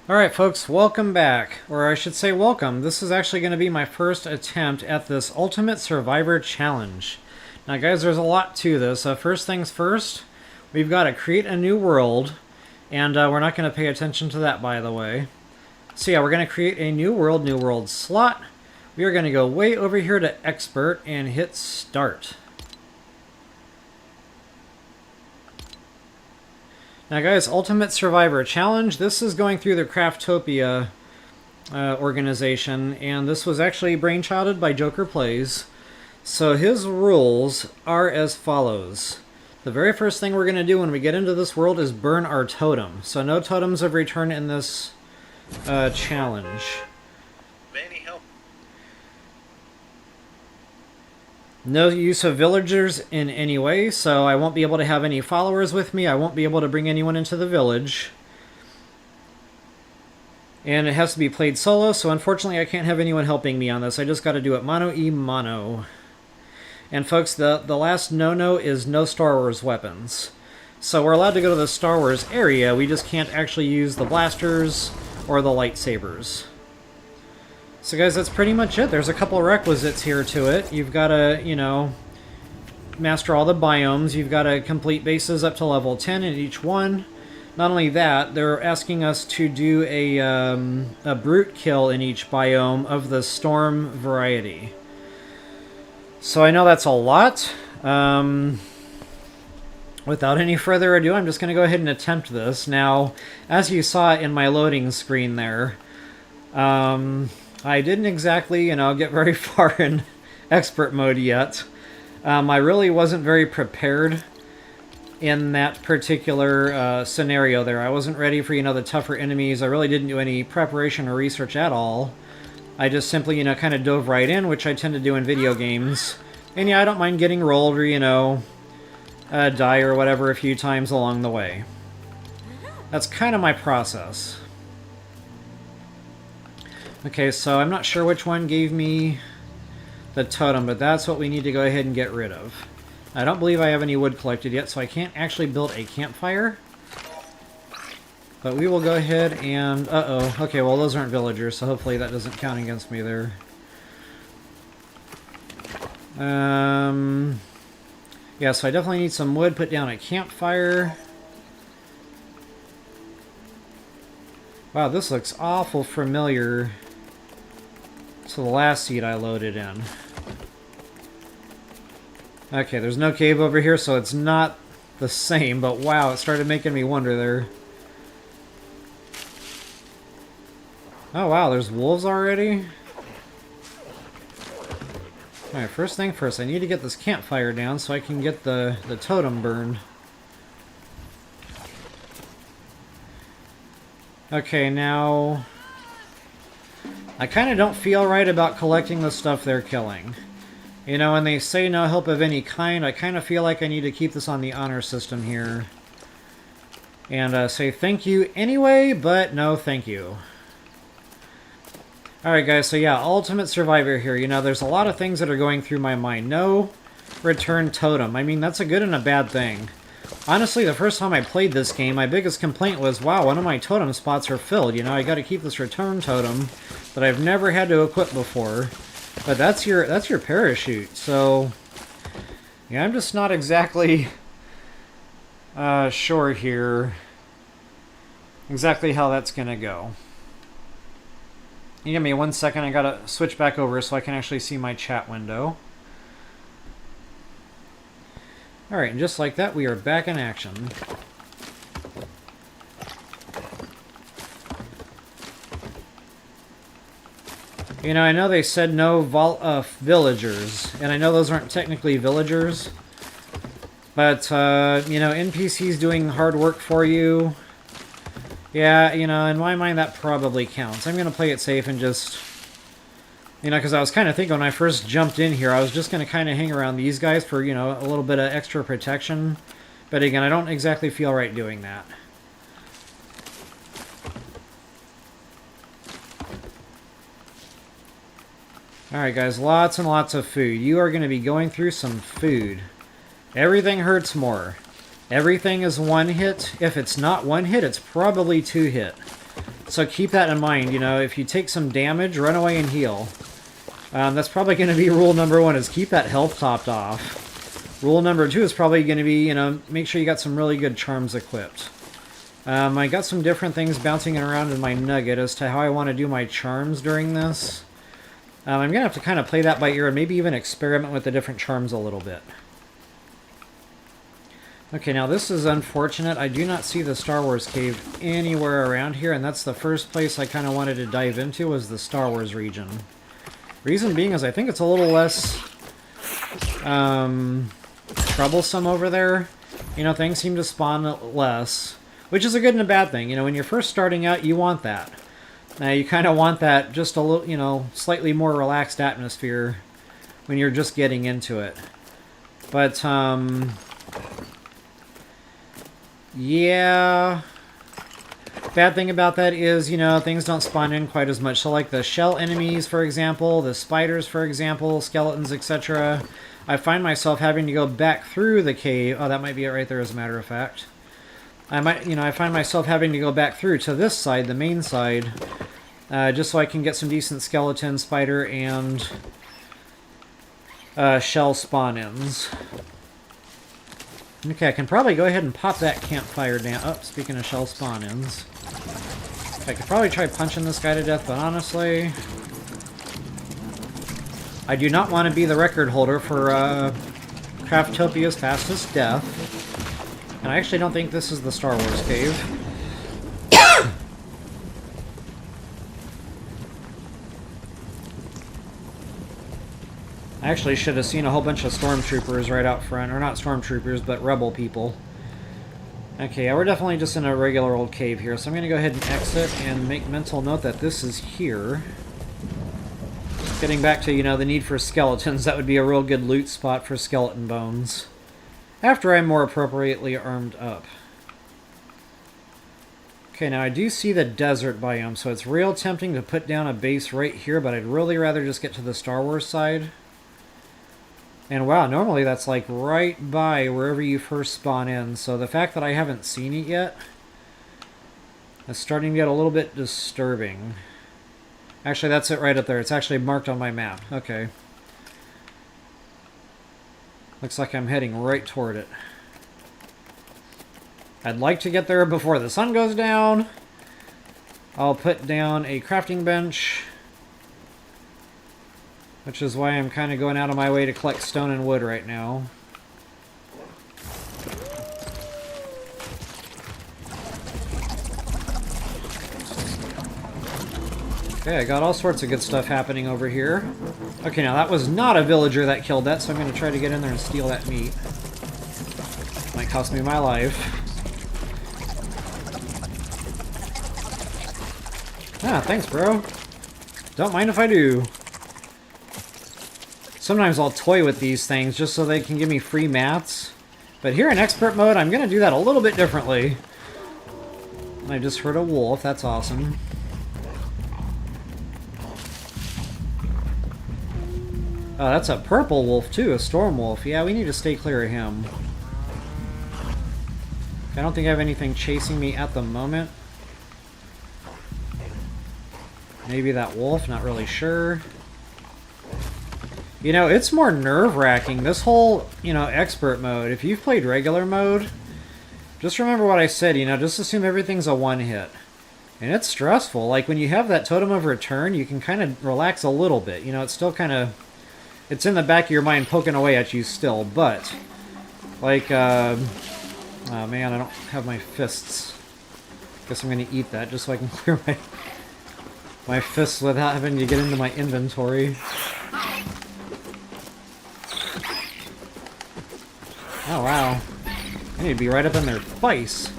Alright folks, welcome back. Or I should say welcome. This is actually going to be my first attempt at this Ultimate Survivor Challenge. Now guys, there's a lot to this. First things first, we've got to create a new world. And we're not going to pay attention to that, by the way. So yeah, we're going to create a new world slot. We are going to go way over here to Expert and hit Start. Now guys, Ultimate Survivor Challenge, this is going through the Craftopia organization, and this was actually brainchilded by Joker Plays. So his rules are as follows. The very first thing we're going to do when we get into this world is burn our totem. So no totems of return in this challenge. No use of villagers in any way, so I won't be able to have any followers with me. I won't be able to bring anyone into the village. And it has to be played solo, so unfortunately I can't have anyone helping me on this. I just got to do it mono-e-mono. And folks, the last no-no is no Star Wars weapons. So we're allowed to go to the Star Wars area, we just can't actually use the blasters or the lightsabers. So guys, that's pretty much it. There's a couple requisites here to it. You've got to, you know, master all the biomes. You've got to complete bases up to level 10 in each one. Not only that, they're asking us to do a brute kill in each biome of the storm variety. So I know that's a lot. Without any further ado, I'm just going to go ahead and attempt this. Now, as you saw in my loading screen there, I didn't exactly, you know, get very far in expert mode yet. I really wasn't very prepared in that particular scenario there. I wasn't ready for, you know, the tougher enemies. I really didn't do any preparation or research at all. I just simply, you know, kind of dove right in, which I tend to do in video games. And yeah, I don't mind getting rolled or, you know, die or whatever a few times along the way. That's kind of my process. Okay, so I'm not sure which one gave me the totem, but that's what we need to go ahead and get rid of. I don't believe I have any wood collected yet, so I can't actually build a campfire. But we will go ahead and... Uh-oh. Okay, well, those aren't villagers, so hopefully that doesn't count against me there. Yeah, so I definitely need some wood. Put down a campfire. Wow, this looks awful familiar to the last seed I loaded in. Okay, there's no cave over here, so it's not the same, but wow, it started making me wonder there. Oh wow, there's wolves already? Alright, first thing first, I need to get this campfire down so I can get the totem burned. Okay, now... I kind of don't feel right about collecting the stuff they're killing. You know, when they say no help of any kind, I kind of feel like I need to keep this on the honor system here. And say thank you anyway, but no thank you. Alright guys, so yeah, Ultimate Survivor here. You know, there's a lot of things that are going through my mind. No return totem. I mean, that's a good and a bad thing. Honestly, the first time I played this game, my biggest complaint was, wow, one of my totem spots are filled. You know, I got to keep this return totem that I've never had to equip before. But that's your parachute. So, yeah, I'm just not exactly sure here exactly how that's going to go. You give me 1 second, I got to switch back over so I can actually see my chat window. Alright, and just like that, we are back in action. You know, I know they said no villagers, and I know those aren't technically villagers, but, you know, NPCs doing hard work for you, yeah, you know, in my mind that probably counts. I'm going to play it safe and just... You know, because I was kind of thinking when I first jumped in here, I was just going to kind of hang around these guys for, you know, a little bit of extra protection. But again, I don't exactly feel right doing that. Alright guys, lots and lots of food. You are going to be going through some food. Everything hurts more. Everything is one hit. If it's not one hit, it's probably two hit. So keep that in mind. You know, if you take some damage, run away and heal. That's probably going to be rule number 1, is keep that health topped off. Rule number 2 is probably going to be, you know, make sure you got some really good charms equipped. I got some different things bouncing around in my nugget as to how I want to do my charms during this. I'm going to have to kind of play that by ear and maybe even experiment with the different charms a little bit. Okay, now this is unfortunate. I do not see the Star Wars cave anywhere around here, and that's the first place I kind of wanted to dive into, was the Star Wars region. Reason being is I think it's a little less troublesome over there. You know, things seem to spawn less, which is a good and a bad thing. You know, when you're first starting out, you want that. Now, you kind of want that just a little, you know, slightly more relaxed atmosphere when you're just getting into it. But, yeah. Bad thing about that is, you know, things don't spawn in quite as much. So, like the shell enemies, for example, the spiders, for example, skeletons, etc. I find myself having to go back through the cave. Oh, that might be it right there, as a matter of fact. I find myself having to go back through to this side, the main side, just so I can get some decent skeleton, spider, and shell spawn-ins. Okay, I can probably go ahead and pop that campfire down. Oh, speaking of shell spawn-ins. I could probably try punching this guy to death, but honestly, I do not want to be the record holder for Craftopia's fastest death. And I actually don't think this is the Star Wars cave. I actually should have seen a whole bunch of stormtroopers right out front. Or not stormtroopers, but rebel people. Okay, yeah, we're definitely just in a regular old cave here. So I'm going to go ahead and exit and make mental note that this is here. Getting back to, you know, the need for skeletons, that would be a real good loot spot for skeleton bones. After I'm more appropriately armed up. Okay, now I do see the desert biome, so it's real tempting to put down a base right here, but I'd really rather just get to the Star Wars side. And wow, normally that's like right by wherever you first spawn in, so the fact that I haven't seen it yet is starting to get a little bit disturbing. Actually, that's it right up there. It's actually marked on my map. Okay. Looks like I'm heading right toward it. I'd like to get there before the sun goes down. I'll put down a crafting bench, which is why I'm kind of going out of my way to collect stone and wood right now. Okay, I got all sorts of good stuff happening over here. Okay, now that was not a villager that killed that, so I'm going to try to get in there and steal that meat. Might cost me my life. Ah, thanks, bro. Don't mind if I do. Sometimes I'll toy with these things just so they can give me free mats. But here in expert mode, I'm going to do that a little bit differently. I just heard a wolf. That's awesome. Oh, that's a purple wolf, too. A storm wolf. Yeah, we need to stay clear of him. I don't think I have anything chasing me at the moment. Maybe that wolf, not really sure. You know, it's more nerve-wracking. This whole, you know, expert mode. If you've played regular mode, just remember what I said, you know, just assume everything's a one-hit. And it's stressful. Like, when you have that totem of return, you can kind of relax a little bit. You know, it's still kind of... It's in the back of your mind poking away at you still, but... Like, oh man, I don't have my fists. Guess I'm going to eat that just so I can clear my fists without having to get into my inventory. Oh, wow. I need to be right up in their face.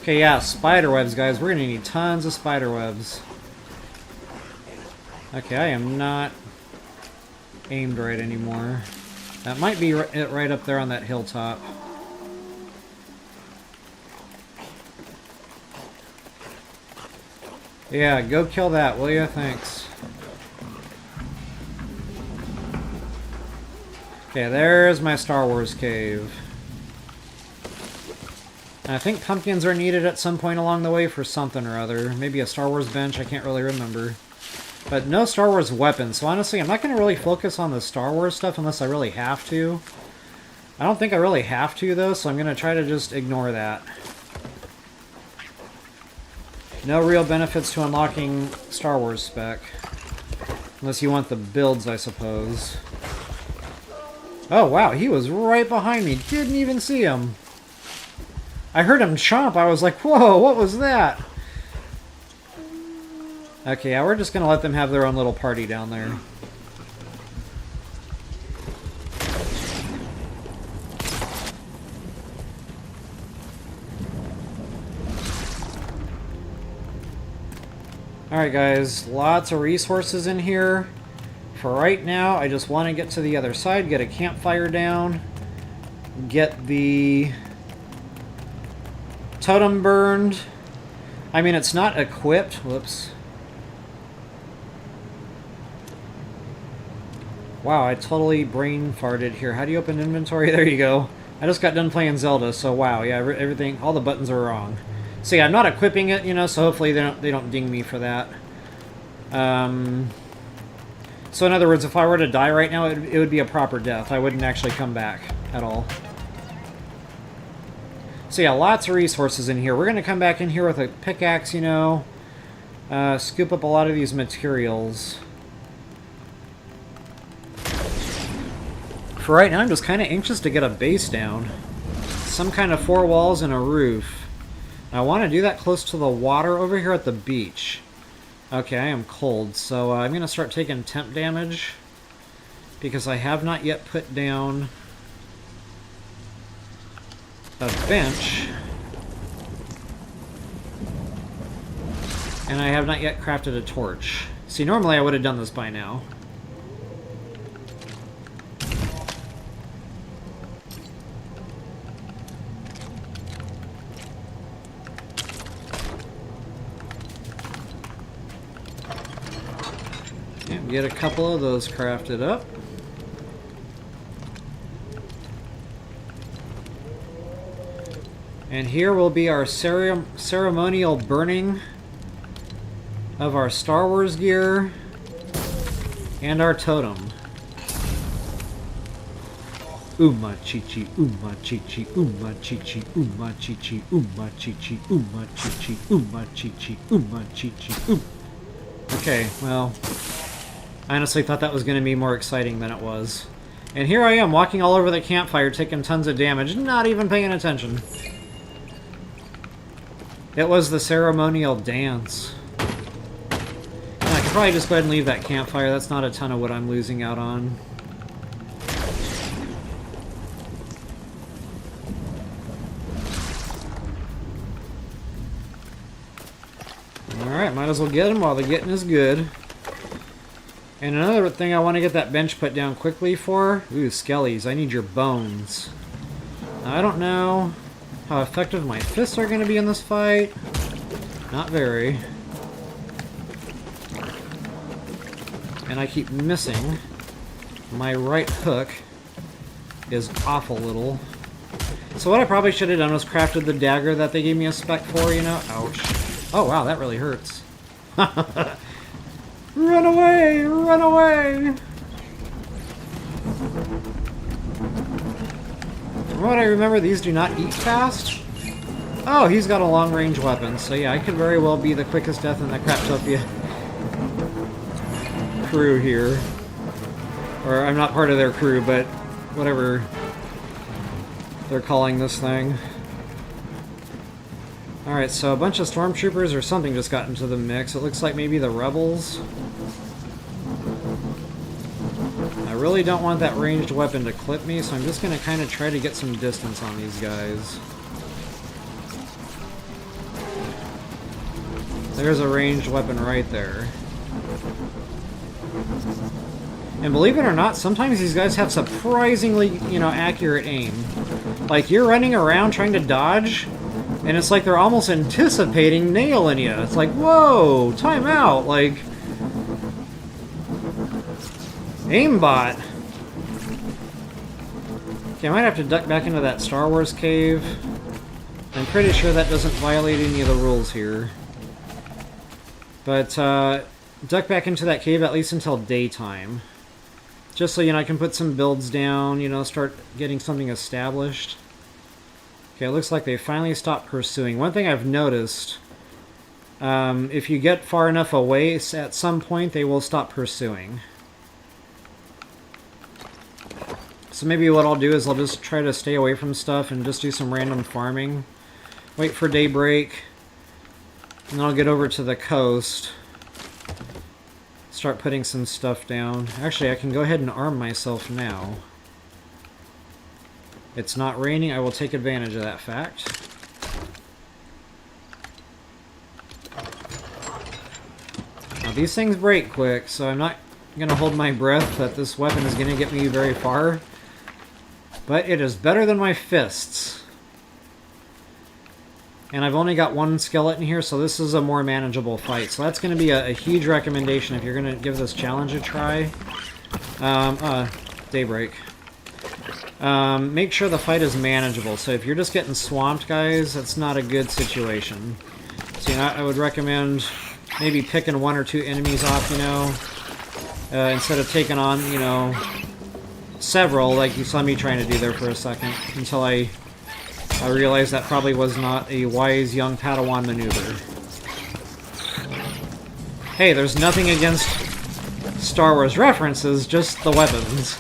Okay, yeah, spider webs, guys. We're going to need tons of spider webs. Okay, I am not aimed right anymore. That might be it right up there on that hilltop. Yeah, go kill that, will ya? Thanks. Okay, there's my Star Wars cave. And I think pumpkins are needed at some point along the way for something or other. Maybe a Star Wars bench, I can't really remember. But no Star Wars weapons, so honestly, I'm not going to really focus on the Star Wars stuff unless I really have to. I don't think I really have to, though, so I'm going to try to just ignore that. No real benefits to unlocking Star Wars spec. Unless you want the builds, I suppose. Oh, wow, he was right behind me. Didn't even see him. I heard him chomp. I was like, whoa, what was that? Okay, yeah, we're just going to let them have their own little party down there. Alright guys, lots of resources in here. For right now, I just want to get to the other side, get a campfire down, get the totem burned. I mean, it's not equipped. Whoops. Wow, I totally brain farted here. How do you open inventory? There you go. I just got done playing Zelda, so wow, yeah, everything, all the buttons are wrong. So yeah, I'm not equipping it, you know, so hopefully they don't ding me for that. So in other words, if I were to die right now, it would be a proper death. I wouldn't actually come back at all. So yeah, lots of resources in here. We're going to come back in here with a pickaxe, you know, scoop up a lot of these materials. For right now, I'm just kind of anxious to get a base down. Some kind of 4 walls and a roof. I want to do that close to the water over here at the beach. Okay, I am cold, so I'm going to start taking temp damage because I have not yet put down a bench. And I have not yet crafted a torch. See, normally I would have done this by now. Get a couple of those crafted up. And here will be our ceremonial burning of our Star Wars gear and our totem. Uma chichi, uma chichi, uma chichi, uma chichi, uma chichi, uma chichi, uma chichi, uma chichi, Okay, well, I honestly thought that was going to be more exciting than it was. And here I am, walking all over the campfire, taking tons of damage, not even paying attention. It was the ceremonial dance. And I could probably just go ahead and leave that campfire. That's not a ton of what I'm losing out on. Alright, might as well get them while the getting is good. And another thing I want to get that bench put down quickly for... Ooh, skellies, I need your bones. Now, I don't know how effective my fists are going to be in this fight. Not very. And I keep missing. My right hook is awful little. So what I probably should have done was crafted the dagger that they gave me a spec for, you know? Ouch. Oh wow, that really hurts. Run away! Run away! From what I remember, these do not eat fast. Oh, he's got a long-range weapon, so yeah, I could very well be the quickest death in the Craftopia crew here. Or, I'm not part of their crew, but whatever they're calling this thing. Alright, so a bunch of stormtroopers or something just got into the mix. It looks like maybe the rebels. I really don't want that ranged weapon to clip me, so I'm just going to kind of try to get some distance on these guys. There's a ranged weapon right there. And believe it or not, sometimes these guys have surprisingly, you know, accurate aim. Like, you're running around trying to dodge, and it's like they're almost anticipating nailing you. It's like, whoa, time out, like... Aimbot! Okay, I might have to duck back into that Star Wars cave. I'm pretty sure that doesn't violate any of the rules here. But duck back into that cave at least until daytime. Just so, you know, I can put some builds down, you know, start getting something established. Okay, it looks like they finally stopped pursuing. One thing I've noticed, if you get far enough away, at some point they will stop pursuing. So maybe what I'll do is I'll just try to stay away from stuff and just do some random farming. Wait for daybreak. And then I'll get over to the coast. Start putting some stuff down. Actually, I can go ahead and arm myself now. It's not raining. I will take advantage of that fact. Now, these things break quick, so I'm not going to hold my breath that this weapon is going to get me very far. But it is better than my fists. And I've only got one skeleton here, so this is a more manageable fight. So that's going to be a huge recommendation if you're going to give this challenge a try. Daybreak. Make sure the fight is manageable. So if you're just getting swamped, guys, that's not a good situation. So, you know, I would recommend maybe picking one or two enemies off, you know, instead of taking on, you know, several, like you saw me trying to do there for a second, until I realized that probably was not a wise young Padawan maneuver. Hey, there's nothing against Star Wars references, just the weapons.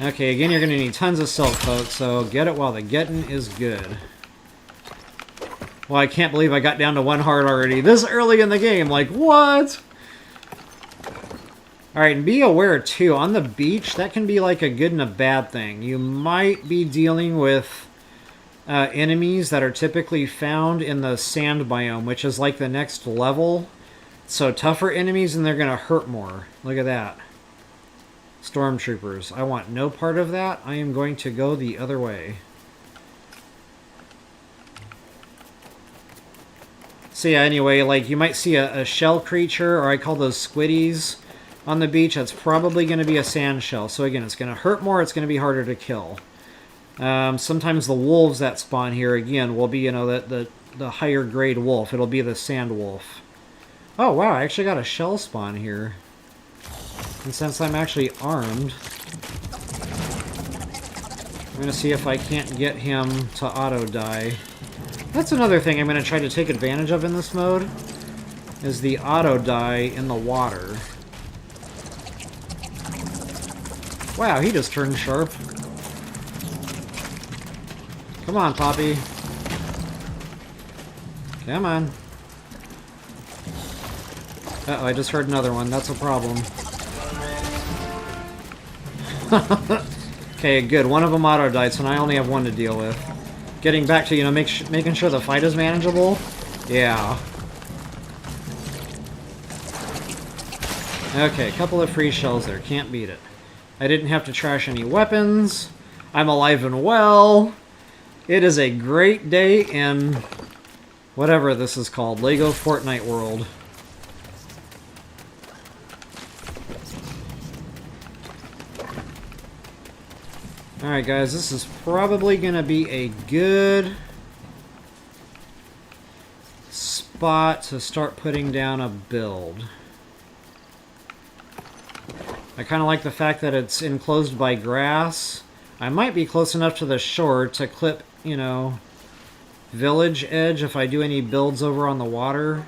Okay, again, you're going to need tons of silk, folks, so get it while the getting is good. Well, I can't believe I got down to 1 heart already this early in the game. Like, what? Alright, and be aware, too, on the beach, that can be like a good and a bad thing. You might be dealing with enemies that are typically found in the sand biome, which is like the next level. So tougher enemies, and they're going to hurt more. Look at that. Stormtroopers. I want no part of that. I am going to go the other way. So yeah, anyway, like you might see a shell creature, or I call those squiddies, on the beach. That's probably going to be a sand shell. So again, it's going to hurt more, it's going to be harder to kill. Sometimes the wolves that spawn here, again, will be, you know, the higher grade wolf. It'll be the sand wolf. Oh wow, I actually got a shell spawn here. And since I'm actually armed, I'm going to see if I can't get him to auto-die. That's another thing I'm going to try to take advantage of in this mode, is the auto-die in the water. Wow, he just turned sharp. Come on, Poppy. Come on. Uh-oh, I just heard another one. That's a problem. Okay, good. One of them auto-died, so now I only have one to deal with. Getting back to, you know, making sure the fight is manageable. Yeah. Okay, a couple of free shells there. Can't beat it. I didn't have to trash any weapons. I'm alive and well. It is a great day in whatever this is called. Lego Fortnite World. Alright guys, this is probably going to be a good spot to start putting down a build. I kind of like the fact that it's enclosed by grass. I might be close enough to the shore to clip, you know, village edge if I do any builds over on the water.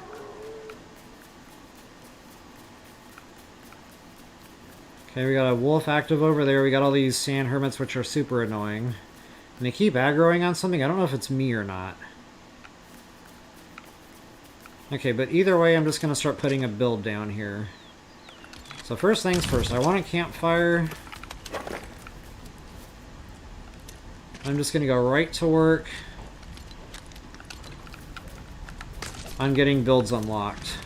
Okay, we got a wolf active over there. We got all these sand hermits, which are super annoying. And they keep aggroing on something. I don't know if it's me or not. Okay, but either way, I'm just going to start putting a build down here. So first things first, I want a campfire. I'm just going to go right to work on getting builds unlocked.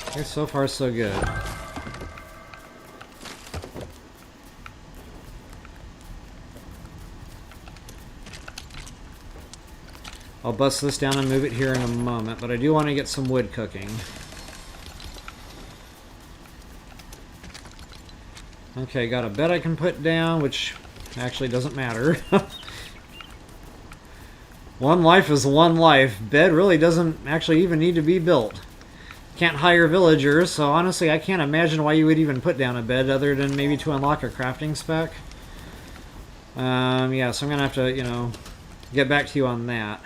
Okay, so far so good. I'll bust this down and move it here in a moment, but I do want to get some wood cooking. Okay, got a bed I can put down, which actually doesn't matter. One life is one life. Bed really doesn't actually even need to be built. Can't hire villagers, so honestly I can't imagine why you would even put down a bed other than maybe to unlock a crafting spec. Yeah, so I'm gonna have to, you know, get back to you on that.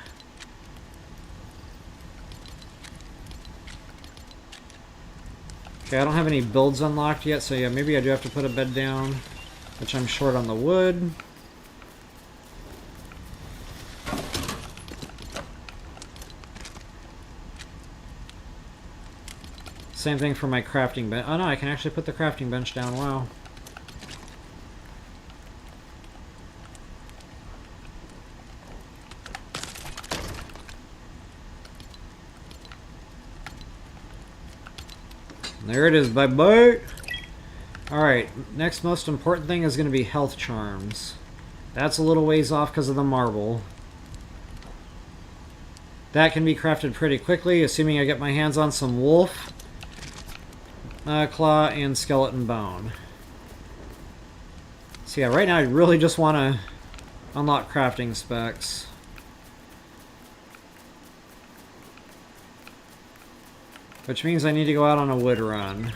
Okay, I don't have any builds unlocked yet, so yeah, maybe I do have to put a bed down, which I'm short on the wood. Same thing for my crafting bench. Oh no, I can actually put the crafting bench down, wow. There it is, bye-bye! Alright, next most important thing is going to be health charms. That's a little ways off because of the marble. That can be crafted pretty quickly, assuming I get my hands on some wolf, claw, and skeleton bone. So yeah, right now I really just want to unlock crafting specs. Which means I need to go out on a wood run.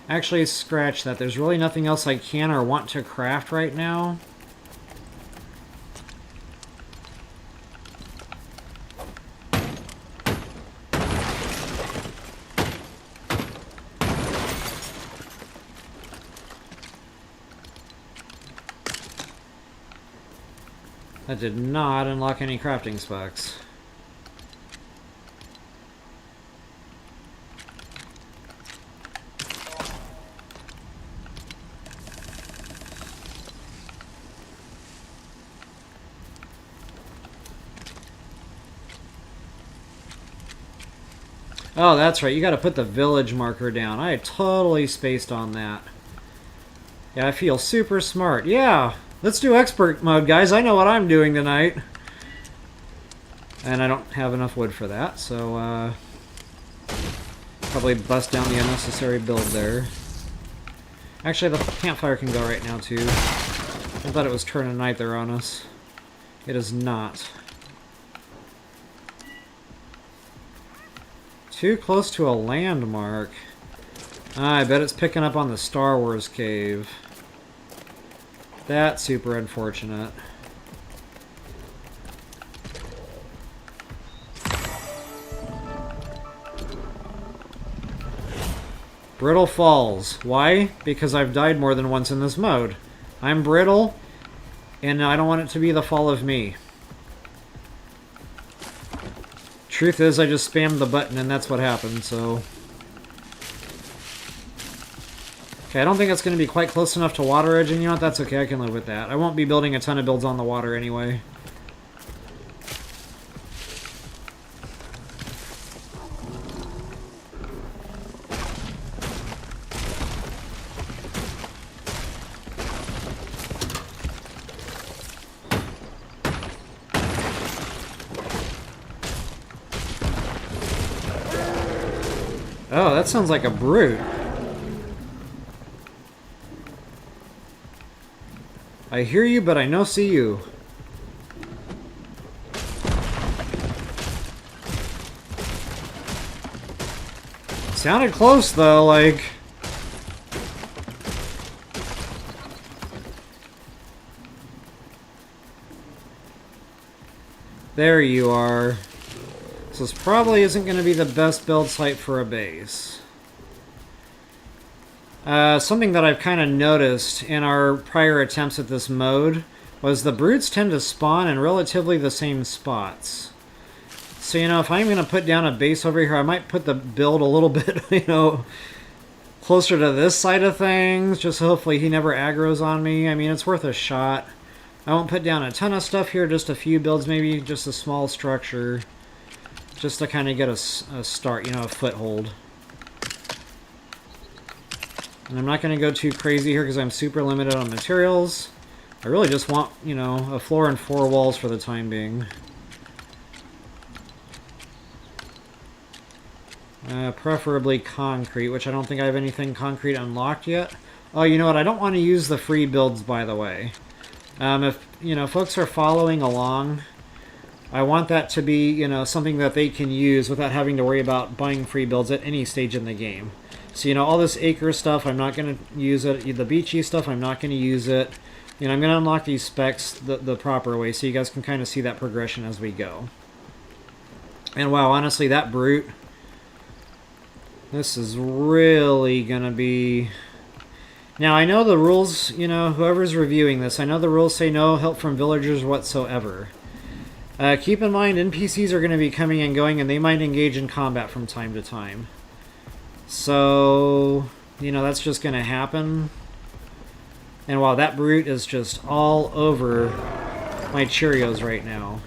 Actually, scratch that. There's really nothing else I can or want to craft right now. That did not unlock any crafting specs. Oh, that's right. You got to put the village marker down. I totally spaced on that. Yeah, I feel super smart. Yeah, let's do expert mode, guys. I know what I'm doing tonight. And I don't have enough wood for that, so probably bust down the unnecessary build there. Actually, the campfire can go right now, too. I thought it was turn of night there on us. It is not. Too close to a landmark. I bet it's picking up on the Star Wars cave. That's super unfortunate. Brittle Falls. Why? Because I've died more than once in this mode. I'm brittle, and I don't want it to be the fall of me. Truth is, I just spammed the button and that's what happened, so... Okay, I don't think it's going to be quite close enough to water edge, and you know what, that's okay, I can live with that. I won't be building a ton of builds on the water anyway. Oh, that sounds like a brute. I hear you, but I no see you. Sounded close, though, like... There you are. So this probably isn't going to be the best build site for a base. Something that I've kind of noticed in our prior attempts at this mode was the brutes tend to spawn in relatively the same spots. So, you know, if I'm going to put down a base over here, I might put the build a little bit, you know, closer to this side of things, just hopefully he never aggroes on me. I mean, it's worth a shot. I won't put down a ton of stuff here, just a few builds, maybe just a small structure. Just to kind of get a start, you know, a foothold. And I'm not going to go too crazy here because I'm super limited on materials. I really just want, you know, a floor and 4 walls for the time being. Preferably concrete, which I don't think I have anything concrete unlocked yet. Oh, you know what? I don't want to use the free builds, by the way. If, you know, folks are following along, I want that to be, you know, something that they can use without having to worry about buying free builds at any stage in the game. So, you know, all this acre stuff, I'm not going to use it. The beachy stuff, I'm not going to use it. You know, I'm going to unlock these specs the proper way so you guys can kind of see that progression as we go. And wow, honestly, that brute... This is really going to be... Now, I know the rules, you know, whoever's reviewing this, I know the rules say no help from villagers whatsoever. Keep in mind, NPCs are going to be coming and going, and they might engage in combat from time to time. So, you know, that's just going to happen. And wow, that brute is just all over my Cheerios right now.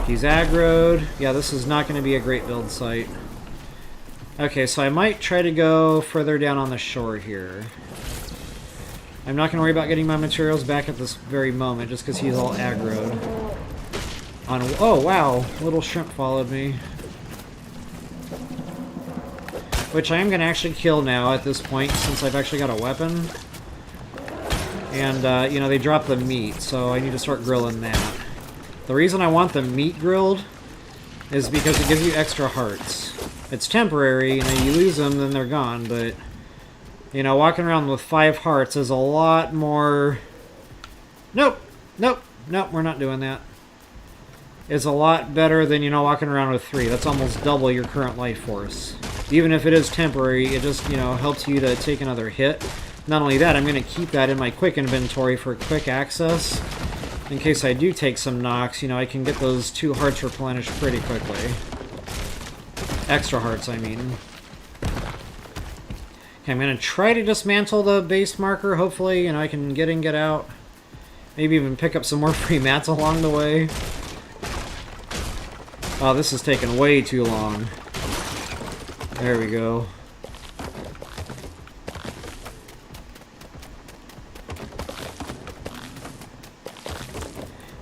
He's aggroed. Yeah, this is not going to be a great build site. Okay, so I might try to go further down on the shore here. I'm not going to worry about getting my materials back at this very moment, just because he's all aggroed. Oh, wow. Little shrimp followed me. Which I am going to actually kill now at this point, since I've actually got a weapon. And, you know, they drop the meat, so I need to start grilling that. The reason I want the meat grilled is because it gives you extra hearts. It's temporary, you know, you lose them, then they're gone, but, you know, walking around with 5 hearts is a lot more... Nope, we're not doing that. It's a lot better than, you know, walking around with 3. That's almost double your current life force. Even if it is temporary, it just, you know, helps you to take another hit. Not only that, I'm going to keep that in my quick inventory for quick access. In case I do take some knocks, you know, I can get those 2 hearts replenished pretty quickly. Extra hearts, I mean. Okay, I'm going to try to dismantle the base marker. Hopefully, you know, I can get in, get out. Maybe even pick up some more free mats along the way. Oh, this is taking way too long. There we go.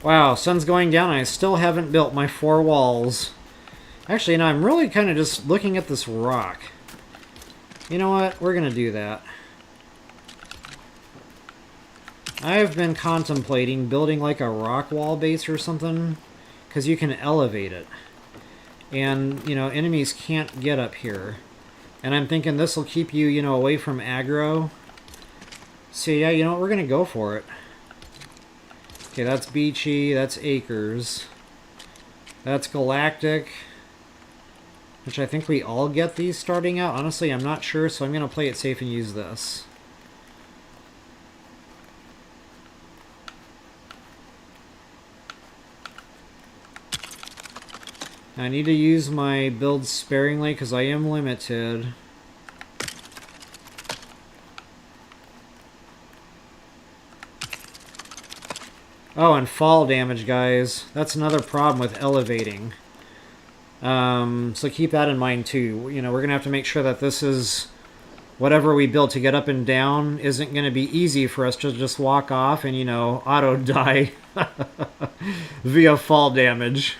Wow, sun's going down and I still haven't built my 4 walls. Actually, you know, I'm really kind of just looking at this rock. You know what? We're going to do that. I've been contemplating building like a rock wall base or something, because you can elevate it. And, you know, enemies can't get up here. And I'm thinking this will keep you, you know, away from aggro. So yeah, you know what? We're going to go for it. Okay, that's beachy, that's acres. That's galactic. Which I think we all get these starting out. Honestly, I'm not sure, so I'm going to play it safe and use this. I need to use my build sparingly because I am limited. Oh, and fall damage, guys. That's another problem with elevating. So keep that in mind too. You know, we're gonna have to make sure that this is whatever we build to get up and down isn't gonna be easy for us to just walk off and, you know, auto die via fall damage.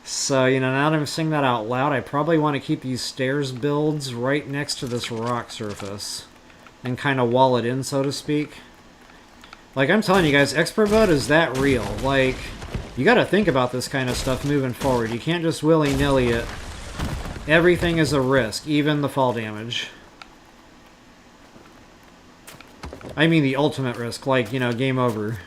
So, you know, now that I'm saying that out loud, I probably want to keep these stairs builds right next to this rock surface and kind of wall it in, so to speak. Like, I'm telling you guys, expert mode is that real. Like, you got to think about this kind of stuff moving forward. You can't just willy-nilly it. Everything is a risk, even the fall damage. I mean the ultimate risk, like, you know, game over.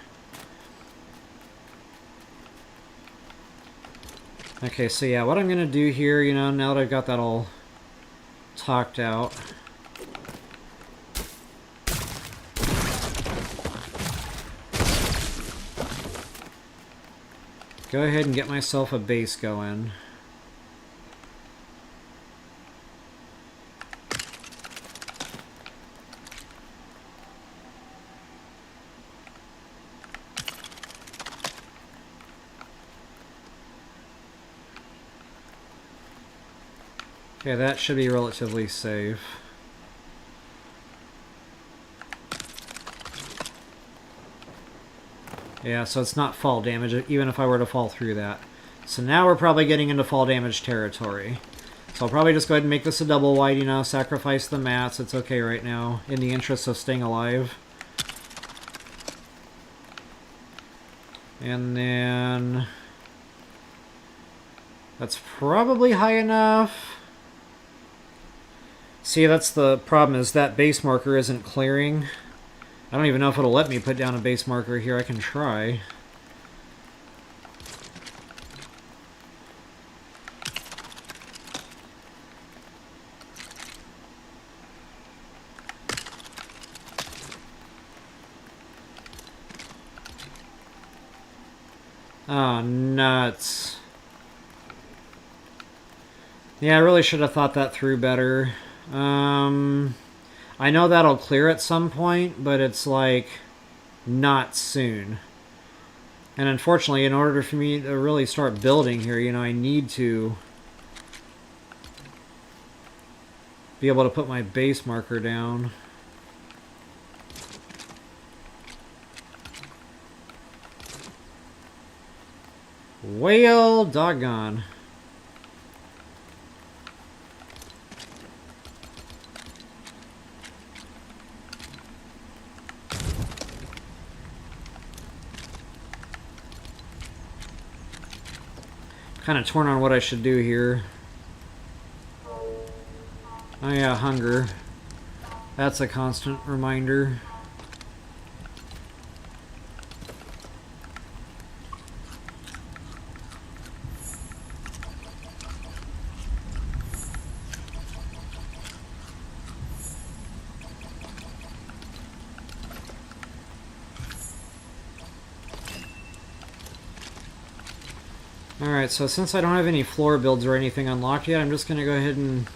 Okay, so yeah, what I'm going to do here, you know, now that I've got that all talked out. Go ahead and get myself a base going. Okay, that should be relatively safe. Yeah, so it's not fall damage, even if I were to fall through that. So now we're probably getting into fall damage territory. So I'll probably just go ahead and make this a double wide, you know, sacrifice the mats. It's okay right now, in the interest of staying alive. And then... that's probably high enough. See, that's the problem, is that base marker isn't clearing. I don't even know if it'll let me put down a base marker here. I can try. Oh, nuts. Yeah, I really should have thought that through better. I know that'll clear at some point, but it's like not soon. And unfortunately, in order for me to really start building here, you know, I need to be able to put my base marker down. Well, doggone. Kind of torn on what I should do here. Oh yeah, hunger. That's a constant reminder. Alright, so since I don't have any floor builds or anything unlocked yet, I'm just going to go ahead and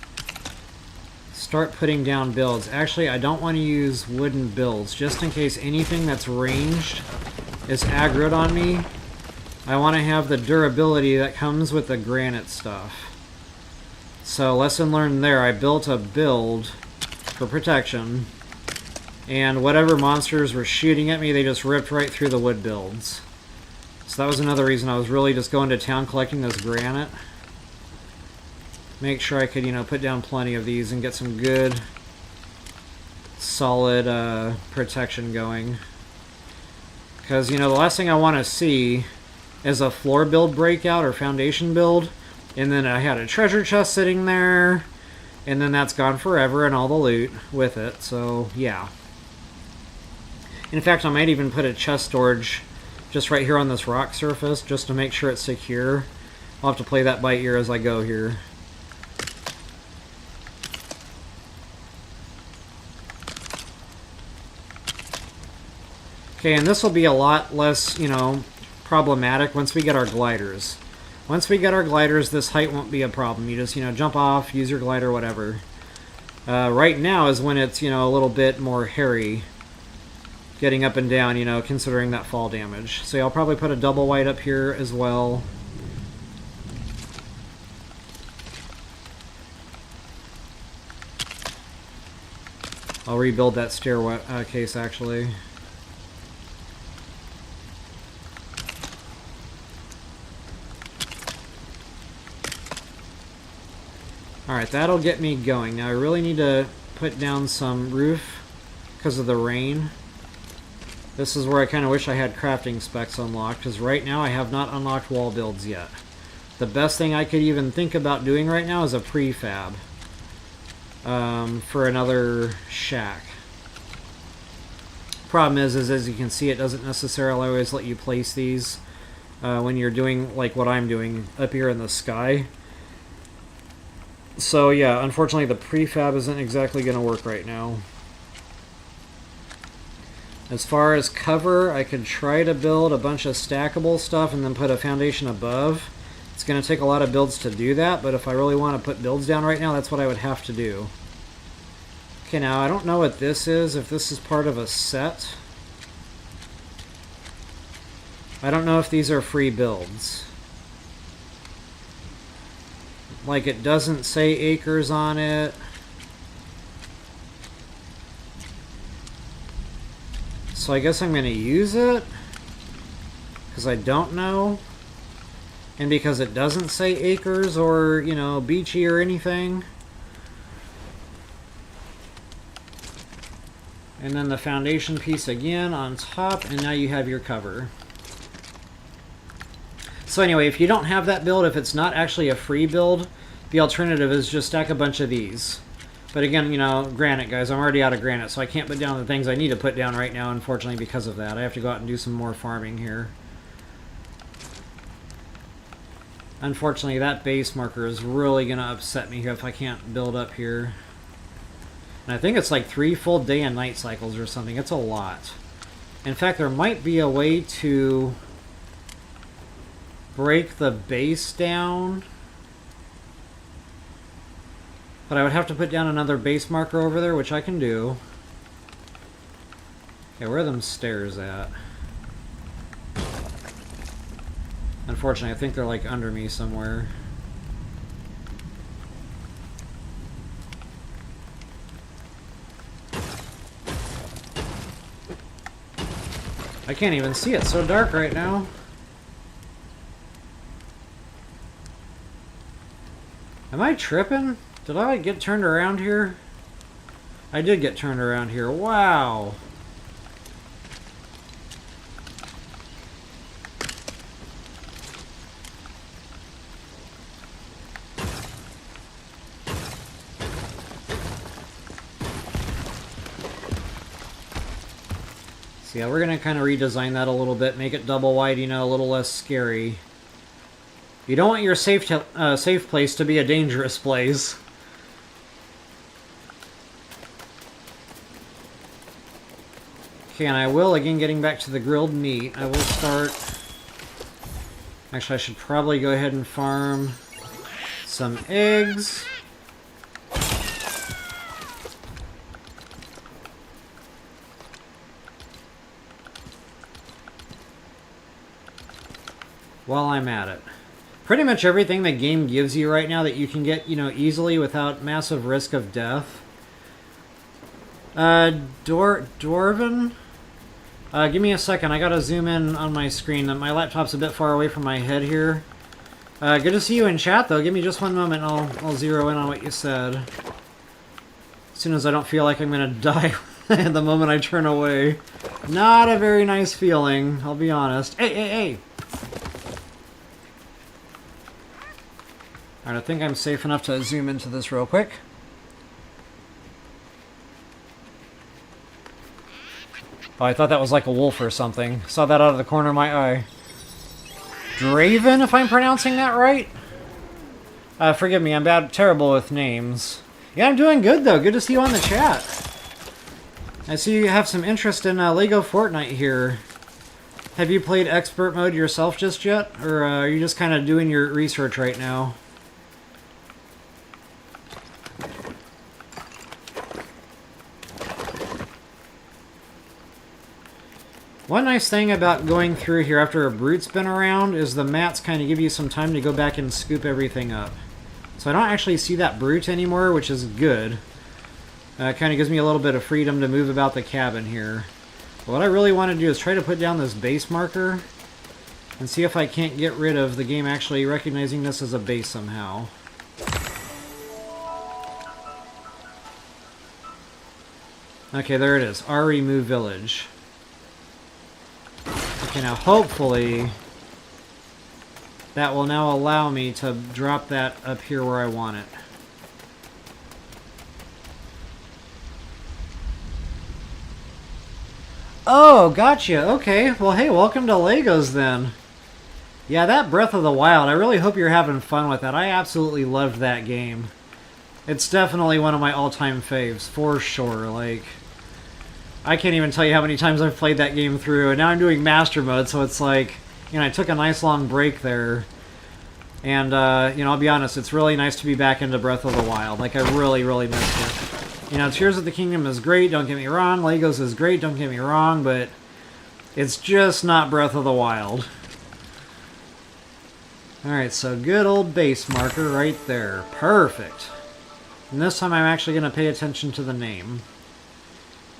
start putting down builds. Actually, I don't want to use wooden builds, just in case anything that's ranged is aggroed on me. I want to have the durability that comes with the granite stuff. So, lesson learned there, I built a build for protection, and whatever monsters were shooting at me, they just ripped right through the wood builds. So that was another reason I was really just going to town collecting this granite. Make sure I could, you know, put down plenty of these and get some good, solid protection going. Because, you know, the last thing I want to see is a floor build breakout or foundation build, and then I had a treasure chest sitting there, and then that's gone forever and all the loot with it, so yeah. In fact, I might even put a chest storage just right here on this rock surface, just to make sure it's secure. I'll have to play that by ear as I go here. Okay, and this will be a lot less, you know, problematic once we get our gliders. Once we get our gliders, this height won't be a problem. You just, you know, jump off, use your glider, whatever. Right now is when it's, you know, a little bit more hairy. Getting up and down, you know, considering that fall damage. So I'll probably put a double white up here as well. I'll rebuild that staircase, actually. Alright, that'll get me going. Now I really need to put down some roof because of the rain. This is where I kind of wish I had crafting specs unlocked, because right now I have not unlocked wall builds yet. The best thing I could even think about doing right now is a prefab for another shack. Problem is, as you can see, it doesn't necessarily always let you place these when you're doing like what I'm doing up here in the sky. So yeah, unfortunately the prefab isn't exactly going to work right now. As far as cover, I could try to build a bunch of stackable stuff and then put a foundation above. It's going to take a lot of builds to do that, but if I really want to put builds down right now, that's what I would have to do. Okay, now I don't know what this is, if this is part of a set. I don't know if these are free builds. Like, it doesn't say acres on it. So I guess I'm going to use it. because I don't know. And because it doesn't say acres or, you know, beachy or anything. And then the foundation piece again on top, and now you have your cover. So anyway, if you don't have that build, if it's not actually a free build, the alternative is just stack a bunch of these. But again, you know, granite, guys, I'm already out of granite, so I can't put down the things I need to put down right now, unfortunately, because of that. I have to go out and do some more farming here. Unfortunately, that base marker is really going to upset me here if I can't build up here. And I think it's like 3 full day and night cycles or something. It's a lot. In fact, there might be a way to break the base down. But I would have to put down another base marker over there, which I can do. Okay, where are them stairs at? Unfortunately, I think they're like under me somewhere. I can't even see, it's so dark right now. Am I tripping? Did I get turned around here? I did get turned around here. Wow. So yeah, we're going to kind of redesign that a little bit, make it double wide, you know, a little less scary. You don't want your safe place to be a dangerous place. Okay, and I will, again, getting back to the grilled meat, I will start... Actually, I should probably go ahead and farm some eggs. While I'm at it. Pretty much everything the game gives you right now that you can get, you know, easily without massive risk of death. Dwarven? Give me a second. I gotta zoom in on my screen. My laptop's a bit far away from my head here. Good to see you in chat, though. Give me just one moment and I'll zero in on what you said. As soon as I don't feel like I'm gonna die at the moment I turn away. Not a very nice feeling, I'll be honest. Hey, hey, hey! Alright, I think I'm safe enough to zoom into this real quick. Oh, I thought that was like a wolf or something. Saw that out of the corner of my eye. Draven, if I'm pronouncing that right? Forgive me, I'm terrible with names. Yeah, I'm doing good, though. Good to see you on the chat. I see you have some interest in Lego Fortnite here. Have you played expert mode yourself just yet? Or are you just kind of doing your research right now? One nice thing about going through here after a brute's been around is the mats kind of give you some time to go back and scoop everything up. So I don't actually see that brute anymore, which is good. It kind of gives me a little bit of freedom to move about the cabin here. But what I really want to do is try to put down this base marker and see if I can't get rid of the game actually recognizing this as a base somehow. Okay, there it is. Remove village. Okay, now hopefully that will now allow me to drop that up here where I want it. Oh, gotcha. Okay. Well, hey, welcome to Legos then. Yeah, that Breath of the Wild, I really hope you're having fun with that. I absolutely loved that game. It's definitely one of my all-time faves, for sure. Like, I can't even tell you how many times I've played that game through, and now I'm doing Master Mode, so it's like, you know, I took a nice long break there. And, you know, I'll be honest, it's really nice to be back into Breath of the Wild. Like, I really, really missed it. You know, Tears of the Kingdom is great, don't get me wrong. Legos is great, don't get me wrong, but it's just not Breath of the Wild. Alright, so good old base marker right there. Perfect. And this time I'm actually going to pay attention to the name.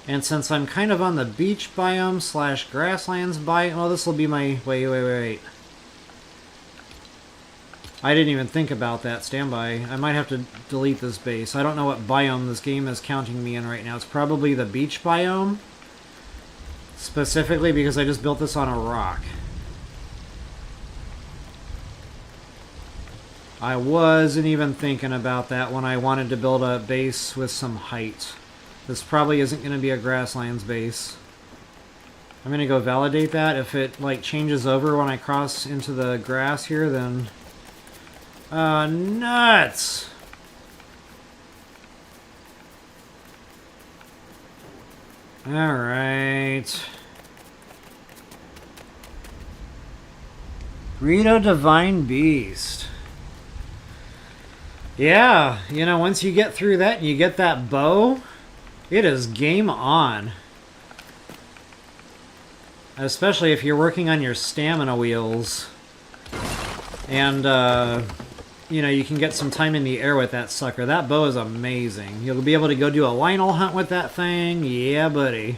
And since I'm kind of on the beach biome slash grasslands biome... Well, this will be my... Wait. I didn't even think about that. Stand by. I might have to delete this base. I don't know what biome this game is counting me in right now. It's probably the beach biome. Specifically because I just built this on a rock. I wasn't even thinking about that when I wanted to build a base with some height. This probably isn't going to be a grasslands base. I'm going to go validate that. If it like changes over when I cross into the grass here, then... nuts! Alright. Greedo Divine Beast. Yeah, you know, once you get through that and you get that bow, it is game on. Especially if you're working on your stamina wheels. And, you know, you can get some time in the air with that sucker. That bow is amazing. You'll be able to go do a Lionel hunt with that thing. Yeah, buddy.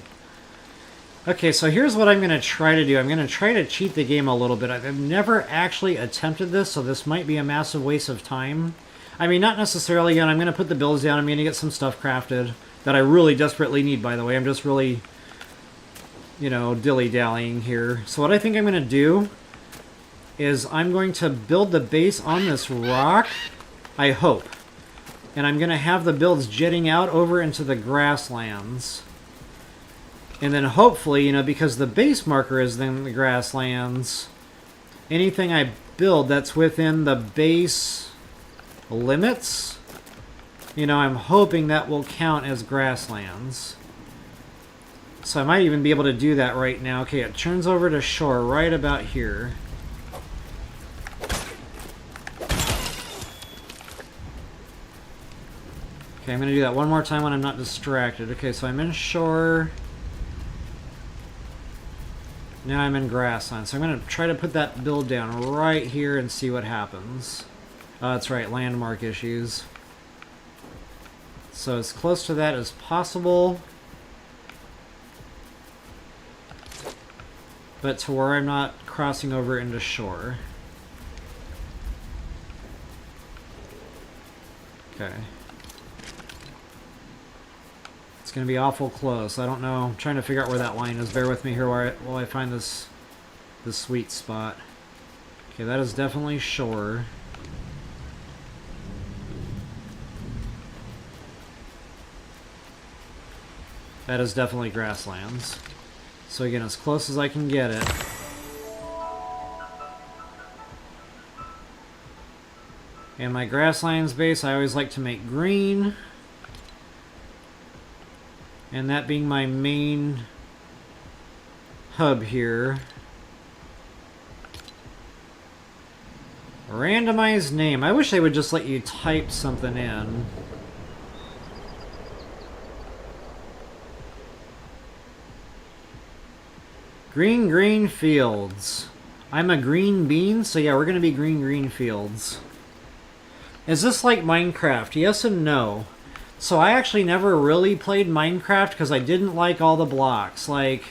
Okay, so here's what I'm going to try to do. I'm going to try to cheat the game a little bit. I've never actually attempted this, so this might be a massive waste of time. I mean, not necessarily. Again, I'm going to put the builds down. I'm going to get some stuff crafted that I really desperately need, by the way. I'm just really, you know, dilly-dallying here. So what I think I'm going to do is I'm going to build the base on this rock, I hope. And I'm going to have the builds jetting out over into the grasslands. And then hopefully, you know, because the base marker is in the grasslands, anything I build that's within the base limits, you know, I'm hoping that will count as grasslands. So I might even be able to do that right now. Okay, it turns over to shore right about here. Okay, I'm going to do that one more time when I'm not distracted. Okay, so I'm in shore. Now I'm in grassland. So I'm going to try to put that build down right here and see what happens. Oh, that's right, landmark issues. So as close to that as possible. But to where I'm not crossing over into shore. Okay. It's going to be awful close. I don't know. I'm trying to figure out where that line is. Bear with me here while I find this sweet spot. Okay, that is definitely shore. That is definitely grasslands. So again, as close as I can get it. And my grasslands base, I always like to make green. And that being my main hub here. Randomized name. I wish they would just let you type something in. Green fields. I'm a green bean, so yeah, we're going to be green fields. Is this like Minecraft? Yes and no. So I actually never really played Minecraft because I didn't like all the blocks. Like,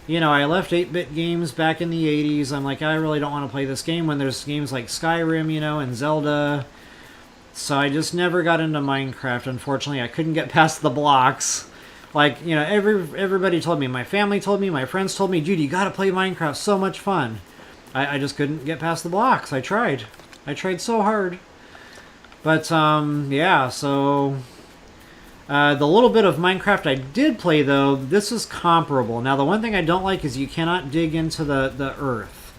you know, I left 8-bit games back in the 80s. I'm like, I really don't want to play this game when there's games like Skyrim, you know, and Zelda. So I just never got into Minecraft, unfortunately. I couldn't get past the blocks. Like, you know, everybody told me, my family told me, my friends told me, dude, you gotta play Minecraft, so much fun. I just couldn't get past the blocks. I tried so hard. But, yeah, so... the little bit of Minecraft I did play, though, this is comparable. Now, the one thing I don't like is you cannot dig into the earth.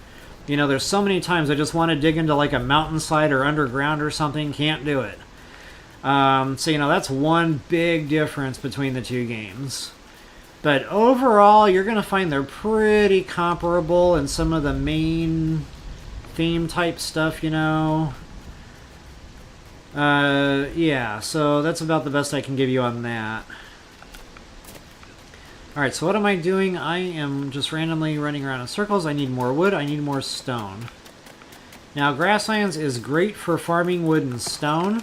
You know, there's so many times I just want to dig into, like, a mountainside or underground or something. Can't do it. So, you know, that's one big difference between the two games. But overall, you're going to find they're pretty comparable in some of the main theme type stuff, you know. Yeah, so that's about the best I can give you on that. Alright, so what am I doing? I am just randomly running around in circles. I need more wood. I need more stone. Now, grasslands is great for farming wood and stone.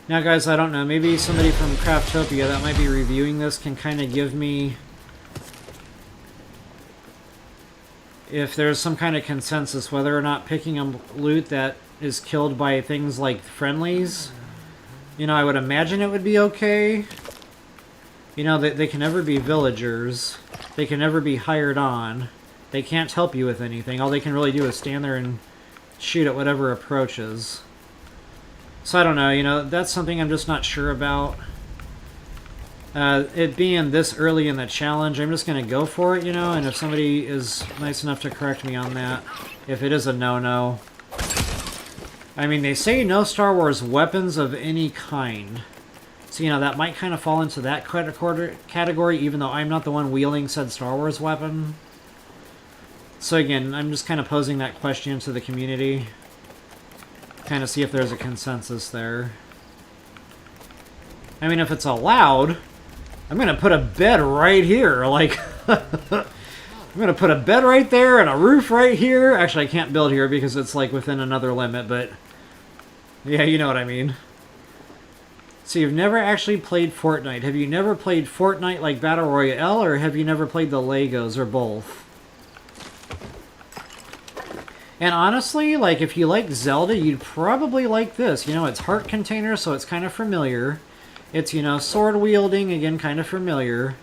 Now, guys, I don't know. Maybe somebody from Craftopia that might be reviewing this can kind of give me... if there's some kind of consensus whether or not picking a loot that is killed by things like friendlies. You know, I would imagine it would be okay. You know, they can never be villagers. They can never be hired on. They can't help you with anything. All they can really do is stand there and shoot at whatever approaches. So I don't know, you know, that's something I'm just not sure about. It being this early in the challenge, I'm just going to go for it, you know, and if somebody is nice enough to correct me on that, if it is a no-no. I mean, they say no Star Wars weapons of any kind. So, you know, that might kind of fall into that category, even though I'm not the one wielding said Star Wars weapon. So again, I'm just kind of posing that question to the community. Kind of see if there's a consensus there. I mean, if it's allowed, I'm going to put a bed right here. Like, I'm going to put a bed right there and a roof right here. Actually, I can't build here because it's like within another limit, but yeah, you know what I mean. So you've never actually played Fortnite. Have you never played Fortnite like Battle Royale, or have you never played the Legos, or both? And honestly, like, if you like Zelda, you'd probably like this. You know, it's heart container, so it's kind of familiar. It's, you know, sword wielding, again, kind of familiar.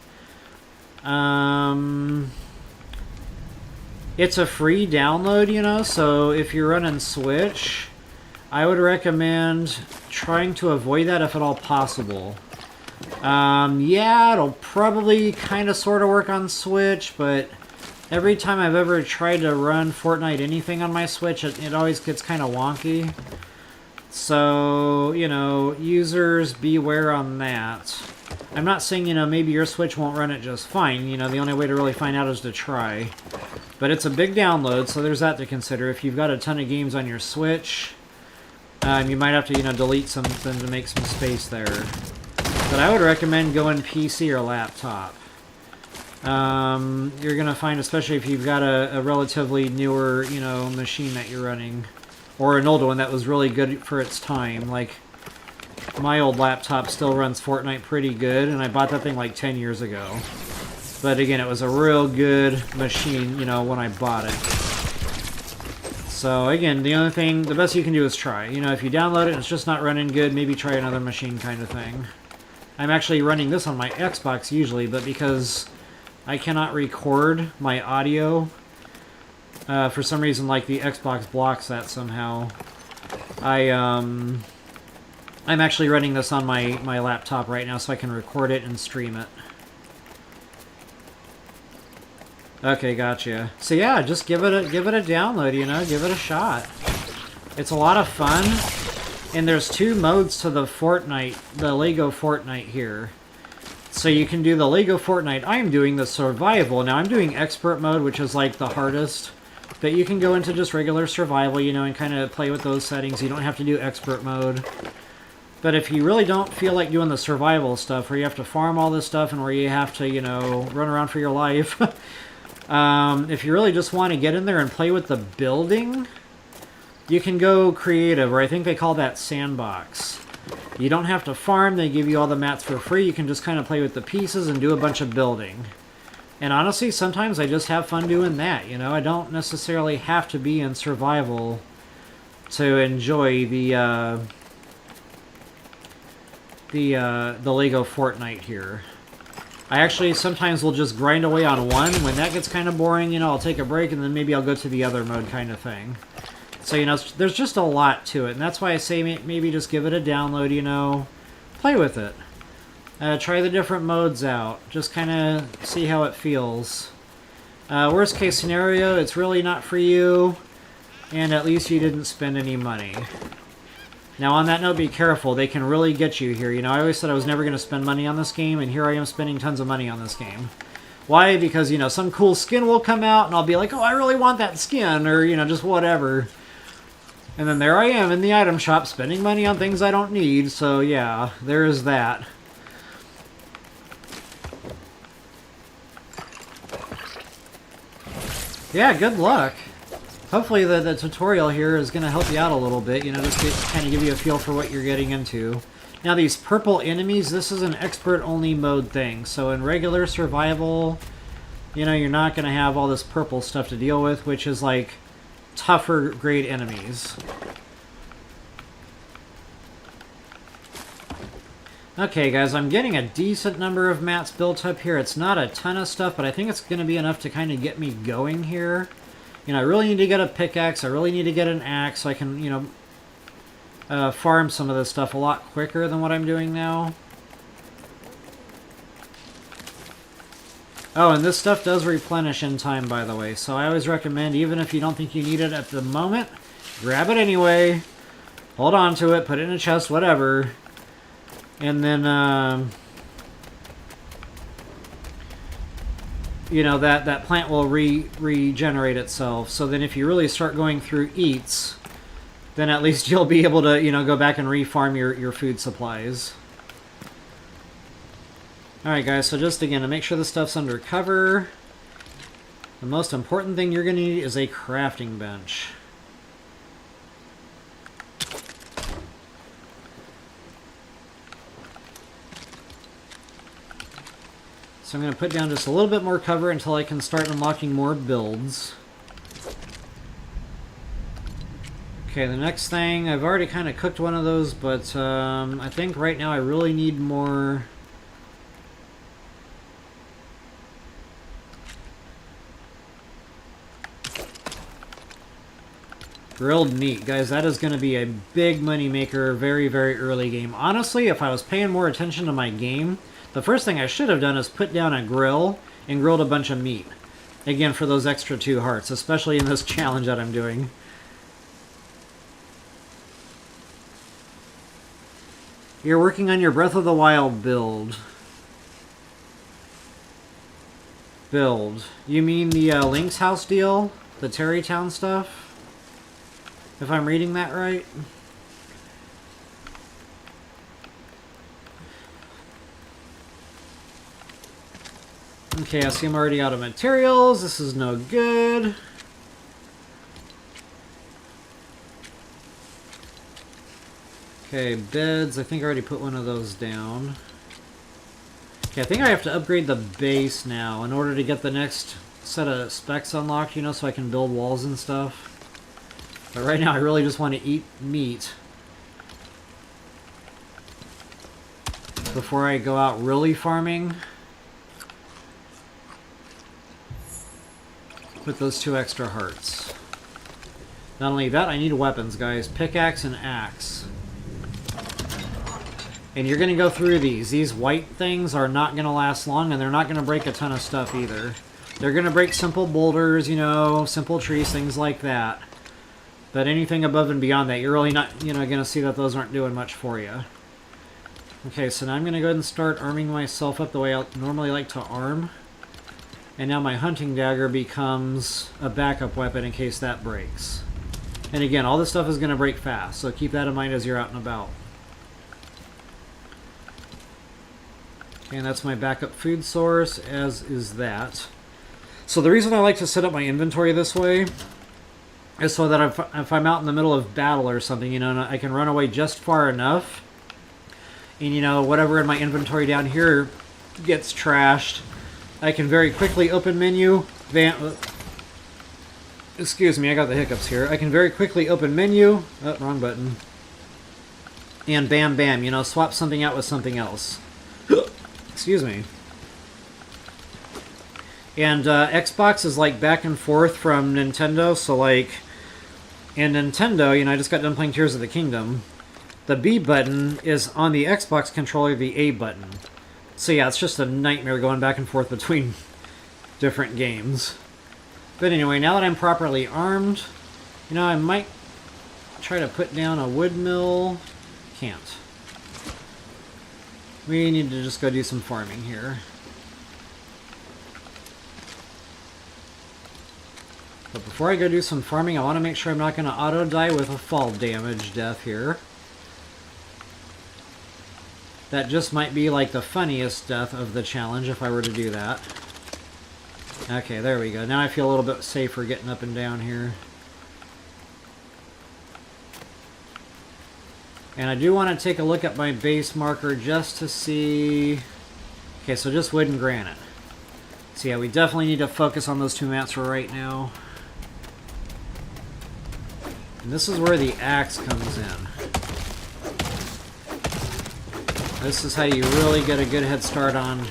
It's a free download, you know, so if you're running Switch, I would recommend trying to avoid that if at all possible. Yeah, it'll probably kind of sort of work on Switch, but every time I've ever tried to run Fortnite anything on my Switch, it always gets kind of wonky. So, you know, users beware on that. I'm not saying, you know, maybe your Switch won't run it just fine. You know, the only way to really find out is to try. But it's a big download, so there's that to consider. If you've got a ton of games on your Switch, you might have to, you know, delete something to make some space there. But I would recommend going PC or laptop. You're going to find, especially if you've got a relatively newer, you know, machine that you're running, or an older one that was really good for its time. Like, my old laptop still runs Fortnite pretty good, and I bought that thing like 10 years ago. But again, it was a real good machine, you know, when I bought it. So again, the best you can do is try. You know, if you download it and it's just not running good, maybe try another machine kind of thing. I'm actually running this on my Xbox usually, but because I cannot record my audio, for some reason, like, the Xbox blocks that somehow. I'm actually running this on my laptop right now so I can record it and stream it. Okay, gotcha. So yeah, just give it a download, you know, give it a shot. It's a lot of fun, and there's two modes to the Lego Fortnite here. So you can do the Lego Fortnite. I'm doing the survival. Now I'm doing expert mode, which is like the hardest. But you can go into just regular survival, you know, and kind of play with those settings. You don't have to do expert mode. But if you really don't feel like doing the survival stuff, where you have to farm all this stuff and where you have to, you know, run around for your life, if you really just want to get in there and play with the building, you can go creative, or I think they call that sandbox. You don't have to farm, they give you all the mats for free, you can just kind of play with the pieces and do a bunch of building. And honestly, sometimes I just have fun doing that, you know, I don't necessarily have to be in survival to enjoy the Lego Fortnite here. I actually sometimes will just grind away on one. When that gets kind of boring, you know, I'll take a break and then maybe I'll go to the other mode kind of thing. So, you know, there's just a lot to it, and that's why I say maybe just give it a download, you know, play with it. Try the different modes out. Just kind of see how it feels. Worst case scenario, it's really not for you, and at least you didn't spend any money. Now, on that note, be careful. They can really get you here. You know, I always said I was never going to spend money on this game, and here I am spending tons of money on this game. Why? Because, you know, some cool skin will come out, and I'll be like, oh, I really want that skin, or, you know, just whatever. And then there I am in the item shop spending money on things I don't need, so yeah, there is that. Yeah, good luck. Hopefully the tutorial here is going to help you out a little bit, you know, just to kind of give you a feel for what you're getting into. Now these purple enemies, this is an expert-only mode thing. So in regular survival, you know, you're not going to have all this purple stuff to deal with, which is like tougher grade enemies. Okay, guys, I'm getting a decent number of mats built up here. It's not a ton of stuff, but I think it's going to be enough to kind of get me going here. You know, I really need to get a pickaxe. I really need to get an axe so I can, you know, farm some of this stuff a lot quicker than what I'm doing now. Oh, and this stuff does replenish in time, by the way. So I always recommend, even if you don't think you need it at the moment, grab it anyway. Hold on to it, put it in a chest, whatever. And then, you know, that plant will regenerate itself. So then if you really start going through eats, then at least you'll be able to, you know, go back and refarm your food supplies. Alright guys, so just again, to make sure the stuff's under cover, the most important thing you're going to need is a crafting bench. So I'm going to put down just a little bit more cover until I can start unlocking more builds. Okay, the next thing, I've already kind of cooked one of those, but I think right now I really need more... grilled meat. Guys, that is going to be a big money maker very, very early game. Honestly, if I was paying more attention to my game, the first thing I should have done is put down a grill and grilled a bunch of meat. Again, for those extra 2 hearts, especially in this challenge that I'm doing. You're working on your Breath of the Wild build. You mean the Link's House deal? The Terrytown stuff? If I'm reading that right? Okay, I see I'm already out of materials. This is no good. Okay, beds. I think I already put one of those down. Okay, I think I have to upgrade the base now in order to get the next set of specs unlocked, you know, so I can build walls and stuff. But right now I really just want to eat meat before I go out really farming with those 2 extra hearts. Not only that, I need weapons, guys. Pickaxe and axe. And you're going to go through these. These white things are not going to last long, and they're not going to break a ton of stuff either. They're going to break simple boulders, you know, simple trees, things like that. But anything above and beyond that, you're really not, you know, going to see that those aren't doing much for you. Okay, so now I'm going to go ahead and start arming myself up the way I normally like to arm. And now my hunting dagger becomes a backup weapon in case that breaks. And again, all this stuff is going to break fast, so keep that in mind as you're out and about. Okay, and that's my backup food source, as is that. So the reason I like to set up my inventory this way is so that if I'm out in the middle of battle or something, you know, I can run away just far enough. And, you know, whatever in my inventory down here gets trashed, I can very quickly open menu, excuse me, I got the hiccups here. I can very quickly open menu, oh, wrong button, and bam bam, you know, swap something out with something else. Excuse me. And Xbox is like back and forth from Nintendo, so like in Nintendo, you know, I just got done playing Tears of the Kingdom. The B button is on the Xbox controller, the A button. So yeah, it's just a nightmare going back and forth between different games. But anyway, now that I'm properly armed, you know, I might try to put down a wood mill. Can't. We need to just go do some farming here. But before I go do some farming, I want to make sure I'm not going to auto-die with a fall damage death here. That just might be like the funniest death of the challenge if I were to do that. Okay, there we go. Now I feel a little bit safer getting up and down here. And I do want to take a look at my base marker just to see... Okay, so just wood and granite. So yeah, we definitely need to focus on those two maps for right now. And this is where the axe comes in. This is how you really get a good head start on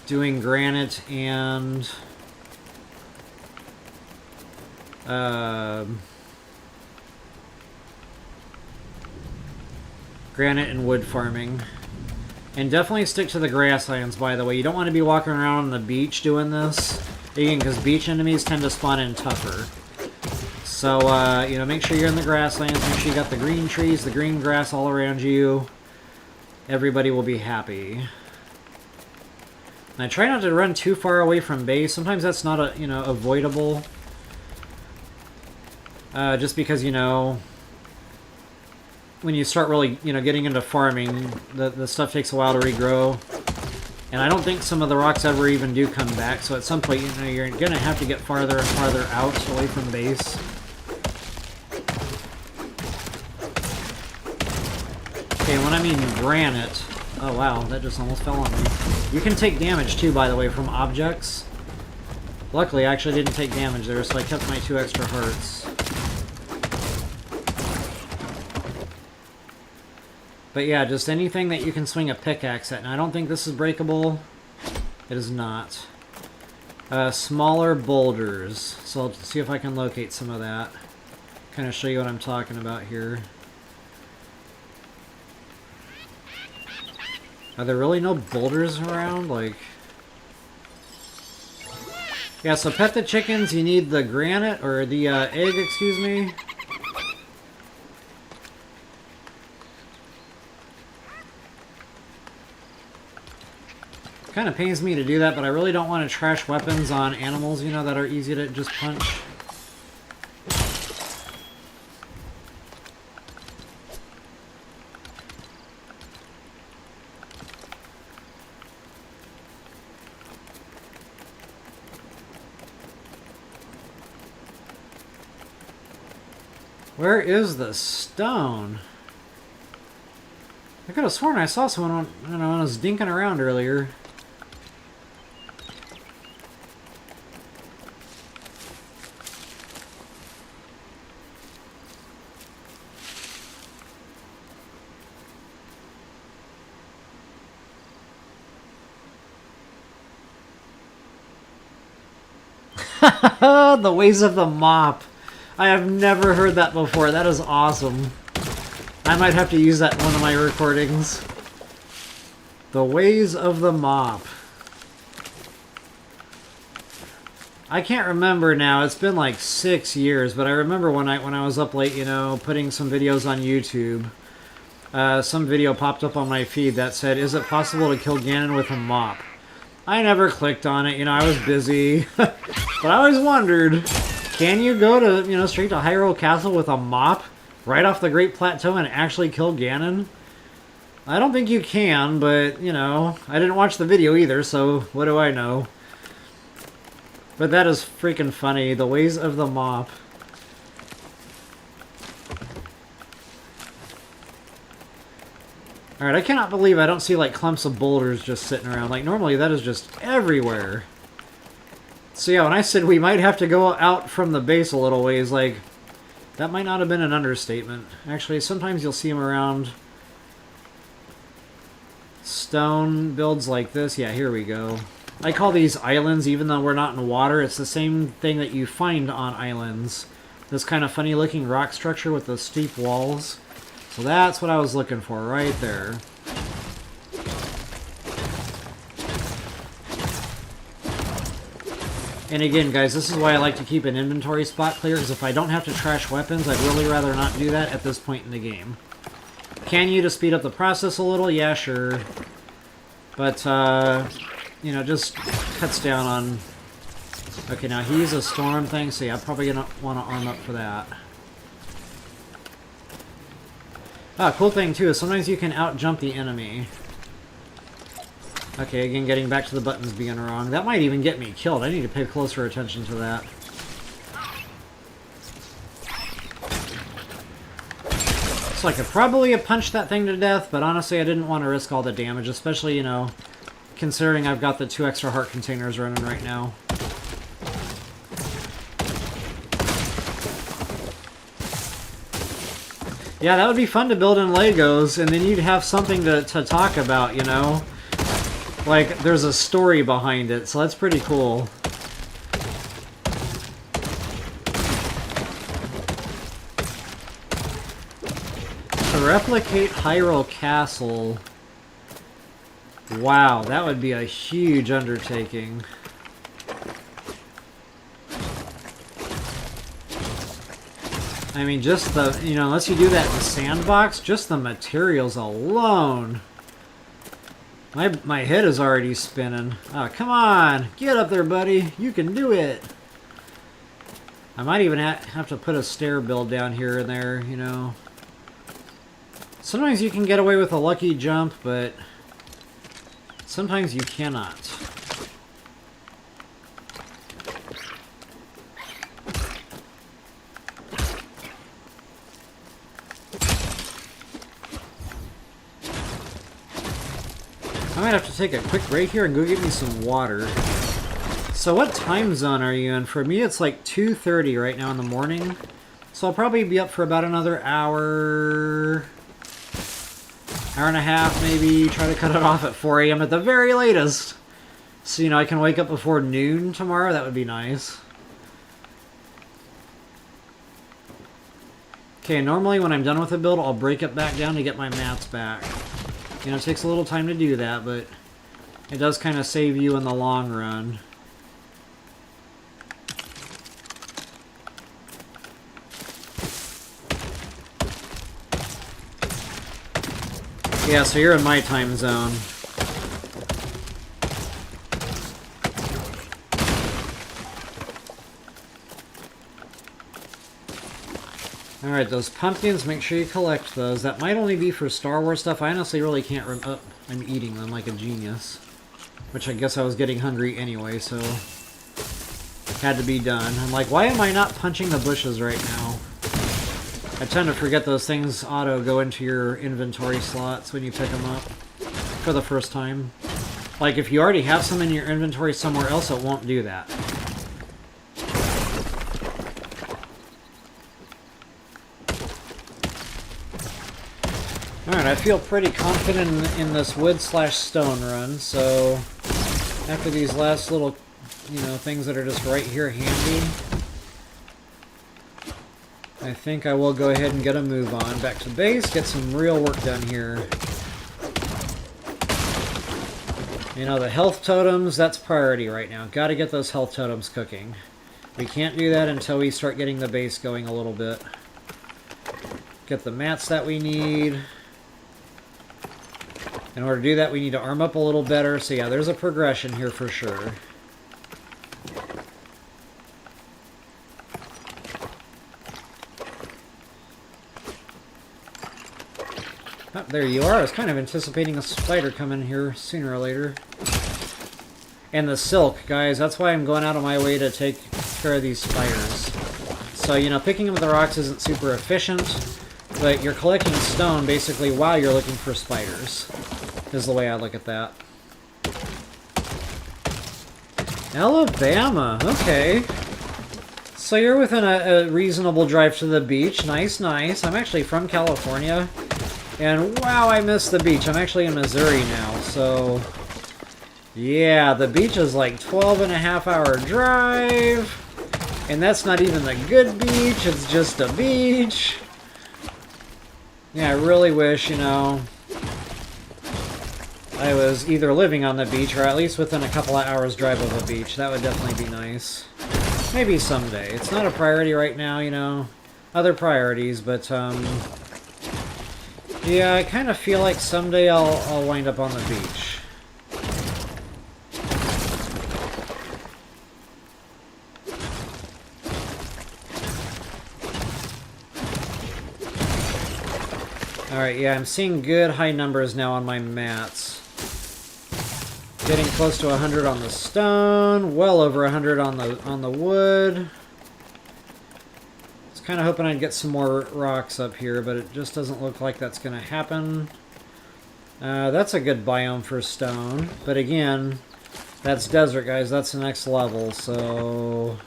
doing granite and granite and wood farming. And definitely stick to the grasslands, by the way. You don't want to be walking around on the beach doing this. Again, because beach enemies tend to spawn in tougher. So, you know, make sure you're in the grasslands. Make sure you got the green trees, the green grass all around you. Everybody will be happy. And I try not to run too far away from base. Sometimes that's not, you know, avoidable. Just because, you know... when you start really, you know, getting into farming, the stuff takes a while to regrow. And I don't think some of the rocks ever even do come back, so at some point, you know, you're going to have to get farther and farther out, away from base. Okay, when I mean granite... Oh wow, that just almost fell on me. You can take damage too, by the way, from objects. Luckily, I actually didn't take damage there, so I kept my 2 extra hearts. But yeah, just anything that you can swing a pickaxe at. And I don't think this is breakable. It is not. Smaller boulders. So I'll see if I can locate some of that. Kind of show you what I'm talking about here. Are there really no boulders around? Like... Yeah, so pet the chickens, you need the granite, or the egg, excuse me. Kind of pains me to do that, but I really don't want to trash weapons on animals, you know, that are easy to just punch. Where is the stone? I could have sworn I saw someone when I was dinking around earlier. The ways of the mop. I have never heard that before. That is awesome. I might have to use that in one of my recordings. The ways of the mop. I can't remember now. It's been like 6 years, but I remember when I was up late, you know, putting some videos on YouTube. Some video popped up on my feed that said, "Is it possible to kill Ganon with a mop?" I never clicked on it, you know, I was busy. But I always wondered, can you go to, you know, straight to Hyrule Castle with a mop right off the Great Plateau and actually kill Ganon? I don't think you can, but, you know, I didn't watch the video either, so what do I know? But that is freaking funny, the ways of the mop. Alright, I cannot believe I don't see, like, clumps of boulders just sitting around. Like, normally that is just everywhere. So yeah, when I said we might have to go out from the base a little ways, like, that might not have been an understatement. Actually, sometimes you'll see them around stone builds like this. Yeah, here we go. I call these islands, even though we're not in water. It's the same thing that you find on islands. This kind of funny-looking rock structure with the steep walls. So that's what I was looking for, right there. And again, guys, this is why I like to keep an inventory spot clear, because if I don't have to trash weapons, I'd really rather not do that at this point in the game. Can you to speed up the process a little? Yeah, sure. But, you know, just cuts down on... Okay, now he's a storm thing, so yeah, I'm probably going to want to arm up for that. Ah, cool thing too is sometimes you can out-jump the enemy. Okay, again, getting back to the buttons being wrong. That might even get me killed. I need to pay closer attention to that. So I could probably have punched that thing to death, but honestly I didn't want to risk all the damage, especially, you know, considering I've got the 2 extra heart containers running right now. Yeah, that would be fun to build in Legos, and then you'd have something to talk about, you know? Like, there's a story behind it, so that's pretty cool. To replicate Hyrule Castle... Wow, that would be a huge undertaking. I mean, just the, you know, unless you do that in the sandbox, just the materials alone. My head is already spinning. Oh, come on! Get up there, buddy! You can do it! I might even have to put a stair build down here and there, you know. Sometimes you can get away with a lucky jump, but sometimes you cannot. I might have to take a quick break here and go get me some water. So what time zone are you in? For me, it's like 2:30 right now in the morning. So I'll probably be up for about another hour and a half maybe. Try to cut it off at 4 a.m. at the very latest. So, you know, I can wake up before noon tomorrow. That would be nice. Okay, normally when I'm done with a build, I'll break it back down to get my mats back. You know, it takes a little time to do that, but it does kind of save you in the long run. Yeah, so you're in my time zone. Alright, those pumpkins, make sure you collect those. That might only be for Star Wars stuff. I honestly really can't oh, I'm eating them like a genius. Which I guess I was getting hungry anyway, so... had to be done. I'm like, why am I not punching the bushes right now? I tend to forget those things auto go into your inventory slots when you pick them up. For the first time. Like, if you already have some in your inventory somewhere else, it won't do that. Alright, I feel pretty confident in this wood/stone run, so after these last little, you know, things that are just right here handy, I think I will go ahead and get a move on. Back to base, get some real work done here. You know, the health totems, that's priority right now. Gotta get those health totems cooking. We can't do that until we start getting the base going a little bit. Get the mats that we need. In order to do that, we need to arm up a little better. So yeah, there's a progression here for sure. Oh, there you are. I was kind of anticipating a spider coming here sooner or later. And the silk, guys. That's why I'm going out of my way to take care of these spiders. So, you know, picking up the rocks isn't super efficient, but you're collecting stone basically while you're looking for spiders. Is the way I look at that. Alabama, okay. So you're within a reasonable drive to the beach. Nice, nice. I'm actually from California. And wow, I miss the beach. I'm actually in Missouri now, so... yeah, the beach is like 12.5-hour drive. And that's not even the good beach, it's just a beach. Yeah, I really wish, you know, I was either living on the beach or at least within a couple of hours drive of a beach. That would definitely be nice. Maybe someday. It's not a priority right now, you know. Other priorities, but yeah, I kind of feel like someday I'll wind up on the beach. Alright, yeah, I'm seeing good high numbers now on my mats. Getting close to 100 on the stone, well over 100 on the wood. It's kind of hoping I'd get some more rocks up here, but it just doesn't look like that's going to happen. That's a good biome for stone, but again, that's desert, guys. That's the next level, so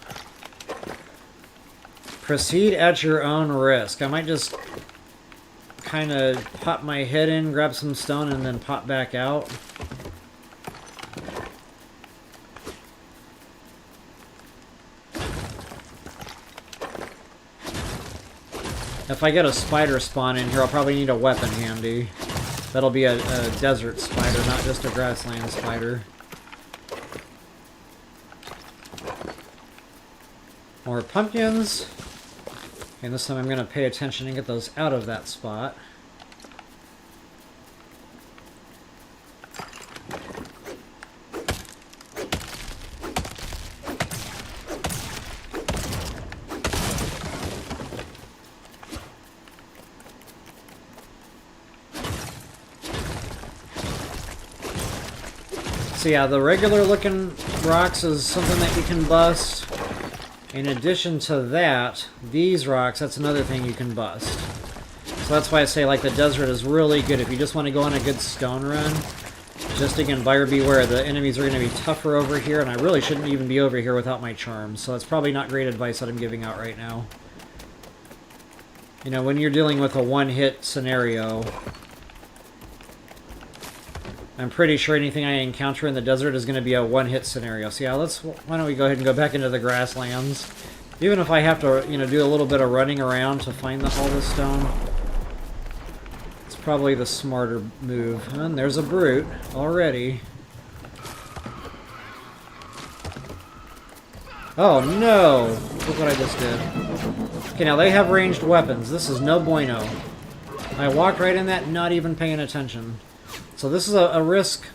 proceed at your own risk. I might just kind of pop my head in, grab some stone, and then pop back out. If I get a spider spawn in here, I'll probably need a weapon handy. That'll be a desert spider, not just a grassland spider. More pumpkins. And this time I'm going to pay attention and get those out of that spot. So yeah, the regular looking rocks is something that you can bust. In addition to that, these rocks, that's another thing you can bust. So that's why I say like the desert is really good if you just want to go on a good stone run. Just again, buyer beware, the enemies are going to be tougher over here, and I really shouldn't even be over here without my charms. So that's probably not great advice that I'm giving out right now. You know, when you're dealing with a one-hit scenario, I'm pretty sure anything I encounter in the desert is going to be a one-hit scenario. So yeah, why don't we go ahead and go back into the grasslands. Even if I have to, you know, do a little bit of running around to find all this stone. It's probably the smarter move. And there's a brute already. Oh no! Look what I just did. Okay, now they have ranged weapons. This is no bueno. I walked right in that, not even paying attention. So this is a risk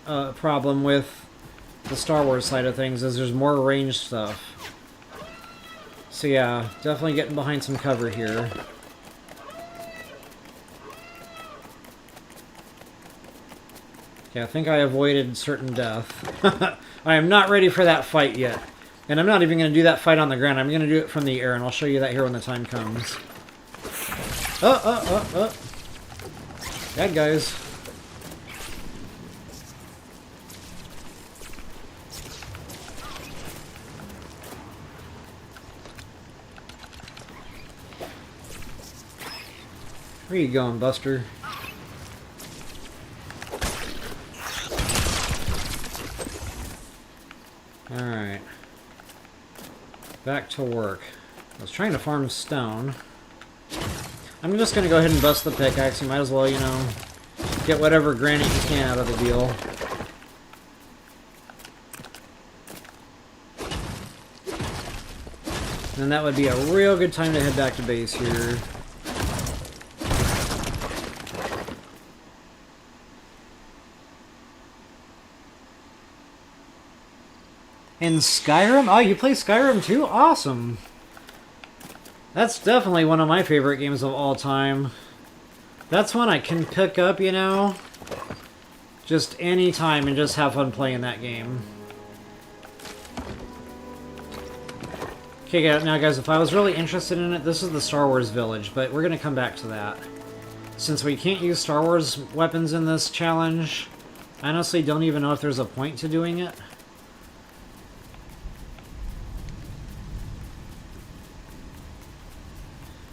problem with the Star Wars side of things, is there's more ranged stuff. So yeah, definitely getting behind some cover here. Okay, I think I avoided certain death. I am not ready for that fight yet. And I'm not even going to do that fight on the ground. I'm going to do it from the air, and I'll show you that here when the time comes. Bad guys. Where you going, Buster? Alright. Back to work. I was trying to farm stone. I'm just going to go ahead and bust the pickaxe. You might as well, you know, get whatever granite you can out of the deal. And that would be a real good time to head back to base here. In Skyrim? Oh, you play Skyrim too? Awesome! That's definitely one of my favorite games of all time. That's one I can pick up, you know, just any time and just have fun playing that game. Okay, now guys, if I was really interested in it, this is the Star Wars village, but we're going to come back to that. Since we can't use Star Wars weapons in this challenge, I honestly don't even know if there's a point to doing it.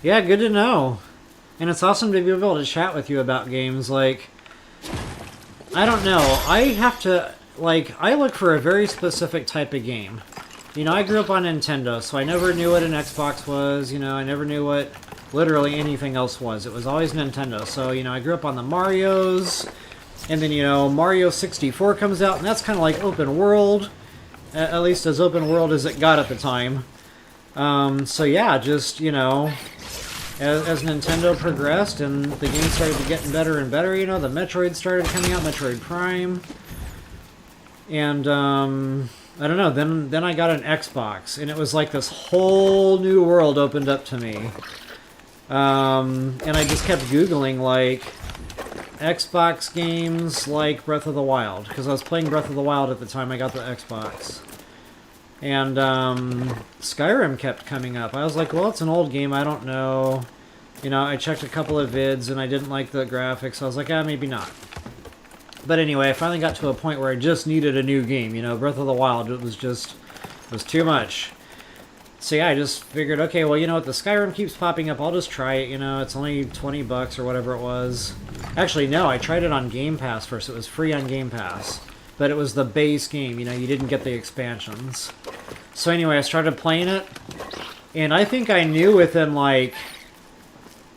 Yeah, good to know. And it's awesome to be able to chat with you about games. Like, I don't know. I have to, like, I look for a very specific type of game. You know, I grew up on Nintendo, so I never knew what an Xbox was. You know, I never knew what literally anything else was. It was always Nintendo. So, you know, I grew up on the Marios. And then, you know, Mario 64 comes out, and that's kind of like open world. At least as open world as it got at the time. So yeah, just, you know, as Nintendo progressed and the game started getting better and better, you know, the Metroid started coming out, Metroid Prime. And, I don't know, then I got an Xbox, and it was like this whole new world opened up to me. And I just kept Googling, like, Xbox games like Breath of the Wild, because I was playing Breath of the Wild at the time I got the Xbox. And Skyrim kept coming up. I was like, well, it's an old game. I don't know. You know, I checked a couple of vids and I didn't like the graphics. I was like, maybe not. But anyway, I finally got to a point where I just needed a new game. You know, Breath of the Wild, it was too much. So yeah, I just figured, okay, well, you know what, the Skyrim keeps popping up. I'll just try it, you know. It's only 20 bucks or whatever it was. Actually, no, I tried it on Game Pass first. It was free on Game Pass. But it was the base game, you know, you didn't get the expansions. So anyway, I started playing it. And I think I knew within, like,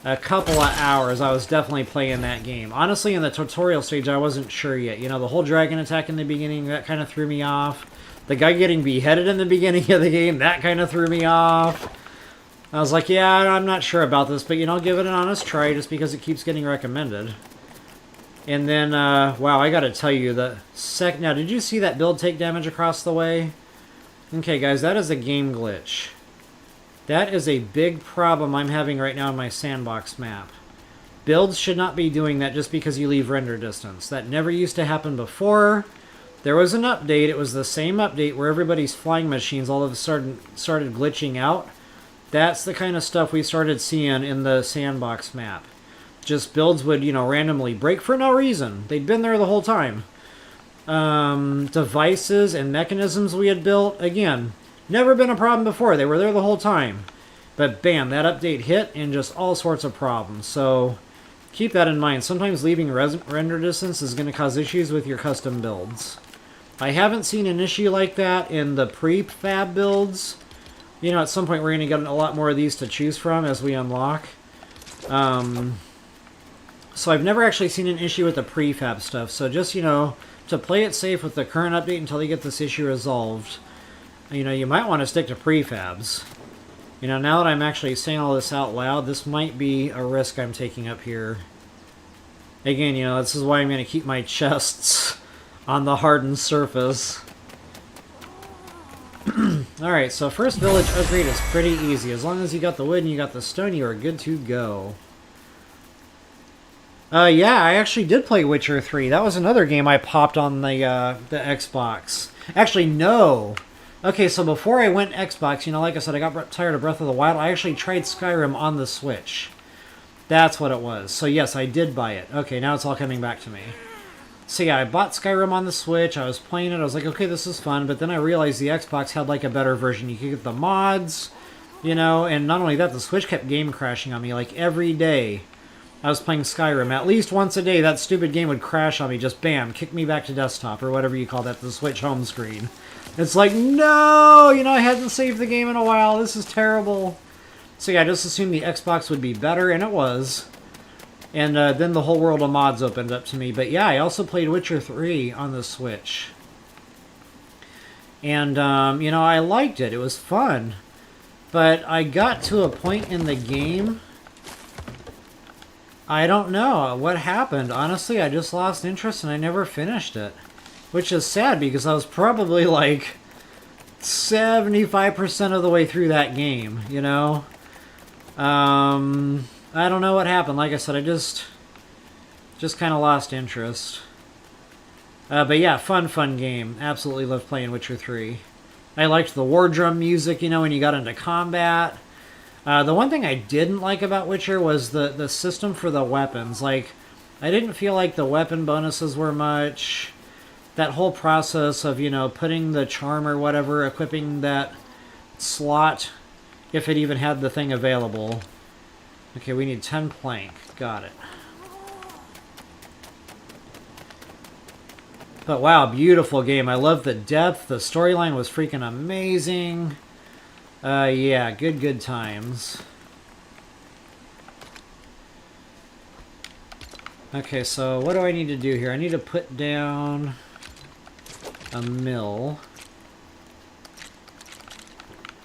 a couple of hours I was definitely playing that game. Honestly, in the tutorial stage, I wasn't sure yet. You know, the whole dragon attack in the beginning, that kind of threw me off. The guy getting beheaded in the beginning of the game, that kind of threw me off. I was like, yeah, I'm not sure about this, but, you know, give it an honest try just because it keeps getting recommended. And then, wow, I gotta tell you, now, did you see that build take damage across the way? Okay, guys, that is a game glitch. That is a big problem I'm having right now in my sandbox map. Builds should not be doing that just because you leave render distance. That never used to happen before. There was an update. It was the same update where everybody's flying machines all of a sudden started glitching out. That's the kind of stuff we started seeing in the sandbox map. Just builds would, you know, randomly break for no reason. They'd been there the whole time. Devices and mechanisms we had built, again, never been a problem before. They were there the whole time. But bam, that update hit and just all sorts of problems. So keep that in mind. Sometimes leaving render distance is going to cause issues with your custom builds. I haven't seen an issue like that in the prefab builds. You know, at some point we're going to get a lot more of these to choose from as we unlock. So I've never actually seen an issue with the prefab stuff. So just, you know, to play it safe with the current update until you get this issue resolved, you know, you might want to stick to prefabs. You know, now that I'm actually saying all this out loud, this might be a risk I'm taking up here. Again, you know, this is why I'm going to keep my chests on the hardened surface. Alright, so first village upgrade is pretty easy. As long as you got the wood and you got the stone, you are good to go. Yeah, I actually did play Witcher 3. That was another game I popped on the Xbox. Actually, no. Okay, so before I went Xbox, you know, like I said, I got tired of Breath of the Wild. I actually tried Skyrim on the Switch. That's what it was. So yes, I did buy it. Okay, now it's all coming back to me. So yeah, I bought Skyrim on the Switch. I was playing it. I was like, okay, this is fun. But then I realized the Xbox had like a better version. You could get the mods, you know, and not only that, the Switch kept game crashing on me like every day. I was playing Skyrim. At least once a day, that stupid game would crash on me. Just bam, kick me back to desktop or whatever you call that, the Switch home screen. It's like, no! You know, I hadn't saved the game in a while. This is terrible. So yeah, I just assumed the Xbox would be better, and it was. And then the whole world of mods opened up to me. But yeah, I also played Witcher 3 on the Switch. And, you know, I liked it. It was fun. But I got to a point in the game... I don't know what happened. Honestly, I just lost interest and I never finished it. Which is sad because I was probably like 75% of the way through that game, you know? I don't know what happened. Like I said, I just kind of lost interest. But yeah, fun game. Absolutely loved playing Witcher 3. I liked the war drum music, you know, when you got into combat. The one thing I didn't like about Witcher was the system for the weapons. Like, I didn't feel like the weapon bonuses were much. That whole process of, you know, putting the charm or whatever, equipping that slot, if it even had the thing available. Okay, we need 10 plank. Got it. But wow, beautiful game. I love the depth. The storyline was freaking amazing. Yeah, good times. Okay, so what do I need to do here? I need to put down a mill.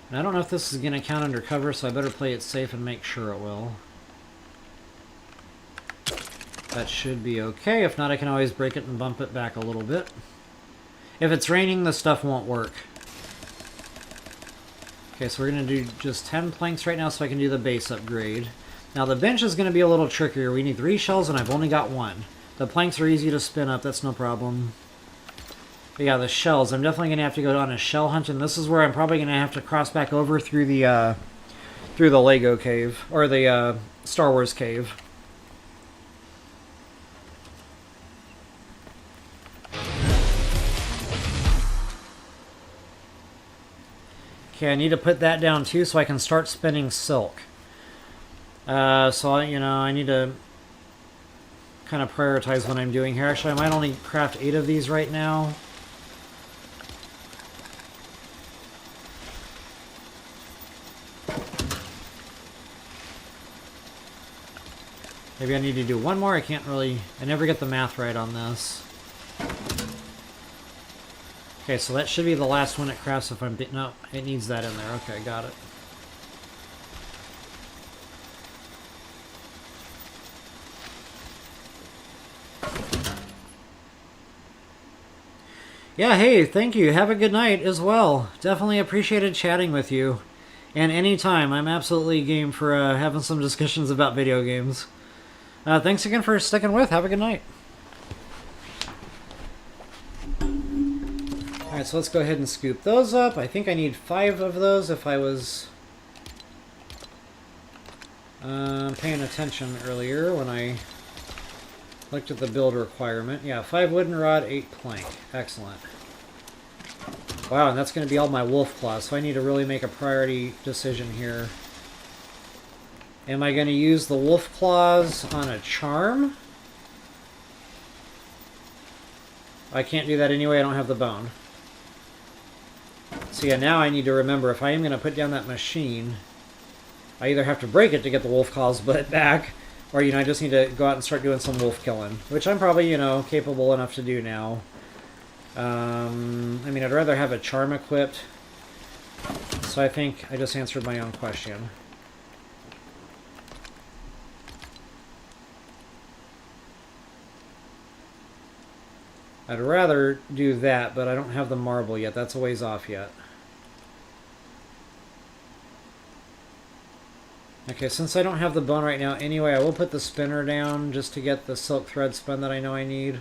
And I don't know if this is going to count under cover, so I better play it safe and make sure it will. That should be okay. If not, I can always break it and bump it back a little bit. If it's raining, the stuff won't work. Okay, so we're going to do just 10 planks right now so I can do the base upgrade. Now the bench is going to be a little trickier. We need 3 shells and I've only got 1. The planks are easy to spin up, that's no problem. But yeah, the shells. I'm definitely gonna have to go on a shell hunt, and this is where I'm probably gonna have to cross back over through the Lego cave or the Star Wars cave. Okay, I need to put that down too so I can start spinning silk. I need to kind of prioritize what I'm doing here. Actually, I might only craft 8 of these right now. Maybe I need to do one more. I never get the math right on this. Okay, so that should be the last one it crafts if I'm... No, it needs that in there. Okay, got it. Yeah, hey, thank you. Have a good night as well. Definitely appreciated chatting with you. And anytime, I'm absolutely game for having some discussions about video games. Thanks again for sticking with. Have a good night. Alright, so let's go ahead and scoop those up. I think I need 5 of those if I was paying attention earlier when I looked at the build requirement. Yeah, 5 wooden rod, 8 plank. Excellent. Wow, and that's going to be all my wolf claws, so I need to really make a priority decision here. Am I going to use the wolf claws on a charm? I can't do that anyway, I don't have the bone. So yeah, now I need to remember, if I am going to put down that machine, I either have to break it to get the wolf claws back, or, I just need to go out and start doing some wolf killing, which I'm probably, capable enough to do now. I'd rather have a charm equipped, so I think I just answered my own question. I'd rather do that, but I don't have the marble yet. That's a ways off yet. Okay, since I don't have the bone right now anyway, I will put the spinner down just to get the silk thread spun that I know I need.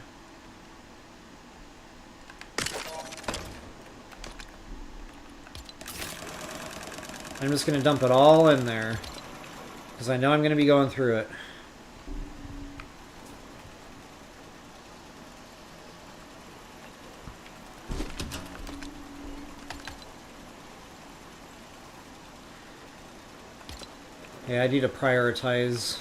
I'm just going to dump it all in there, because I know I'm going to be going through it. Yeah, I need to prioritize.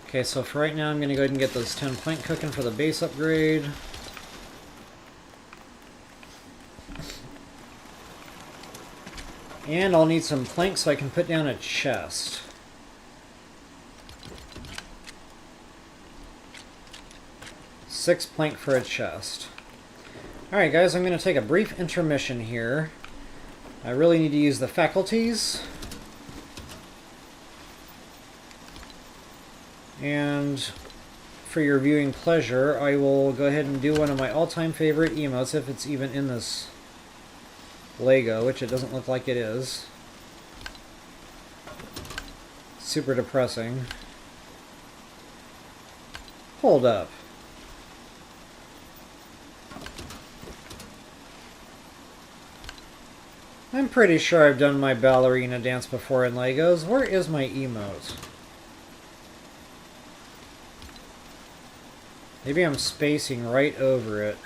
Okay, so for right now, I'm going to go ahead and get those 10 plank cooking for the base upgrade. And I'll need some plank so I can put down a chest. Six plank for a chest. Alright guys, I'm going to take a brief intermission here. I really need to use the faculties. And for your viewing pleasure, I will go ahead and do one of my all-time favorite emotes, if it's even in this Lego, which it doesn't look like it is. Super depressing. Hold up. I'm pretty sure I've done my ballerina dance before in Legos. Where is my emote? Maybe I'm spacing right over it.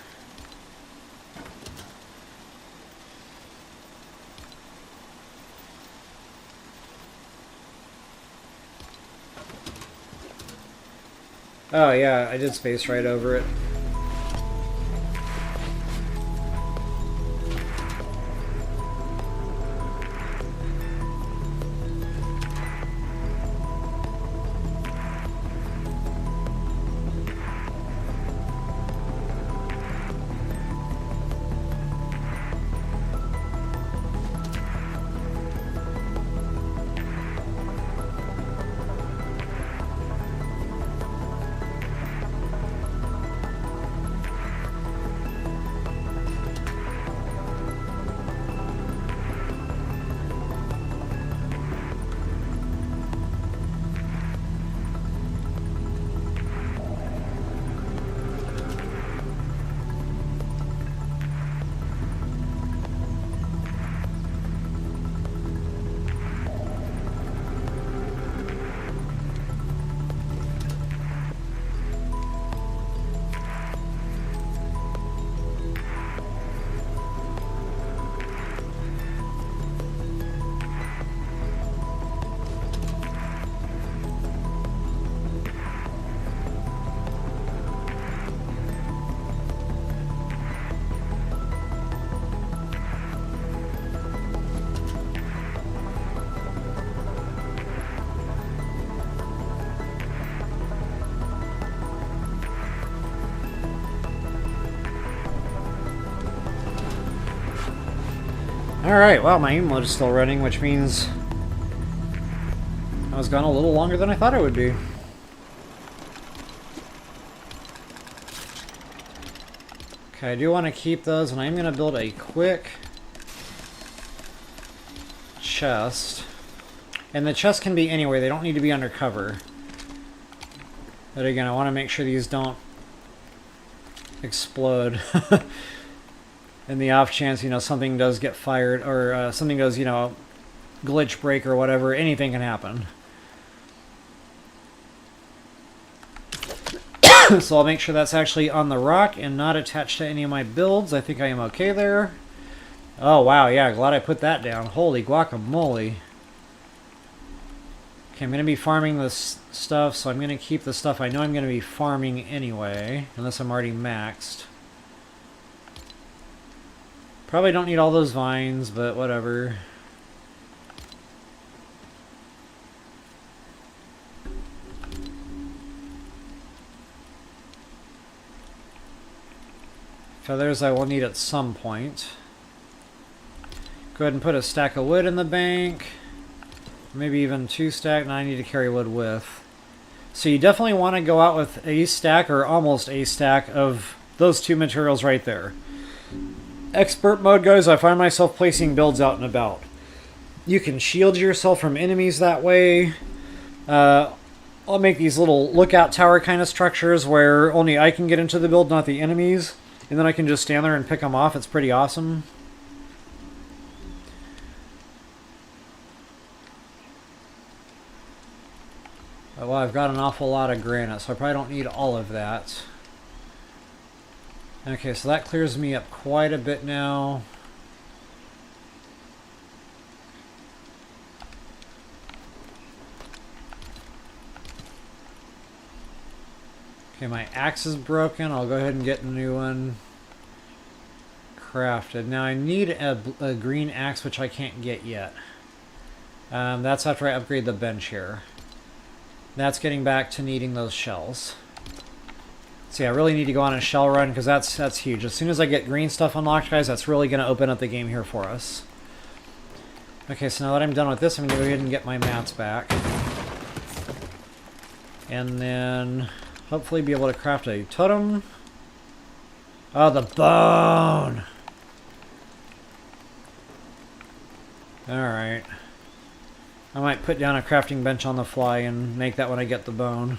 Oh yeah, I did space right over it. Alright, well, my aim mode is still running, which means I was gone a little longer than I thought it would be. Okay, I do want to keep those, and I'm going to build a quick chest. And the chest can be anywhere, they don't need to be undercover. But again, I want to make sure these don't explode. In the off chance, you know, something does get fired, or something does, you know, glitch break or whatever, anything can happen. So I'll make sure that's actually on the rock and not attached to any of my builds. I think I am okay there. Oh, wow, yeah, glad I put that down. Holy guacamole. Okay, I'm going to be farming this stuff, so I'm going to keep the stuff I know I'm going to be farming anyway, unless I'm already maxed. Probably don't need all those vines, but whatever. Feathers I will need at some point. Go ahead and put a stack of wood in the bank. Maybe even 2 stack. Now I need to carry wood with. So you definitely want to go out with a stack or almost a stack of those 2 materials right there. Expert mode, guys, I find myself placing builds out and about. You can shield yourself from enemies that way. I'll make these little lookout tower kind of structures where only I can get into the build, not the enemies. And then I can just stand there and pick them off. It's pretty awesome. Well, I've got an awful lot of granite, so I probably don't need all of that. Okay, so that clears me up quite a bit now. Okay, my axe is broken. I'll go ahead and get a new one crafted. Now I need a green axe, which I can't get yet. That's after I upgrade the bench here. That's getting back to needing those shells. See, I really need to go on a shell run because that's huge. As soon as I get green stuff unlocked, guys, that's really going to open up the game here for us. Okay, so now that I'm done with this, I'm going to go ahead and get my mats back. And then hopefully be able to craft a totem. Oh, the bone! Alright. I might put down a crafting bench on the fly and make that when I get the bone.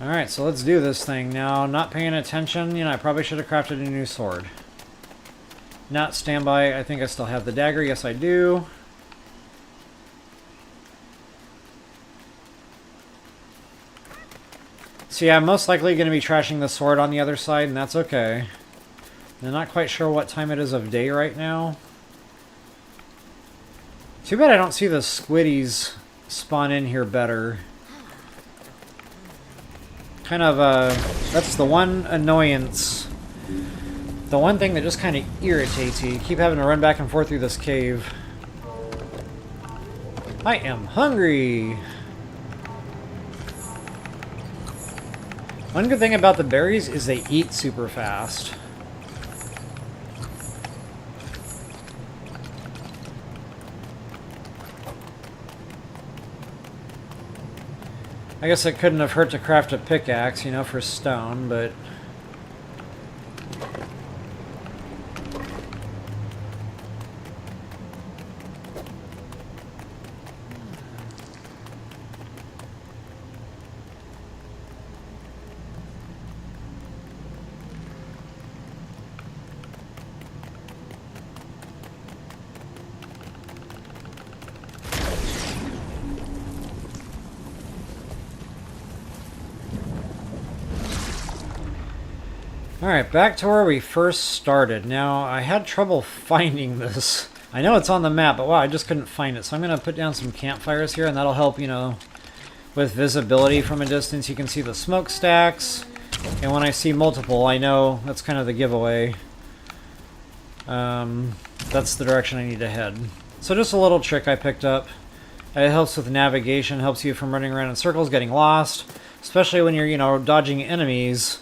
Alright, so let's do this thing. Now, not paying attention, you know, I probably should have crafted a new sword. Not standby, I think I still have the dagger. Yes, I do. So yeah, I'm most likely going to be trashing the sword on the other side, and that's okay. I'm not quite sure what time it is of day right now. Too bad I don't see the squiddies spawn in here better. Kind of, that's the one annoyance. The one thing that just kind of irritates you. You keep having to run back and forth through this cave. I am hungry! One good thing about the berries is they eat super fast. I guess it couldn't have hurt to craft a pickaxe, you know, for stone, but... Alright, back to where we first started. Now, I had trouble finding this. I know it's on the map, but wow, I just couldn't find it. So I'm going to put down some campfires here, and that'll help, you know, with visibility from a distance. You can see the smokestacks, and when I see multiple, I know that's kind of the giveaway. That's the direction I need to head. So just a little trick I picked up. It helps with navigation, helps you from running around in circles, getting lost, especially when you're, you know, dodging enemies.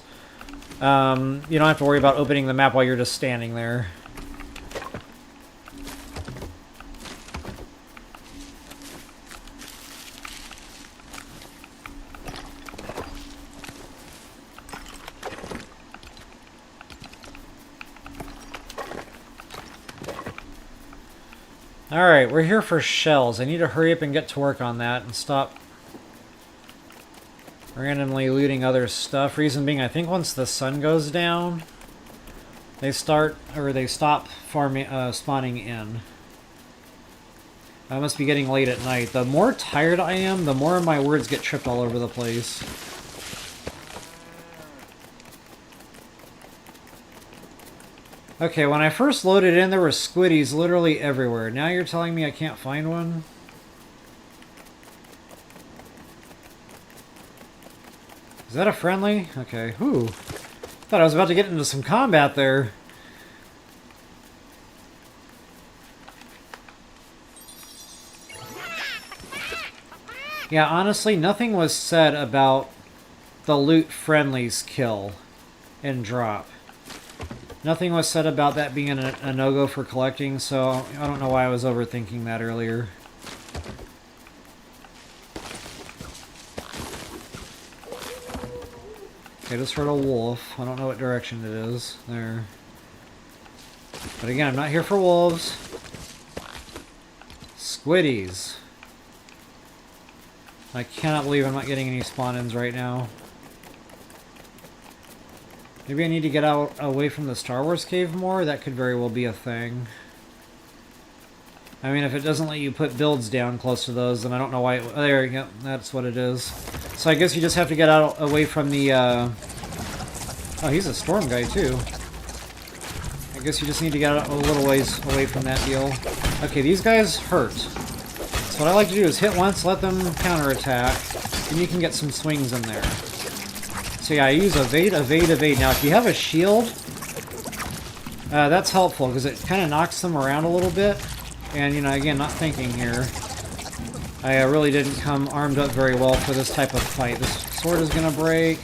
You don't have to worry about opening the map while you're just standing there. Alright, we're here for shells. I need to hurry up and get to work on that and stop randomly looting other stuff. Reason being, I think once the sun goes down, they stop spawning in. I must be getting late at night. The more tired I am, the more my words get tripped all over the place. Okay, when I first loaded in, there were squiddies literally everywhere. Now you're telling me I can't find one? Is that a friendly? Okay, whew. Thought I was about to get into some combat there. Yeah, honestly, nothing was said about the loot friendlies kill and drop. Nothing was said about that being a no-go for collecting, so I don't know why I was overthinking that earlier. Okay, just heard a wolf. I don't know what direction it is. There. But again, I'm not here for wolves. Squiddies. I cannot believe I'm not getting any spawn-ins right now. Maybe I need to get out away from the Star Wars cave more? That could very well be a thing. I mean, if it doesn't let you put builds down close to those, then I don't know why... there you go. That's what it is. So I guess you just have to get out away from the... Oh, he's a storm guy, too. I guess you just need to get a little ways away from that deal. Okay, these guys hurt. So what I like to do is hit once, let them counterattack, and you can get some swings in there. So yeah, I use evade, evade, evade. Now, if you have a shield, that's helpful, because it kind of knocks them around a little bit. And, you know, again, not thinking here. I really didn't come armed up very well for this type of fight. This sword is going to break.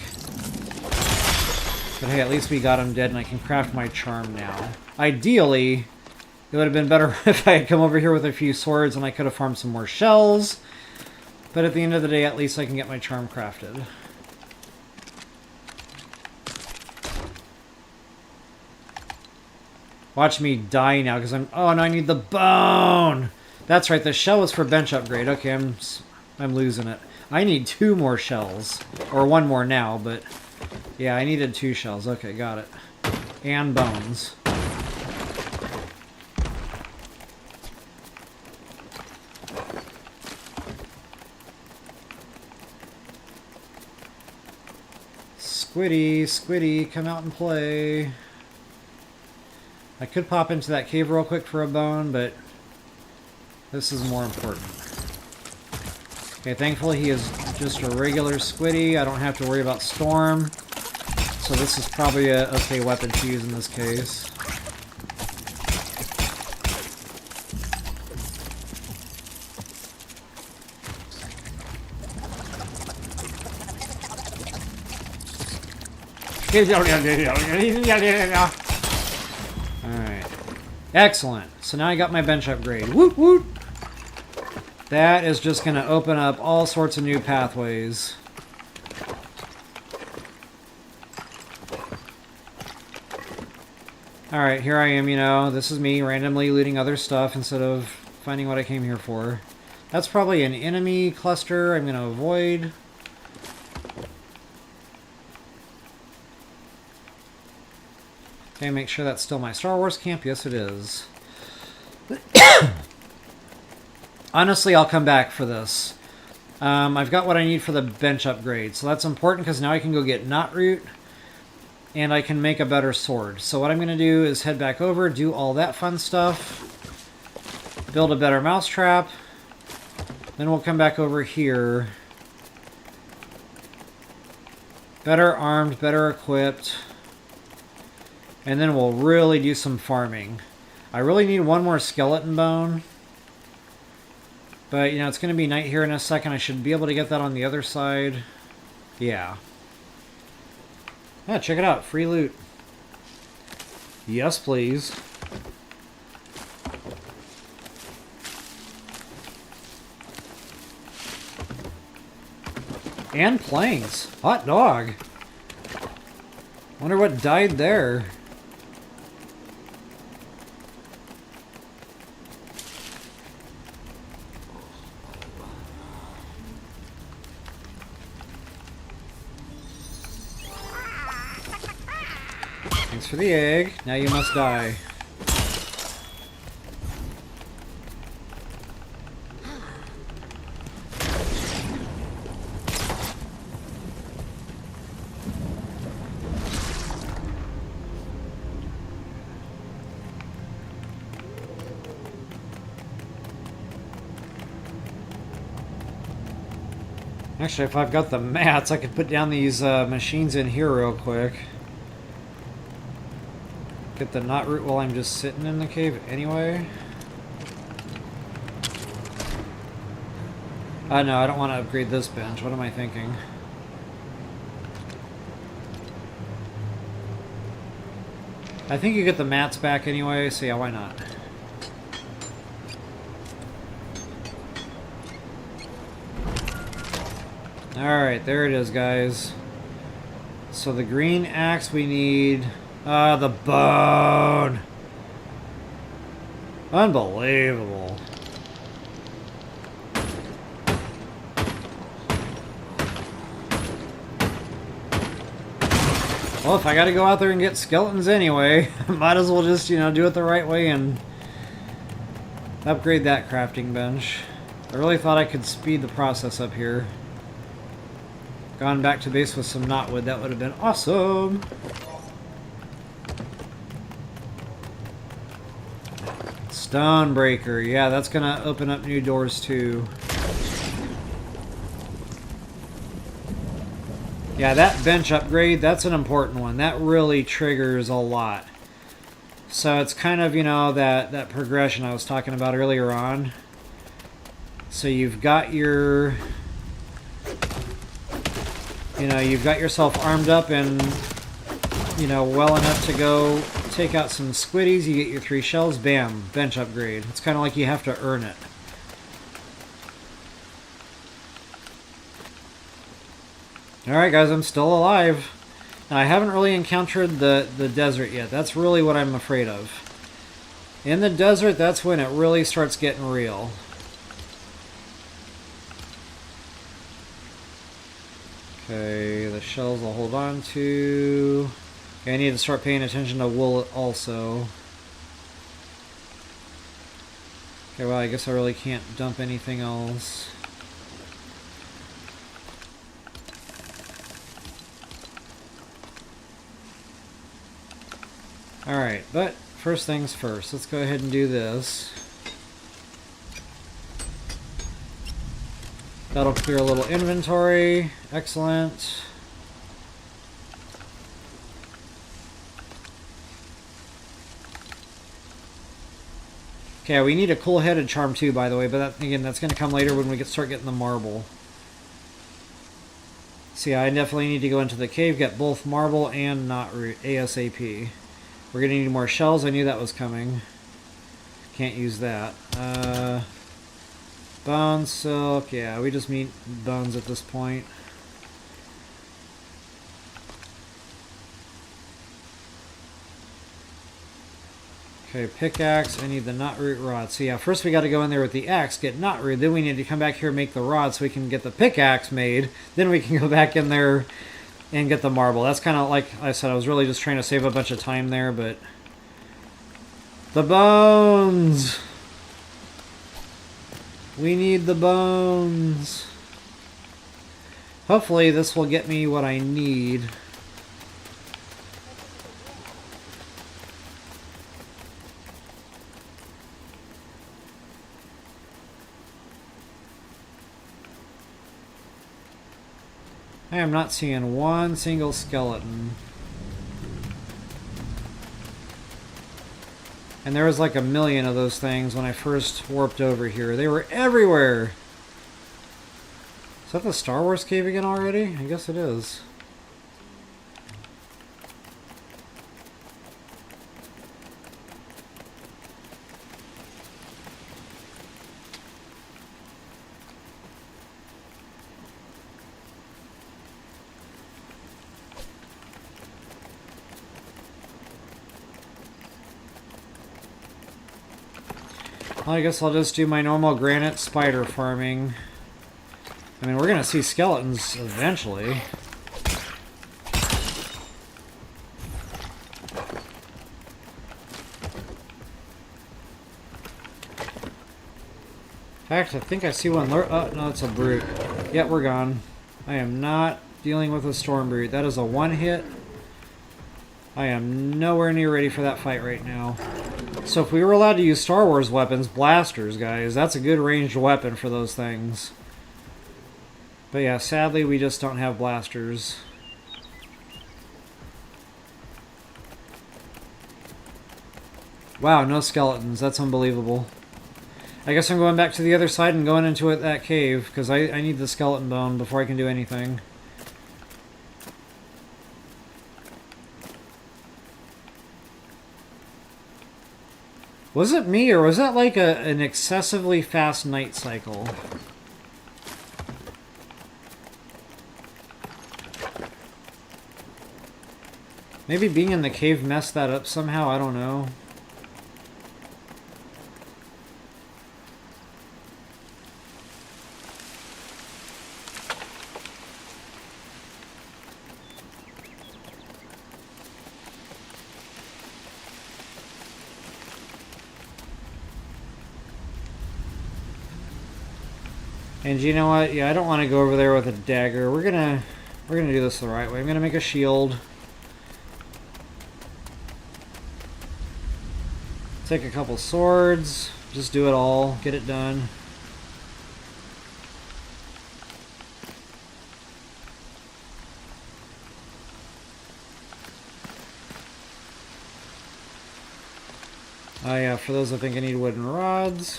But hey, at least we got him dead, and I can craft my charm now. Ideally, it would have been better if I had come over here with a few swords and I could have farmed some more shells. But at the end of the day, at least I can get my charm crafted. Watch me die now, because I'm... Oh, no, I need the bone! That's right, the shell was for bench upgrade. Okay, I'm losing it. I need 2 more shells. Or 1 more now, but... Yeah, I needed 2 shells. Okay, got it. And bones. Squiddy, Squiddy, come out and play. I could pop into that cave real quick for a bone, but this is more important. Okay, thankfully he is just a regular Squiddy. I don't have to worry about Storm. So this is probably a okay weapon to use in this case. Alright. Excellent. So now I got my bench upgrade. Woot woot! That is just going to open up all sorts of new pathways. Alright, here I am, you know. This is me randomly looting other stuff instead of finding what I came here for. That's probably an enemy cluster I'm going to avoid. Okay, make sure that's still my Star Wars camp. Yes, it is. Honestly, I'll come back for this. I've got what I need for the bench upgrade, so that's important because now I can go get knot root and I can make a better sword. So what I'm going to do is head back over, do all that fun stuff, build a better mousetrap, then we'll come back over here. Better armed, better equipped, and then we'll really do some farming. I really need 1 more skeleton bone. But, you know, it's going to be night here in a second. I should be able to get that on the other side. Yeah. Yeah, check it out. Free loot. Yes, please. And planks. Hot dog. Wonder what died there. Thanks for the egg. Now you must die. Actually, if I've got the mats, I could put down these machines in here real quick. Get the knot root while I'm just sitting in the cave anyway. No, I don't want to upgrade this bench. What am I thinking? I think you get the mats back anyway, so yeah, why not? Alright, there it is, guys. So the green axe we need... the bone! Unbelievable. Well, if I gotta go out there and get skeletons anyway, might as well just, you know, do it the right way and upgrade that crafting bench. I really thought I could speed the process up here. Gone back to base with some knotwood, that would have been awesome! Stonebreaker, yeah, that's gonna open up new doors too. Yeah, that bench upgrade, that's an important one. That really triggers a lot. So it's kind of, you know, that progression I was talking about earlier on. So you've got your... You know, you've got yourself armed up and, you know, well enough to go take out some squiddies. You get your 3 shells, bam, bench upgrade. It's kind of like you have to earn it. Alright guys, I'm still alive. Now, I haven't really encountered the desert yet. That's really what I'm afraid of. In the desert, that's when it really starts getting real. Okay, the shells I'll hold on to. Okay, I need to start paying attention to wool also. Okay, well, I guess I really can't dump anything else. Alright, but first things first. Let's go ahead and do this. That'll clear a little inventory. Excellent. Okay, we need a cool-headed charm too, by the way, but that, again, that's going to come later when we start getting the marble. See, I definitely need to go into the cave, get both marble and knot root ASAP. We're going to need more shells. I knew that was coming. Can't use that. Bone, silk, yeah, we just need bones at this point. Okay, pickaxe, I need the knot root rod. So yeah, first we got to go in there with the axe, get knot root, then we need to come back here and make the rod so we can get the pickaxe made. Then we can go back in there and get the marble. That's kind of like I said, I was really just trying to save a bunch of time there, but... The bones! We need the bones. Hopefully this will get me what I need. I am not seeing one single skeleton. And there was like a million of those things when I first warped over here. They were everywhere! Is that the Star Wars cave again already? I guess it is. Well, I guess I'll just do my normal granite spider farming. I mean, we're gonna see skeletons eventually. In fact, I think I see one lurk. Oh, no, it's a brute. Yep, we're gone. I am not dealing with a storm brute. That is a one hit. I am nowhere near ready for that fight right now. So if we were allowed to use Star Wars weapons, blasters, guys, that's a good ranged weapon for those things. But yeah, sadly, we just don't have blasters. Wow, no skeletons. That's unbelievable. I guess I'm going back to the other side and going into that cave, because I need the skeleton bone before I can do anything. Was it me, or was that like an excessively fast night cycle? Maybe being in the cave messed that up somehow, I don't know. And you know what? Yeah, I don't want to go over there with a dagger. We're gonna do this the right way. I'm gonna make a shield. Take a couple swords. Just do it all. Get it done. Oh yeah, for those that think I need wooden rods.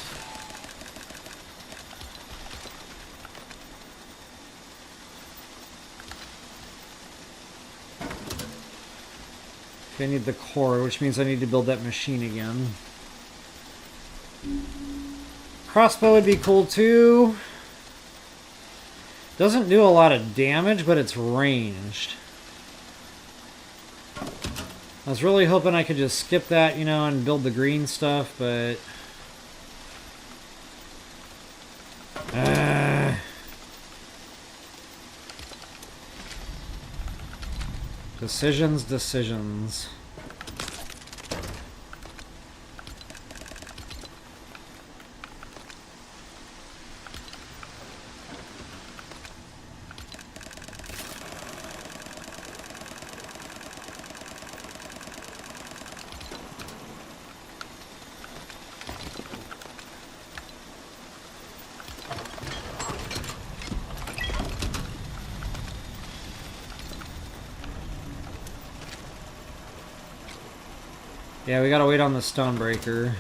I need the core, which means I need to build that machine again. Crossbow would be cool too. Doesn't do a lot of damage, but it's ranged. I was really hoping I could just skip that, you know, and build the green stuff, but... Decisions. Yeah, we gotta wait on the stonebreaker.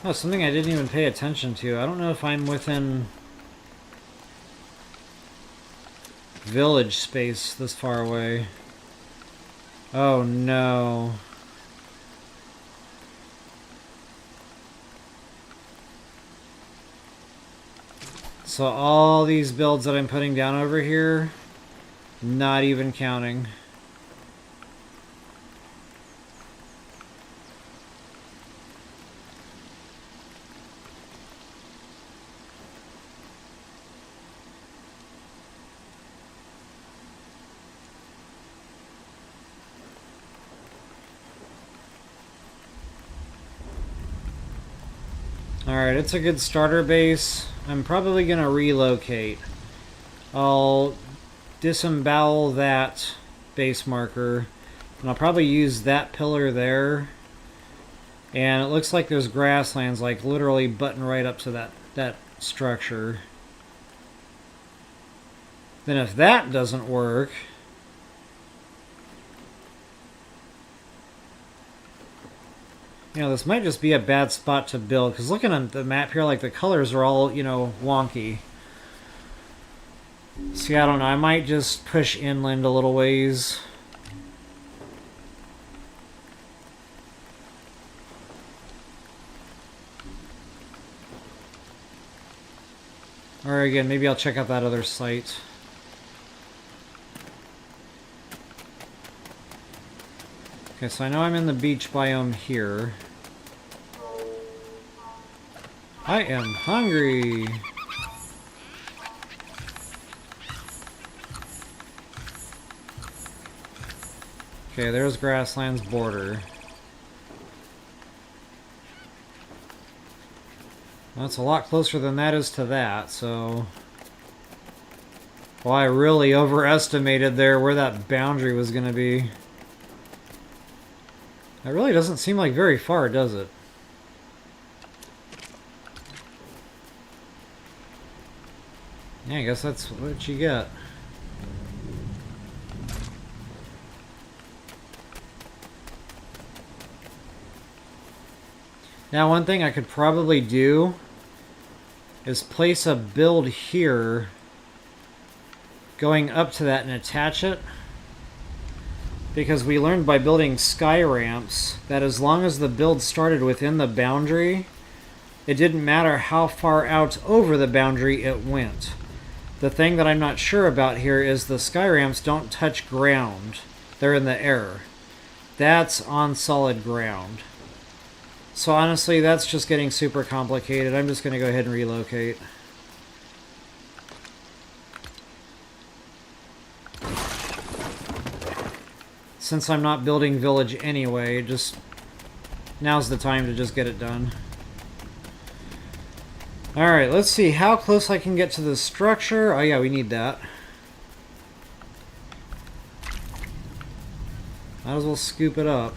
Oh, something I didn't even pay attention to. I don't know if I'm within village space this far away. Oh no. So all these builds that I'm putting down over here, not even counting. Alright, it's a good starter base. I'm probably going to relocate. I'll disembowel that base marker, and I'll probably use that pillar there. And it looks like there's grasslands, like literally button right up to that structure. Then if that doesn't work... You know, this might just be a bad spot to build, because looking at the map here, like, the colors are all, you know, wonky. See, I don't know, I might just push inland a little ways. Or again, maybe I'll check out that other site. Okay, so I know I'm in the beach biome here. I am hungry! Okay, there's Grassland's border. That's a lot closer than that is to that, so... Well, I really overestimated there where that boundary was going to be. That really doesn't seem like very far, does it? Yeah, I guess that's what you get. Now, one thing I could probably do is place a build here going up to that and attach it. Because we learned by building sky ramps that as long as the build started within the boundary, it didn't matter how far out over the boundary it went. The thing that I'm not sure about here is the sky ramps don't touch ground. They're in the air. That's on solid ground. So honestly, that's just getting super complicated. I'm just going to go ahead and relocate. Since I'm not building village anyway, just now's the time to just get it done. Alright, let's see how close I can get to the structure. Oh yeah, we need that. Might as well scoop it up.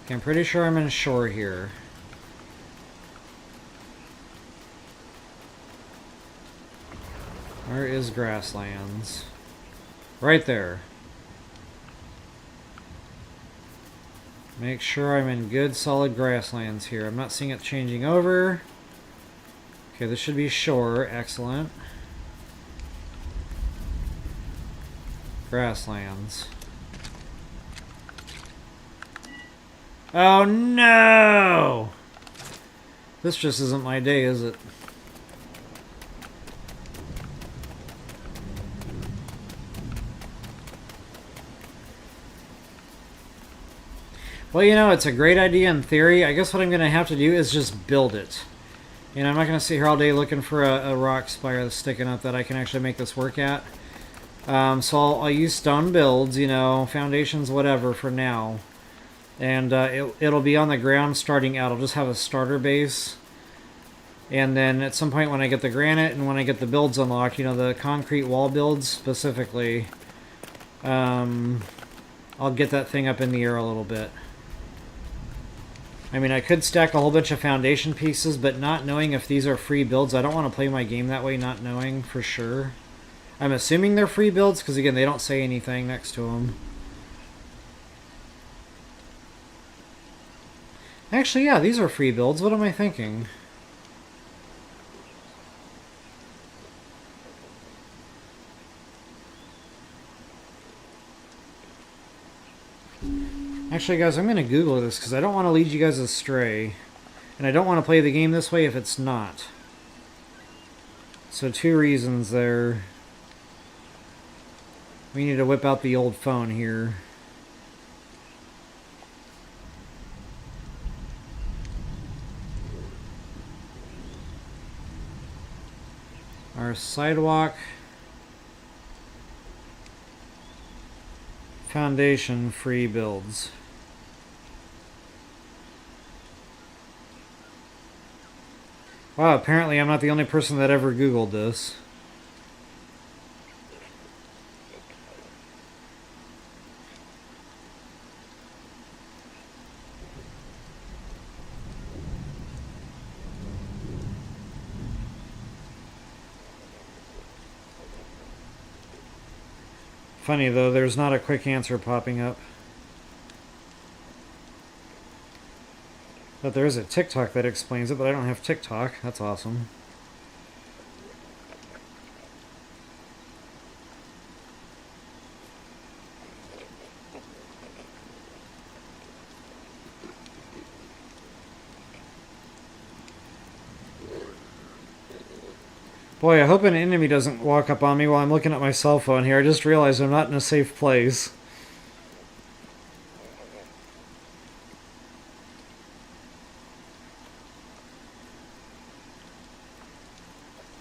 Okay, I'm pretty sure I'm in shore here. Where is Grasslands? Right there. Make sure I'm in good solid grasslands here. I'm not seeing it changing over. Okay, this should be shore. Excellent. Grasslands. Oh no! This just isn't my day, is it? Well, you know, it's a great idea in theory. I guess what I'm going to have to do is just build it. You know, I'm not going to sit here all day looking for a rock spire that's sticking up that I can actually make this work at. So I'll use stone builds, you know, foundations, whatever, for now. And it'll be on the ground starting out. I'll just have a starter base. And then at some point when I get the granite and when I get the builds unlocked, you know, the concrete wall builds specifically, I'll get that thing up in the air a little bit. I mean, I could stack a whole bunch of foundation pieces, but not knowing if these are free builds, I don't want to play my game that way, not knowing for sure. I'm assuming they're free builds, because again, they don't say anything next to them. Actually, yeah, these are free builds. What am I thinking? Actually, guys, I'm going to Google this because I don't want to lead you guys astray. And I don't want to play the game this way if it's not. So 2 reasons there. We need to whip out the old phone here. Our sidewalk. Foundation free builds. Wow, apparently I'm not the only person that ever Googled this. Funny though, there's not a quick answer popping up. But there is a TikTok that explains it, but I don't have TikTok. That's awesome. Boy, I hope an enemy doesn't walk up on me while I'm looking at my cell phone here. I just realized I'm not in a safe place.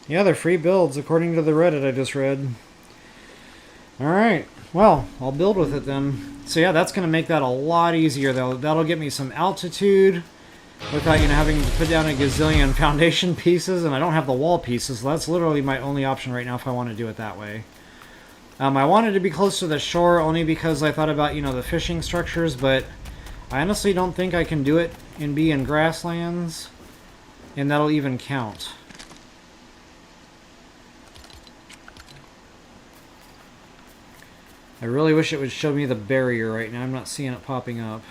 Yeah, they're free builds, according to the Reddit I just read. Alright, well, I'll build with it then. So yeah, that's going to make that a lot easier, though. That'll get me some altitude without, having to put down a gazillion foundation pieces, and I don't have the wall pieces, so that's literally my only option right now if I want to do it that way. I wanted to be close to the shore only because I thought about, the fishing structures, but I honestly don't think I can do it and be in grasslands, and that'll even count. I really wish it would show me the barrier right now. I'm not seeing it popping up.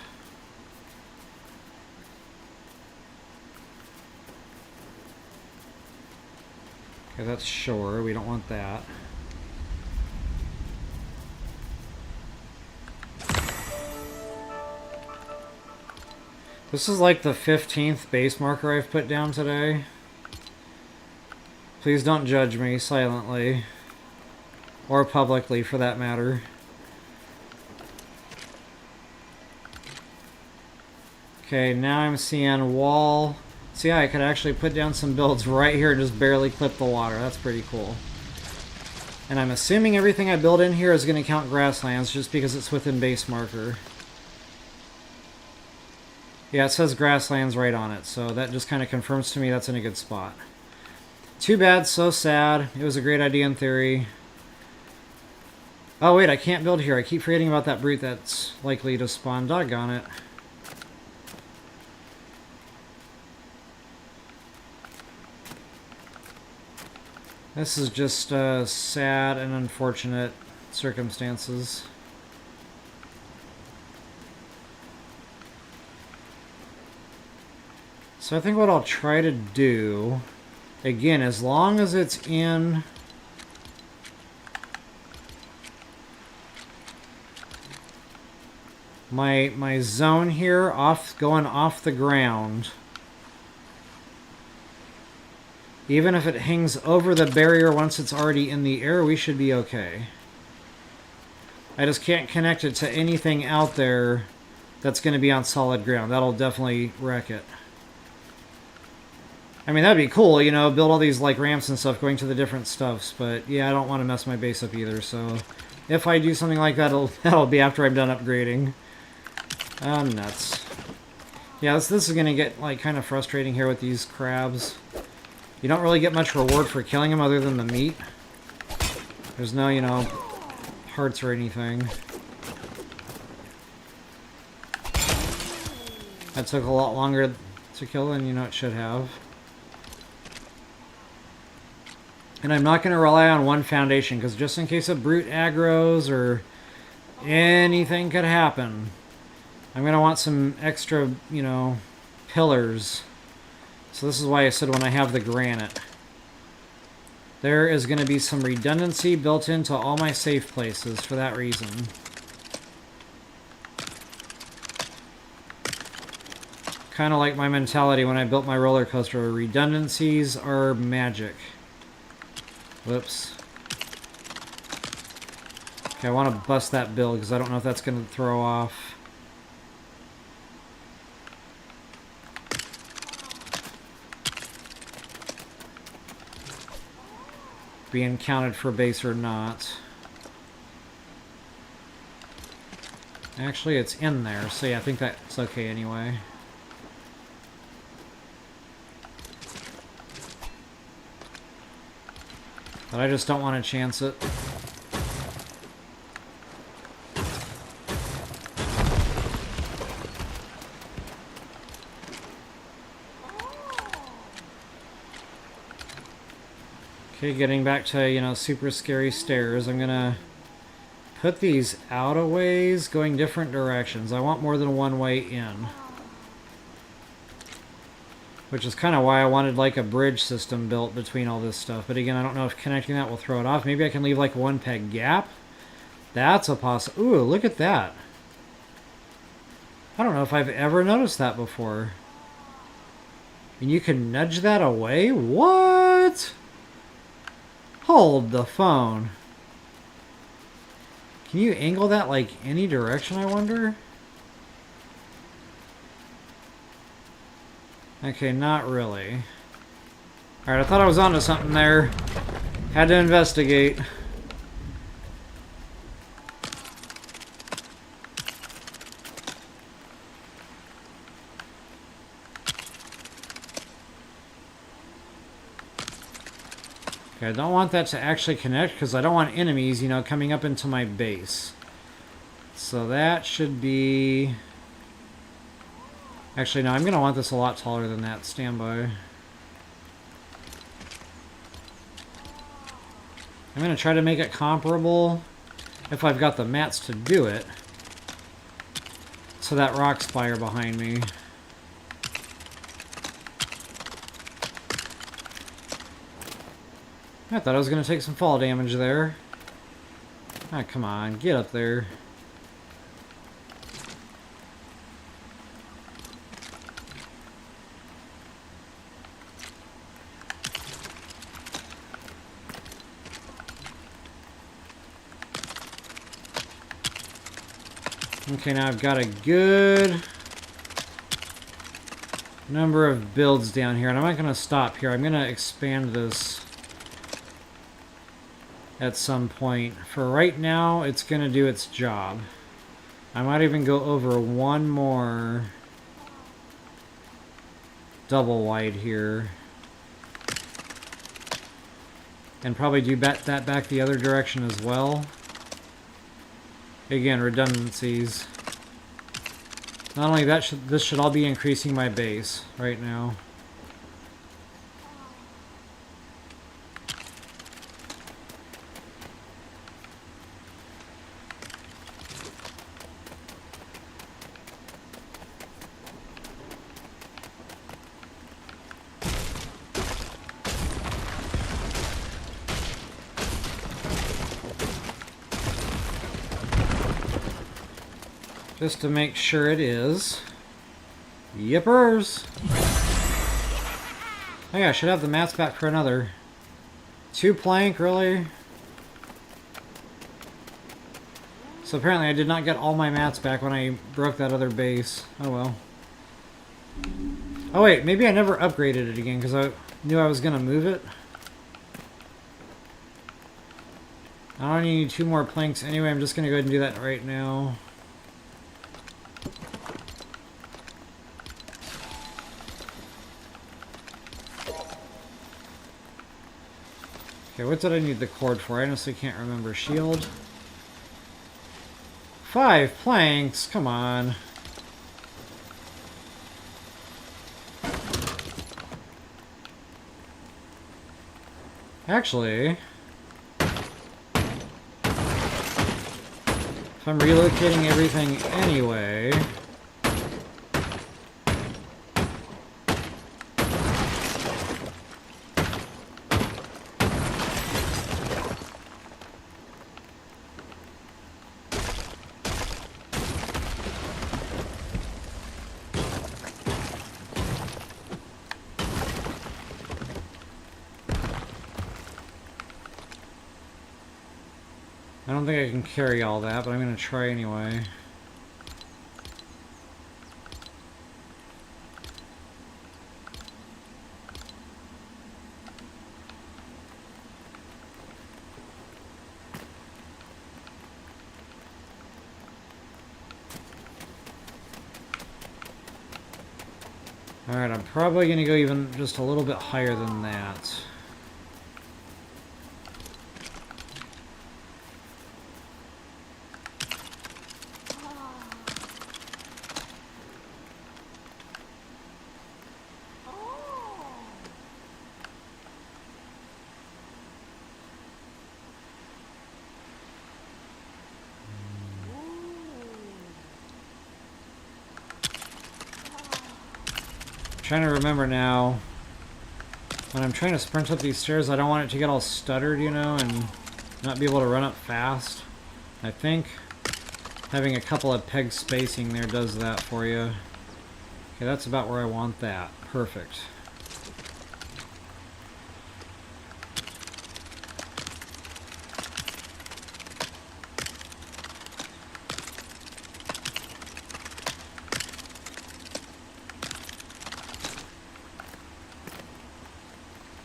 Okay, that's shore. We don't want that. This is like the 15th base marker I've put down today. Please don't judge me silently. Or publicly, for that matter. Okay, now I'm seeing wall. See, I could actually put down some builds right here and just barely clip the water. That's pretty cool. And I'm assuming everything I build in here is going to count grasslands just because it's within base marker. Yeah, it says grasslands right on it, so that just kind of confirms to me that's in a good spot. Too bad, so sad. It was a great idea in theory. Oh wait, I can't build here. I keep forgetting about that brute that's likely to spawn. Doggone it. This is just sad and unfortunate circumstances. So I think what I'll try to do, again, as long as it's in my zone here, going off the ground, even if it hangs over the barrier once it's already in the air, we should be okay. I just can't connect it to anything out there that's going to be on solid ground. That'll definitely wreck it. I mean, that'd be cool, build all these like ramps and stuff going to the different stuffs, but yeah, I don't want to mess my base up either, so if I do something like that, that'll be after I'm done upgrading. Nuts. Yeah, this is going to get like kind of frustrating here with these crabs. You don't really get much reward for killing them other than the meat. There's no, hearts or anything. That took a lot longer to kill than, it should have. And I'm not going to rely on one foundation, because just in case a brute aggroes or anything could happen, I'm going to want some extra, pillars. So this is why I said when I have the granite. There is going to be some redundancy built into all my safe places for that reason. Kind of like my mentality when I built my roller coaster. Redundancies are magic. Whoops. Okay, I want to bust that build because I don't know if that's going to throw off. Being counted for base or not. Actually, it's in there, so yeah, I think that's okay anyway. But I just don't want to chance it. Okay, getting back to, super scary stairs. I'm gonna put these out a ways, going different directions. I want more than one way in. Which is kind of why I wanted like a bridge system built between all this stuff. But again, I don't know if connecting that will throw it off. Maybe I can leave like a one peg gap. That's a possibility. Ooh, look at that. I don't know if I've ever noticed that before. And you can nudge that away? What? Hold the phone. Can you angle that like any direction, I wonder? Okay, not really. Alright, I thought I was onto something there. Had to investigate. Okay, I don't want that to actually connect because I don't want enemies, you know, coming up into my base. So that should be... Actually, no, I'm going to want this a lot taller than that. Standby. I'm going to try to make it comparable if I've got the mats to do it. So that rock spire behind me. I thought I was going to take some fall damage there. Ah, come on, get up there. Okay, now I've got a good number of builds down here, and I'm not going to stop here. I'm going to expand this at some point. For right now, it's going to do its job. I might even go over one more double wide here. And probably do that back the other direction as well. Again, redundancies. Not only that, this should all be increasing my base right now. Just to make sure it is. Yippers! Oh yeah, I should have the mats back for another. 2 plank, really? So apparently I did not get all my mats back when I broke that other base. Oh well. Oh wait, maybe I never upgraded it again because I knew I was going to move it. I don't need 2 more planks anyway, I'm just going to go ahead and do that right now. Okay, what did I need the cord for? I honestly can't remember. Shield. 5 planks? Come on. Actually, if I'm relocating everything anyway... I don't think I can carry all that, but I'm going to try anyway. Alright, I'm probably going to go even just a little bit higher than that. Trying to remember now, when I'm trying to sprint up these stairs, I don't want it to get all stuttered, you know, and not be able to run up fast. I think having a couple of peg spacing there does that for you. Okay, that's about where I want that. Perfect.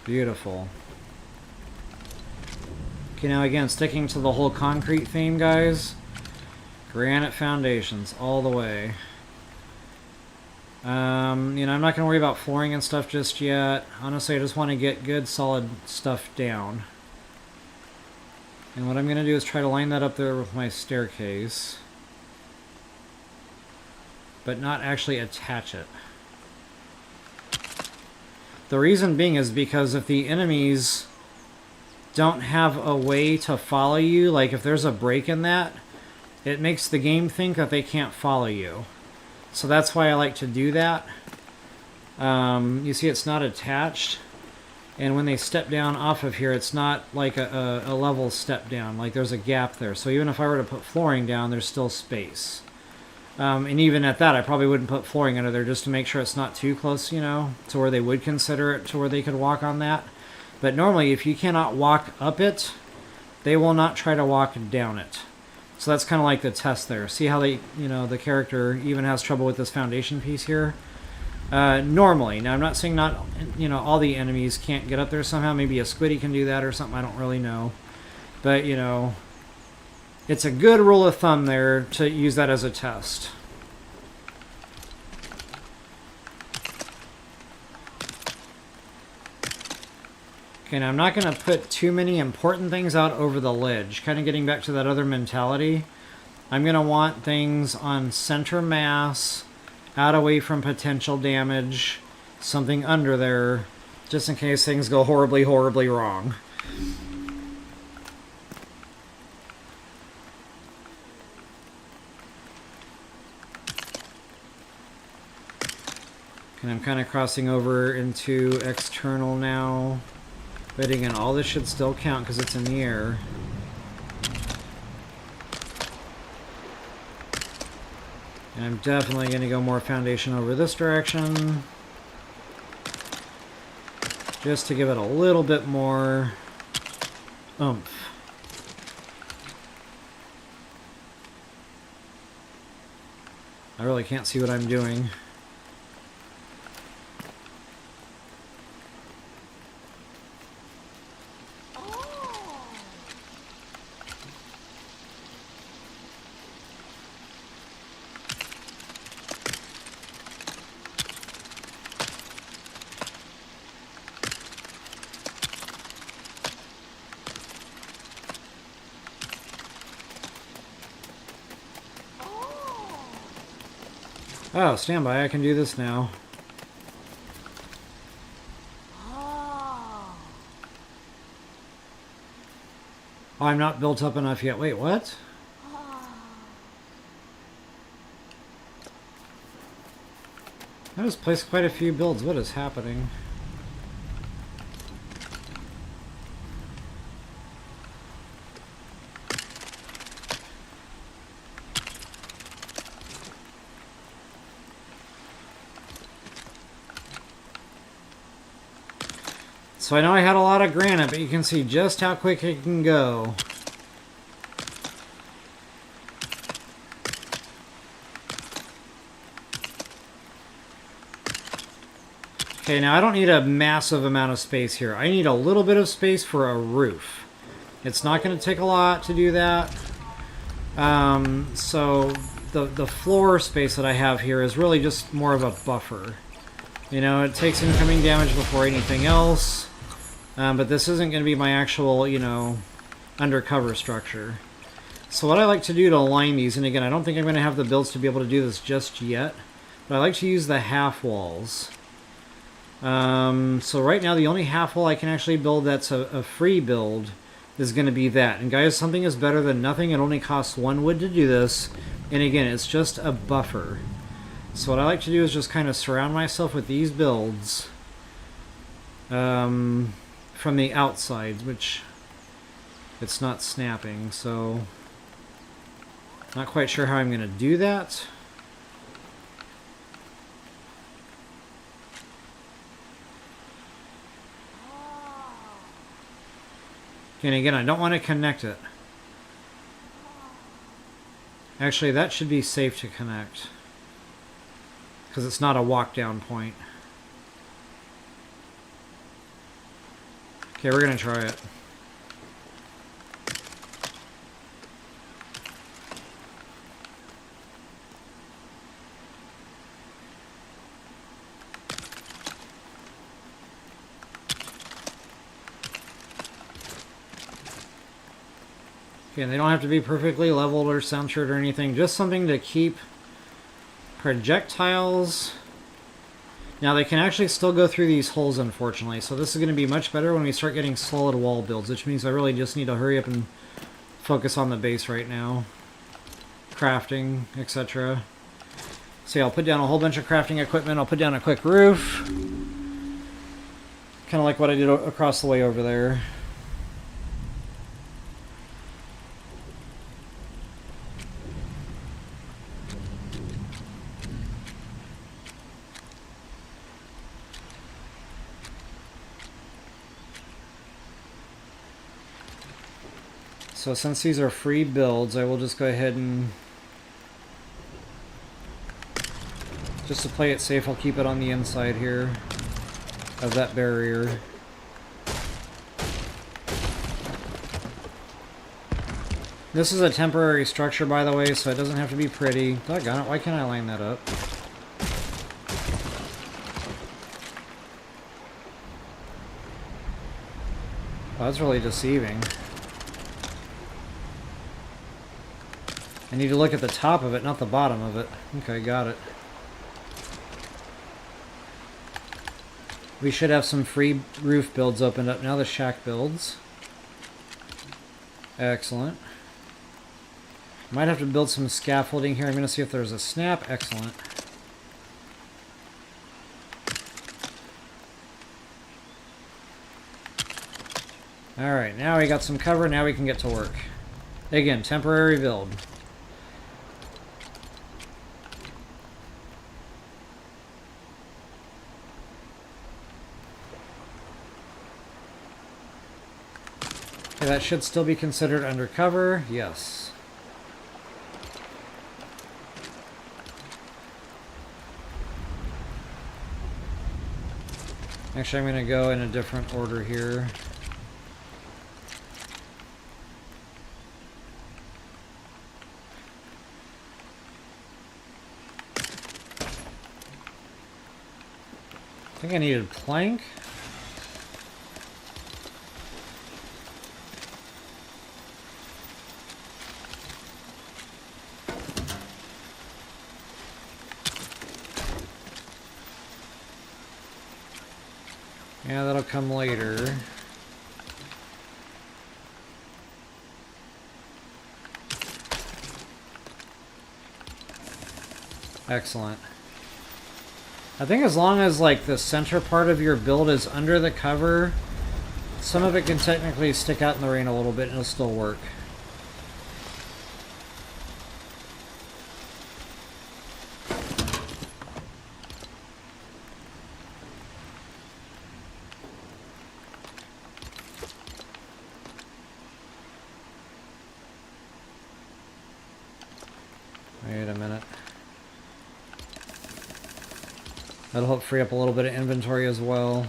Beautiful. Okay, now again, sticking to the whole concrete theme, guys. Granite foundations all the way. You know, I'm not going to worry about flooring and stuff just yet. Honestly, I just want to get good, solid stuff down. And what I'm going to do is try to line that up there with my staircase. But not actually attach it. The reason being is because if the enemies don't have a way to follow you, like if there's a break in that, it makes the game think that they can't follow you. So that's why I like to do that. You see it's not attached. And when they step down off of here, it's not like a level step down. Like there's a gap there. So even if I were to put flooring down, there's still space. And even at that, I probably wouldn't put flooring under there just to make sure it's not too close, you know, to where they would consider it to where they could walk on that. But normally, if you cannot walk up it, they will not try to walk down it. So that's kind of like the test there. See how they, you know, the character even has trouble with this foundation piece here? Normally. Now, I'm not saying not, you know, all the enemies can't get up there somehow. Maybe a squiddy can do that or something. I don't really know. But, you know, it's a good rule of thumb there to use that as a test. Okay, now I'm not going to put too many important things out over the ledge. Kind of getting back to that other mentality. I'm going to want things on center mass, out away from potential damage, something under there, just in case things go horribly, horribly wrong. And I'm kind of crossing over into external now. But again, all this should still count because it's in the air. And I'm definitely going to go more foundation over this direction. Just to give it a little bit more oomph. I really can't see what I'm doing. Oh, stand by, I can do this now. Oh, I'm not built up enough yet. Wait, what? I just placed quite a few builds. What is happening? So I know I had a lot of granite, but you can see just how quick it can go. Okay, now I don't need a massive amount of space here. I need a little bit of space for a roof. It's not going to take a lot to do that. So the floor space that I have here is really just more of a buffer. You know, it takes incoming damage before anything else. But this isn't going to be my actual, you know, undercover structure. So what I like to do to align these, and again, I don't think I'm going to have the builds to be able to do this just yet, but I like to use the half walls. So right now, the only half wall I can actually build that's a free build is going to be that. And guys, something is better than nothing. It only costs 1 wood to do this. And again, it's just a buffer. So what I like to do is just kind of surround myself with these builds. From the outside, which it's not snapping, so not quite sure how I'm going to do that. And again, I don't want to connect it. Actually, that should be safe to connect because it's not a walk down point. Okay, we're gonna try it. Okay, and they don't have to be perfectly leveled or centered or anything, just something to keep projectiles. Now they can actually still go through these holes, unfortunately, so this is going to be much better when we start getting solid wall builds, which means I really just need to hurry up and focus on the base right now. Crafting, etc. See, I'll put down a whole bunch of crafting equipment, I'll put down a quick roof. Kind of like what I did across the way over there. So since these are free builds, I will just go ahead and, just to play it safe, I'll keep it on the inside here of that barrier. This is a temporary structure, by the way, so it doesn't have to be pretty. Doggone it, why can't I line that up? Oh, that's really deceiving. I need to look at the top of it, not the bottom of it. Okay, got it. We should have some free roof builds opened up now, the shack builds. Excellent. Might have to build some scaffolding here. I'm going to see if there's a snap. Excellent. Alright, now we got some cover. Now we can get to work. Again, temporary build. Okay, that should still be considered undercover. Yes. Actually, I'm going to go in a different order here. I think I needed plank. Yeah, that'll come later. Excellent. I think as long as like the center part of your build is under the cover, some of it can technically stick out in the rain a little bit and it'll still work. Wait a minute. That'll help free up a little bit of inventory as well.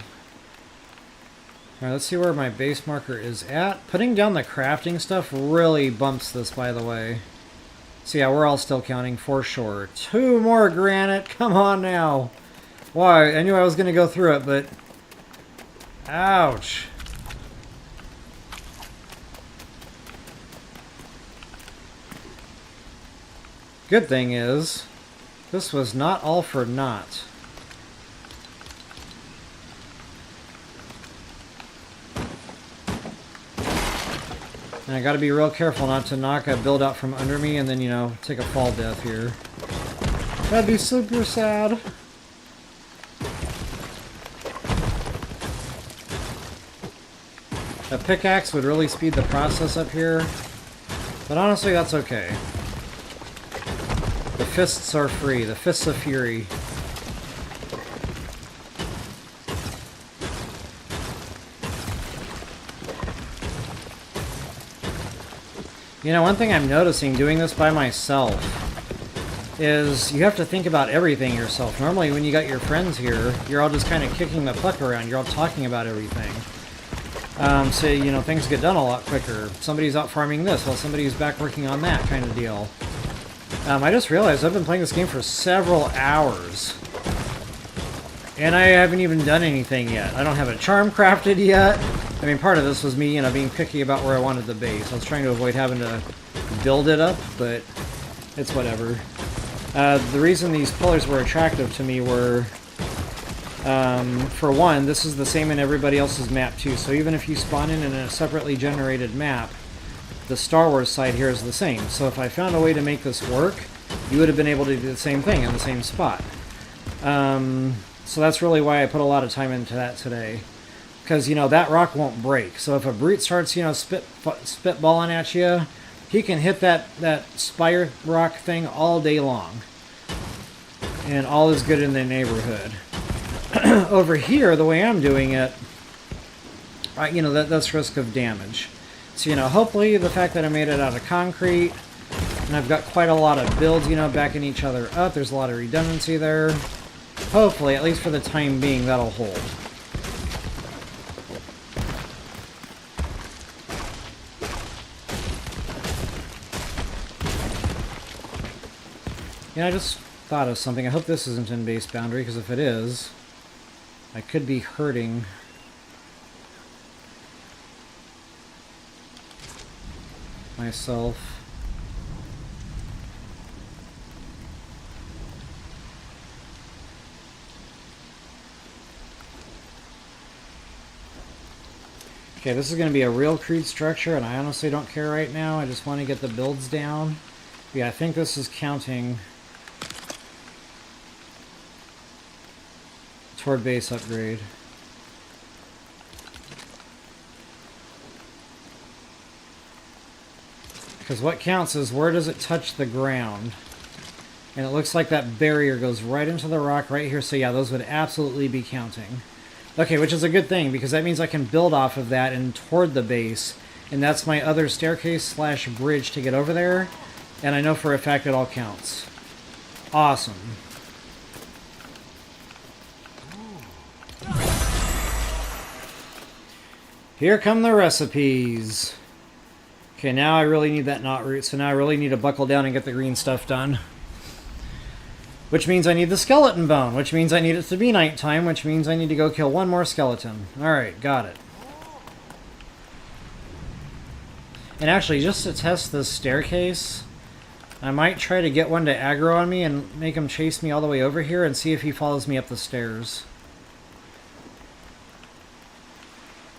Alright, let's see where my base marker is at. Putting down the crafting stuff really bumps this, by the way. So yeah, we're all still counting for sure. 2 more granite, come on now. Why? I knew I was going to go through it, but... ouch. Good thing is, this was not all for naught. And I gotta be real careful not to knock a build out from under me and then, you know, take a fall death here. That'd be super sad. A pickaxe would really speed the process up here, but honestly, that's okay. The fists are free, the fists of fury. You know, one thing I'm noticing doing this by myself is you have to think about everything yourself. Normally when you got your friends here, you're all just kind of kicking the puck around, you're all talking about everything. So, you know, things get done a lot quicker. Somebody's out farming this while somebody's back working on that kind of deal. I just realized I've been playing this game for several hours. And I haven't even done anything yet. I don't have a charm crafted yet. I mean, part of this was me, you know, being picky about where I wanted the base. I was trying to avoid having to build it up, but it's whatever. The reason these pillars were attractive to me were, for one, this is the same in everybody else's map too. So even if you spawn in a separately generated map, the Star Wars side here is the same. So if I found a way to make this work, you would have been able to do the same thing in the same spot. So that's really why I put a lot of time into that today. Because, you know, that rock won't break. So if a brute starts, you know, spitballing at you, he can hit that spire rock thing all day long. And all is good in the neighborhood. Over here, the way I'm doing it, you know, that's risk of damage. So, you know, hopefully the fact that I made it out of concrete, and I've got quite a lot of builds, you know, backing each other up, there's a lot of redundancy there. Hopefully, at least for the time being, that'll hold. Yeah, I just thought of something. I hope this isn't in base boundary, because if it is, I could be hurting myself. Okay, this is going to be a real crude structure, and I honestly don't care right now. I just want to get the builds down. Yeah, I think this is counting toward base upgrade. Because what counts is where does it touch the ground. And it looks like that barrier goes right into the rock right here. So yeah, those would absolutely be counting. Okay, which is a good thing, because that means I can build off of that and toward the base. And that's my other staircase slash bridge to get over there. And I know for a fact it all counts. Awesome. Here come the recipes. Okay, now I really need that knot root, so now I really need to buckle down and get the green stuff done. Which means I need the skeleton bone, which means I need it to be nighttime, which means I need to go kill one more skeleton. Alright, got it. And actually, just to test this staircase, I might try to get one to aggro on me and make him chase me all the way over here and see if he follows me up the stairs.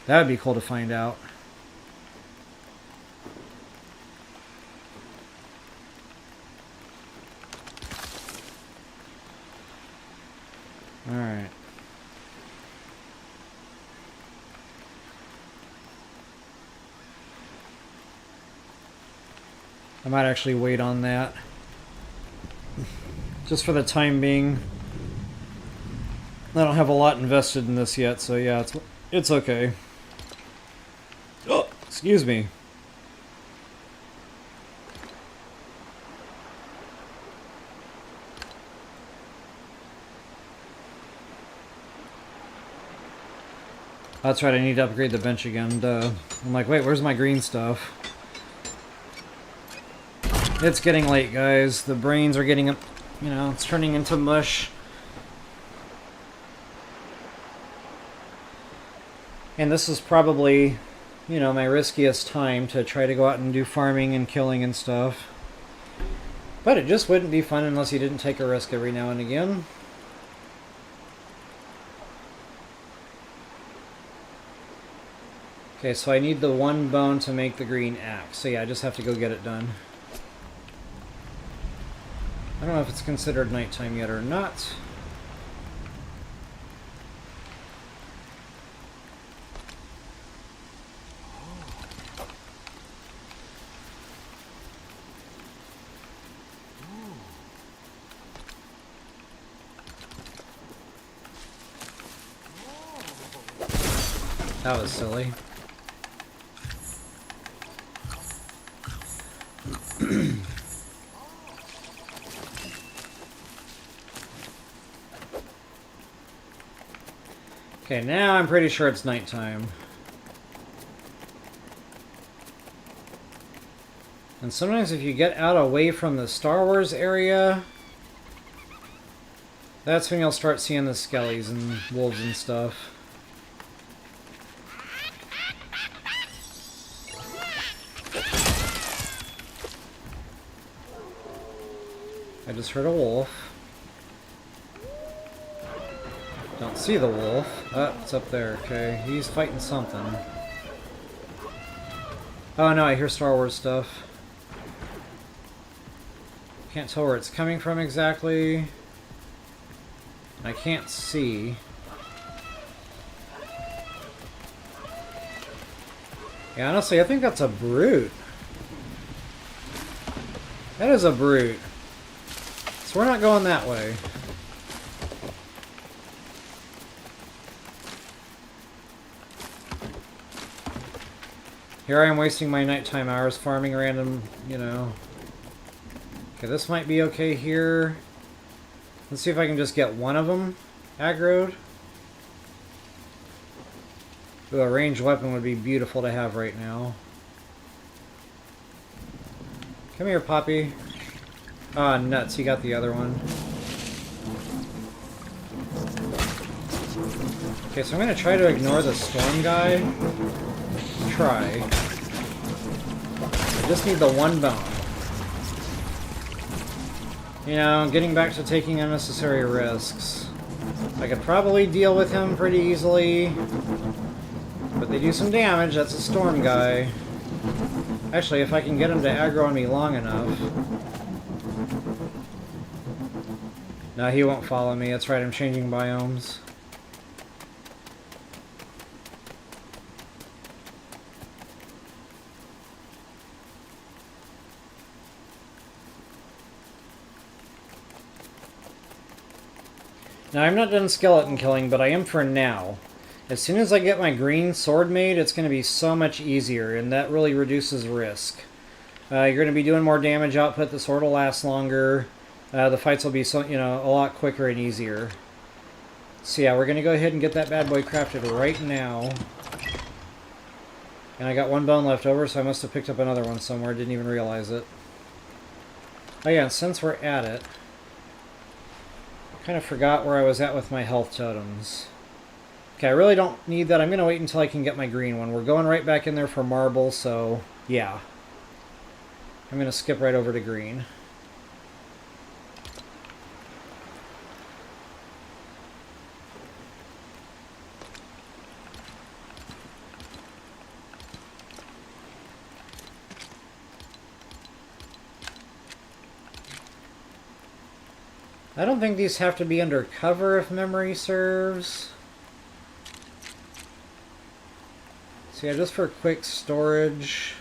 That would be cool to find out. Alright. I might actually wait on that. Just for the time being. I don't have a lot invested in this yet, so yeah, it's okay. Oh, excuse me. That's right, I need to upgrade the bench again. Duh. I'm like, wait, where's my green stuff? It's getting late, guys. The brains are getting, you know, it's turning into mush. And this is probably, you know, my riskiest time to try to go out and do farming and killing and stuff. But it just wouldn't be fun unless you didn't take a risk every now and again. Okay, so I need the one bone to make the green axe. So yeah, I just have to go get it done. I don't know if it's considered nighttime yet or not. That was silly. Okay, now I'm pretty sure it's nighttime. And sometimes if you get out away from the Star Wars area, that's when you'll start seeing the skellies and wolves and stuff. I just heard a wolf. Don't see the wolf. Oh, it's up there. Okay, he's fighting something. Oh no, I hear Star Wars stuff. Can't tell where it's coming from exactly. I can't see. Yeah, honestly, I think that's a brute. That is a brute. So we're not going that way. Here I am wasting my nighttime hours farming random, you know. Okay, this might be okay here. Let's see if I can just get one of them aggroed. Ooh, a ranged weapon would be beautiful to have right now. Come here, Poppy. Ah, nuts, you got the other one. Okay, so I'm going to try to ignore the storm guy. Try. I just need the one bone. You know, getting back to taking unnecessary risks. I could probably deal with him pretty easily. But they do some damage, that's a storm guy. Actually, if I can get him to aggro on me long enough. No, he won't follow me. That's right, I'm changing biomes. Now, I'm not done skeleton killing, but I am for now. As soon as I get my green sword made, it's going to be so much easier, and that really reduces risk. You're going to be doing more damage output, the sword will last longer, the fights will be so, you know, a lot quicker and easier. So yeah, we're going to go ahead and get that bad boy crafted right now. And I got one bone left over, so I must have picked up another one somewhere, didn't even realize it. Oh yeah, and since we're at it, kind of forgot where I was at with my health totems. Okay, I really don't need that. I'm going to wait until I can get my green one. We're going right back in there for marble, so yeah. I'm going to skip right over to green. I don't think these have to be under cover if memory serves. So yeah, just for quick storage.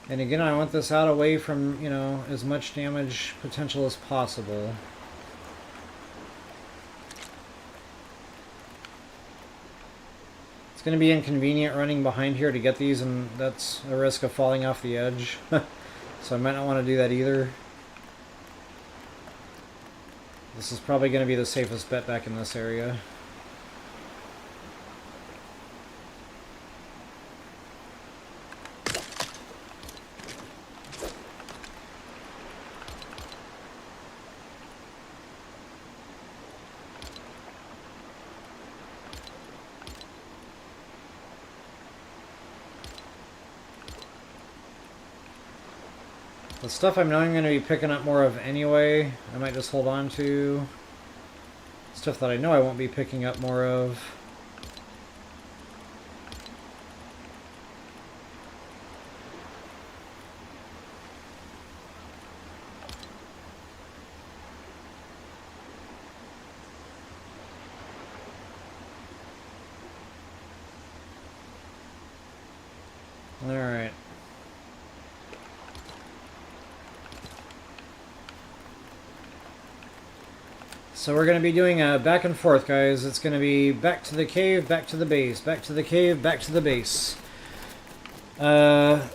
And again, I want this out away from, you know, as much damage potential as possible. It's going to be inconvenient running behind here to get these, and that's a risk of falling off the edge. So I might not want to do that either. This is probably going to be the safest bet back in this area. The stuff I know I'm going to be picking up more of anyway, I might just hold on to. Stuff that I know I won't be picking up more of. Alright. So we're going to be doing a back and forth, guys. It's going to be back to the cave, back to the base, back to the cave, back to the base.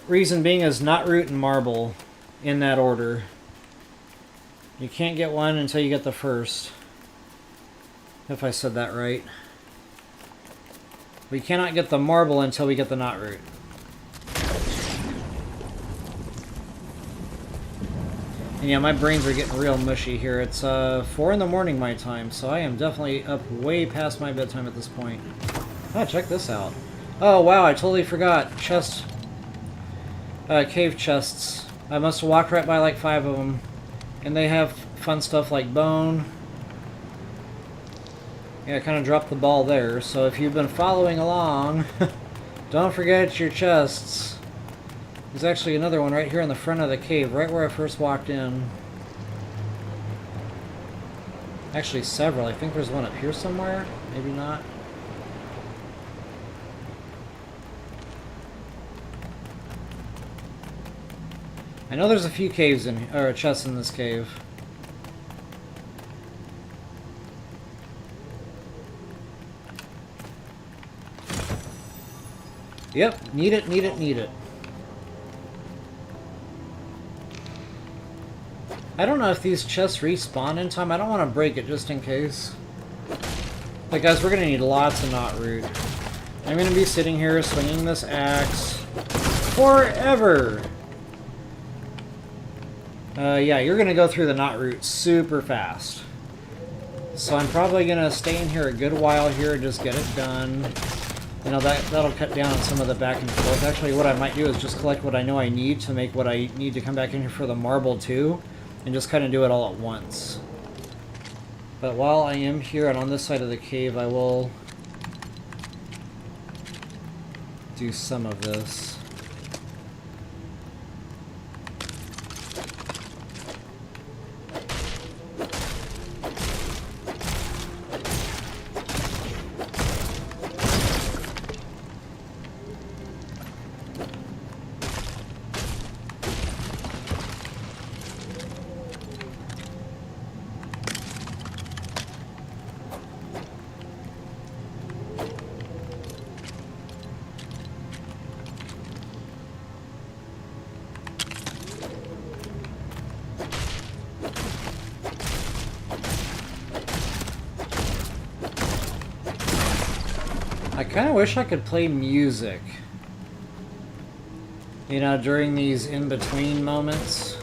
Reason being is not root and marble in that order. You can't get one until you get the first. If I said that right. We cannot get the marble until we get the knot root. And yeah, my brains are getting real mushy here. It's 4 in the morning my time, so I am definitely up way past my bedtime at this point. Oh, check this out. Oh wow, I totally forgot. Cave chests. I must have walked right by like 5 of them. And they have fun stuff like bone. Yeah, I kind of dropped the ball there. So if you've been following along, don't forget your chests. There's actually another one right here in the front of the cave, right where I first walked in. Actually, several. I think there's one up here somewhere. Maybe not. I know there's a few caves in, or chests in this cave. Yep, need it, need it, need it. I don't know if these chests respawn in time. I don't want to break it just in case. But guys, we're going to need lots of knot root. I'm going to be sitting here swinging this axe forever. Yeah, you're going to go through the knot root super fast. So I'm probably going to stay in here a good while here and just get it done. You know, that'll cut down on some of the back and forth. Actually, what I might do is just collect what I know I need to make what I need to come back in here for the marble too. And just kind of do it all at once. But while I am here and on this side of the cave, I will do some of this. I kind of wish I could play music, you know, during these in-between moments.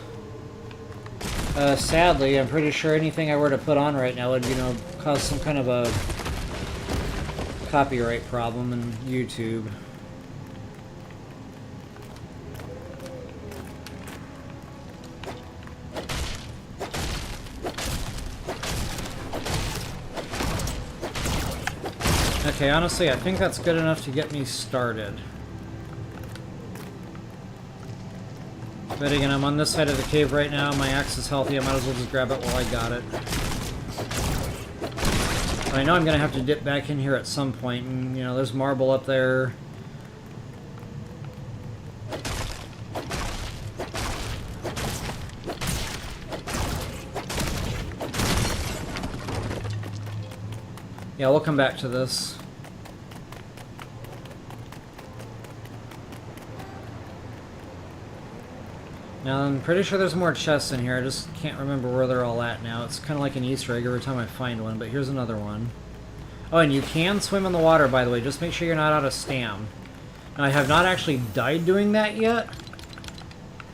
Sadly, I'm pretty sure anything I were to put on right now would, you know, cause some kind of a copyright problem in YouTube. Okay, honestly, I think that's good enough to get me started. But again, I'm on this side of the cave right now. My axe is healthy. I might as well just grab it while I got it. But I know I'm going to have to dip back in here at some point. And, you know, there's marble up there. Yeah, we'll come back to this. Now, I'm pretty sure there's more chests in here. I just can't remember where they're all at now. It's kind of like an Easter egg every time I find one, but here's another one. Oh, and you can swim in the water, by the way. Just make sure you're not out of stam. Now, I have not actually died doing that yet,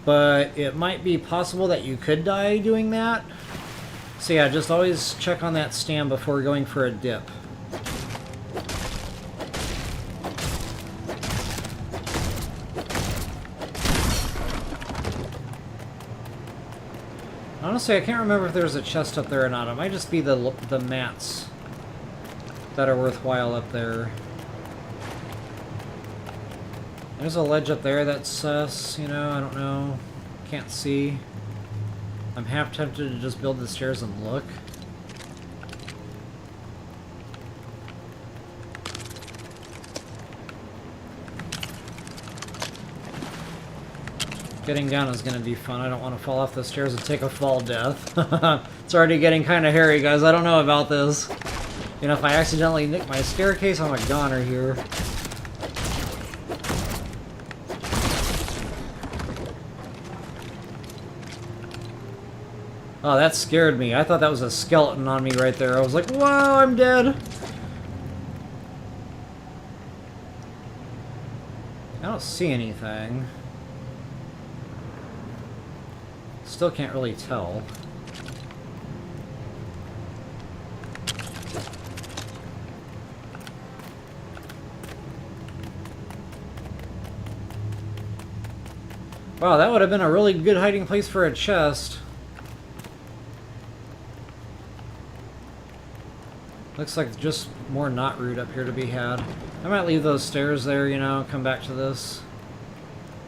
but it might be possible that you could die doing that. So yeah, just always check on that stam before going for a dip. Honestly, I can't remember if there's a chest up there or not. It might just be the mats that are worthwhile up there. There's a ledge up there that's sus, you know, I don't know. Can't see. I'm half tempted to just build the stairs and look. Getting down is going to be fun. I don't want to fall off the stairs and take a fall death. It's already getting kind of hairy, guys. I don't know about this. You know, if I accidentally nick my staircase, I'm a goner here. Oh, that scared me. I thought that was a skeleton on me right there. I was like, whoa, I'm dead. I don't see anything. Still can't really tell. Wow, that would have been a really good hiding place for a chest. Looks like just more knot root up here to be had. I might leave those stairs there, you know, come back to this.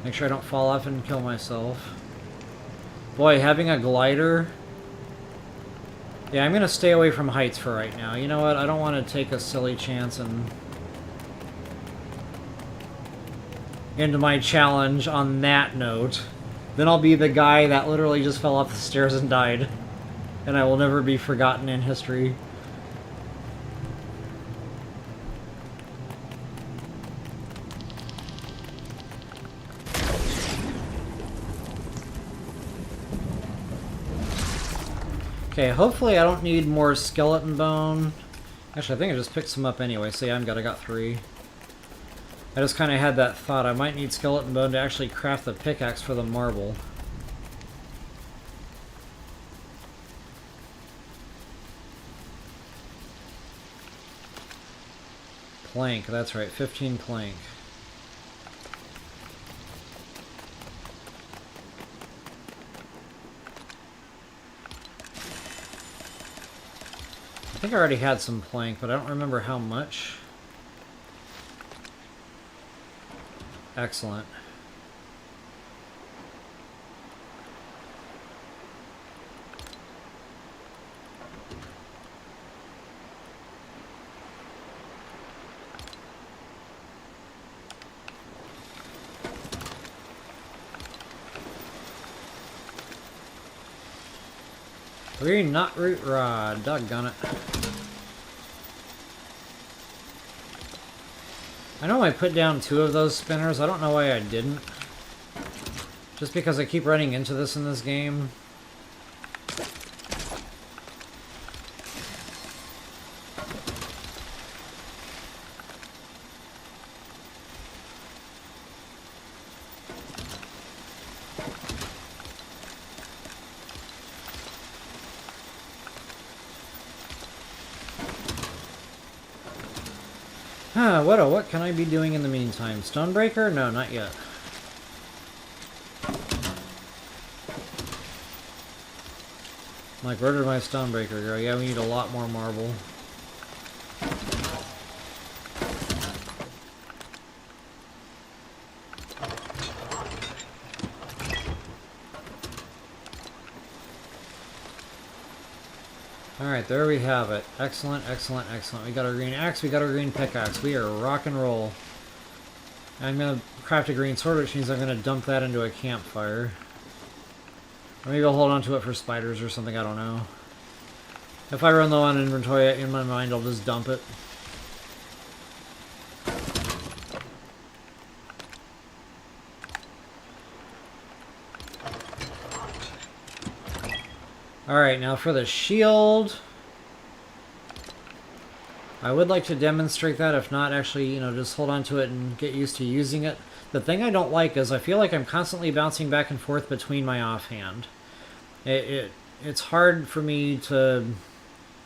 Make sure I don't fall off and kill myself. Boy, having a glider... Yeah, I'm going to stay away from heights for right now. You know what? I don't want to take a silly chance and... into my challenge on that note. Then I'll be the guy that literally just fell off the stairs and died. And I will never be forgotten in history. Okay, hopefully I don't need more skeleton bone. Actually, I think I just picked some up anyway, so yeah, I got 3. I just kind of had that thought I might need skeleton bone to actually craft the pickaxe for the marble. Plank, that's right, 15 plank. I think I already had some plank, but I don't remember how much. Excellent. Green knot root rod, doggone it. I know I put down 2 of those spinners, I don't know why I didn't. Just because I keep running into this in this game. What can I be doing in the meantime? Stonebreaker? No, not yet. Like, where did my Stonebreaker go? Yeah, we need a lot more marble. Alright, there we have it. Excellent, excellent, excellent. We got our green axe, we got our green pickaxe. We are rock and roll. I'm going to craft a green sword, which means I'm going to dump that into a campfire. Or maybe I'll hold on to it for spiders or something, I don't know. If I run low on inventory in my mind, I'll just dump it. Alright, now for the shield. I would like to demonstrate that, if not actually, you know, just hold on to it and get used to using it. The thing I don't like is I feel like I'm constantly bouncing back and forth between my offhand. It's hard for me to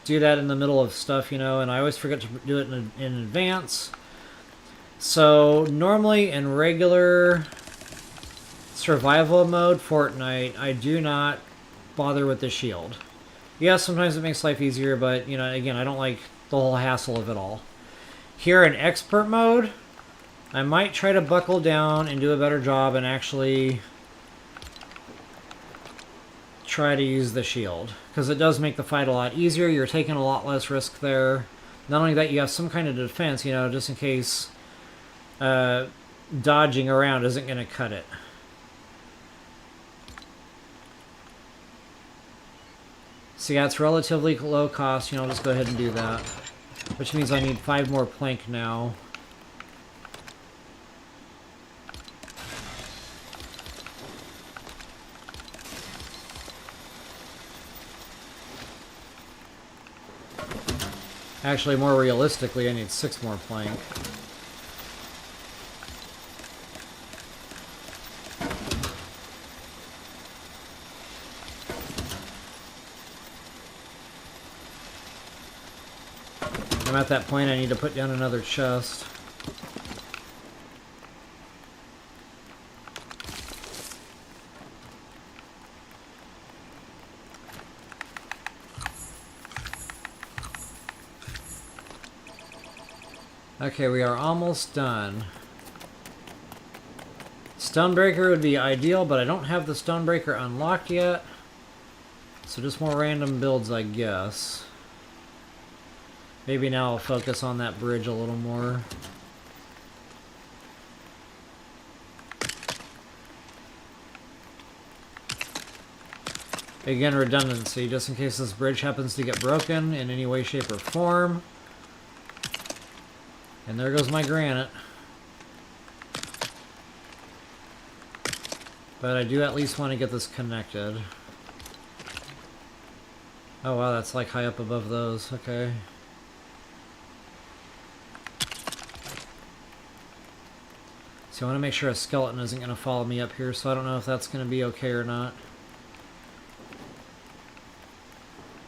do that in the middle of stuff, you know, and I always forget to do it in advance. So normally in regular survival mode Fortnite, I do not bother with the shield. Yeah, sometimes it makes life easier, but, you know, again, I don't like the whole hassle of it all. Here in expert mode, I might try to buckle down and do a better job and actually try to use the shield, because it does make the fight a lot easier. You're taking a lot less risk there. Not only that, you have some kind of defense, you know, just in case dodging around isn't going to cut it. So yeah, it's relatively low cost, you know, I'll just go ahead and do that. Which means I need 5 more plank now. Actually, more realistically, I need 6 more plank. I'm at that point I need to put down another chest. Okay, we are almost done. Stonebreaker would be ideal, but I don't have the Stonebreaker unlocked yet. So just more random builds, I guess. Maybe now I'll focus on that bridge a little more. Again, redundancy, just in case this bridge happens to get broken in any way, shape, or form. And there goes my granite. But I do at least want to get this connected. Oh wow, that's like high up above those. Okay. So I want to make sure a skeleton isn't going to follow me up here, so I don't know if that's going to be okay or not.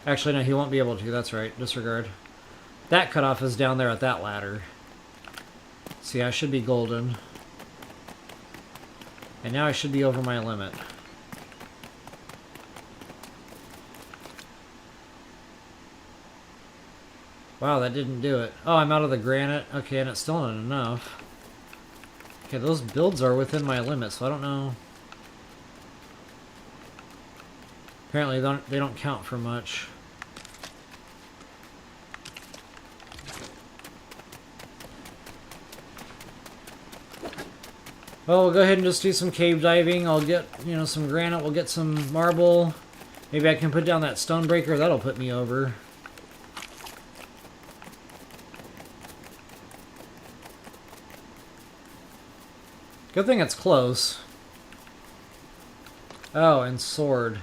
Actually, no, he won't be able to. That's right. Disregard. That cutoff is down there at that ladder. See, I should be golden. And now I should be over my limit. Wow, that didn't do it. Oh, I'm out of the granite. Okay, and it's still not enough. Okay, those builds are within my limit, so I don't know. Apparently they don't count for much. Well, we'll go ahead and just do some cave diving. I'll get, you know, some granite. We'll get some marble. Maybe I can put down that Stonebreaker. That'll put me over. Good thing it's close. Oh, and sword.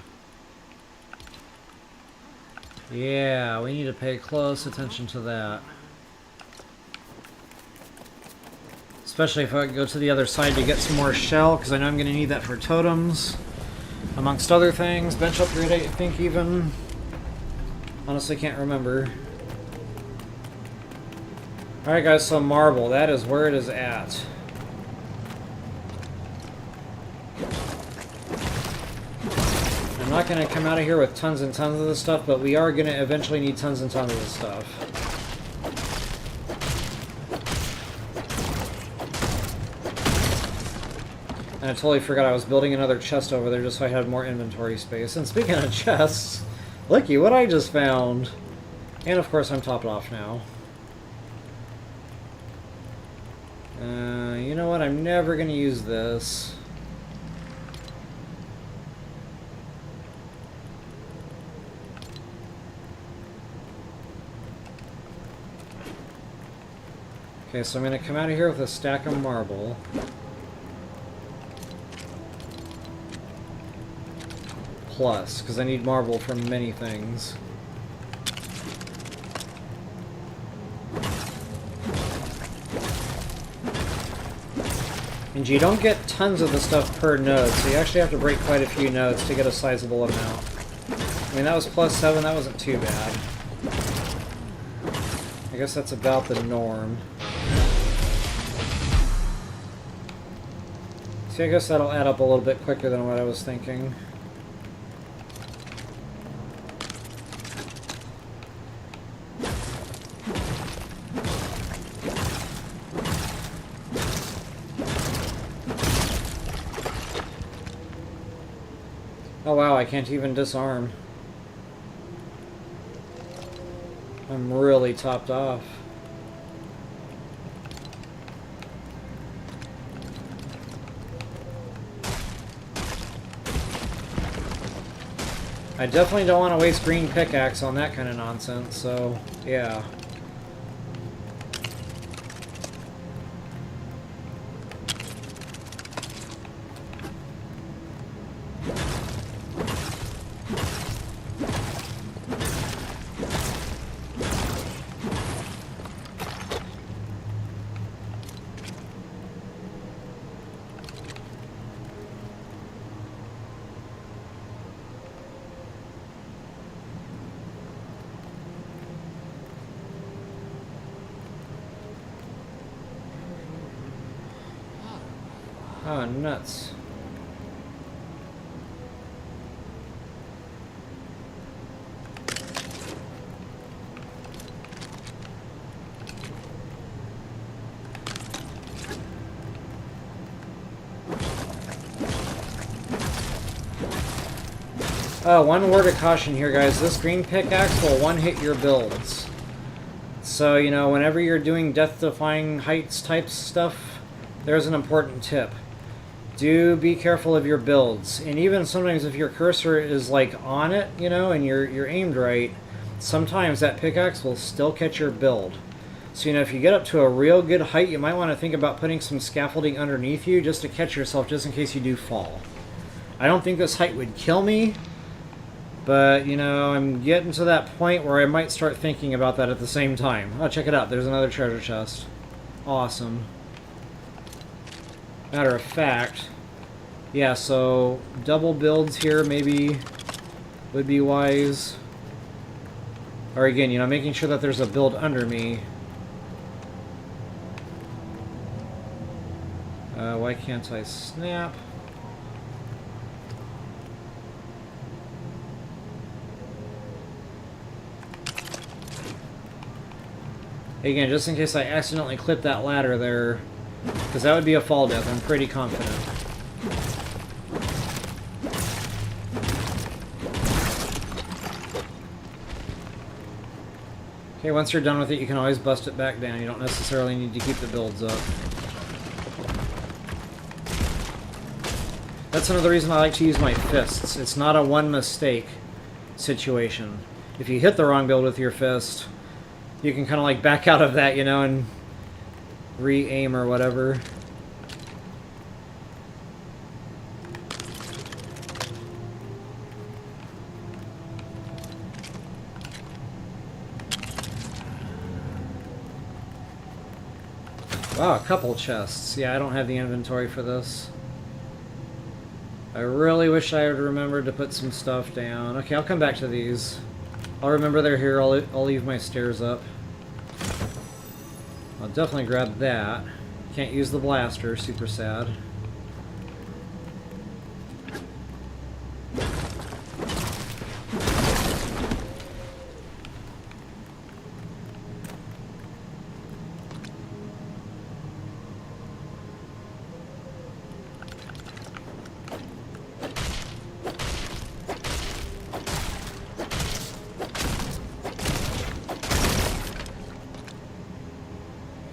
Yeah, we need to pay close attention to that. Especially if I go to the other side to get some more shell, because I know I'm going to need that for totems. Amongst other things. Bench upgrade, I think, even. Honestly, can't remember. Alright guys, so marble. That is where it is at. I'm not going to come out of here with tons and tons of this stuff, but we are going to eventually need tons and tons of this stuff. And I totally forgot I was building another chest over there just so I had more inventory space. And speaking of chests, looky what I just found. And of course I'm topped off now. You know what? I'm never going to use this. Okay, so I'm going to come out of here with a stack of marble. Plus, because I need marble for many things. And you don't get tons of the stuff per node, so you actually have to break quite a few nodes to get a sizable amount. I mean, that was +7, that wasn't too bad. I guess that's about the norm. See, I guess that'll add up a little bit quicker than what I was thinking. Oh wow, I can't even disarm. I'm really topped off. I definitely don't want to waste green pickaxe on that kind of nonsense, so yeah. Oh, nuts. One word of caution here, guys. This green pickaxe will one-hit your builds. So, you know, whenever you're doing death-defying heights type stuff, there's an important tip. Do be careful of your builds. And even sometimes if your cursor is, like, on it, you know, and you're aimed right, sometimes that pickaxe will still catch your build. So, you know, if you get up to a real good height, you might want to think about putting some scaffolding underneath you just to catch yourself, just in case you do fall. I don't think this height would kill me, but, you know, I'm getting to that point where I might start thinking about that at the same time. Oh, check it out. There's another treasure chest. Awesome. Matter of fact, yeah, so double builds here maybe would be wise. Or again, you know, making sure that there's a build under me. Why can't I snap? Again, just in case I accidentally clip that ladder there, because that would be a fall death, I'm pretty confident. Okay, once you're done with it, you can always bust it back down. You don't necessarily need to keep the builds up. That's another reason I like to use my fists. It's not a one mistake situation. If you hit the wrong build with your fist, you can kind of like back out of that, you know, and re-aim or whatever. Wow, a couple chests. Yeah, I don't have the inventory for this. I really wish I had remembered to put some stuff down. Okay, I'll come back to these. I'll remember they're here. I'll leave my stairs up. I'll definitely grab that. Can't use the blaster. Super sad.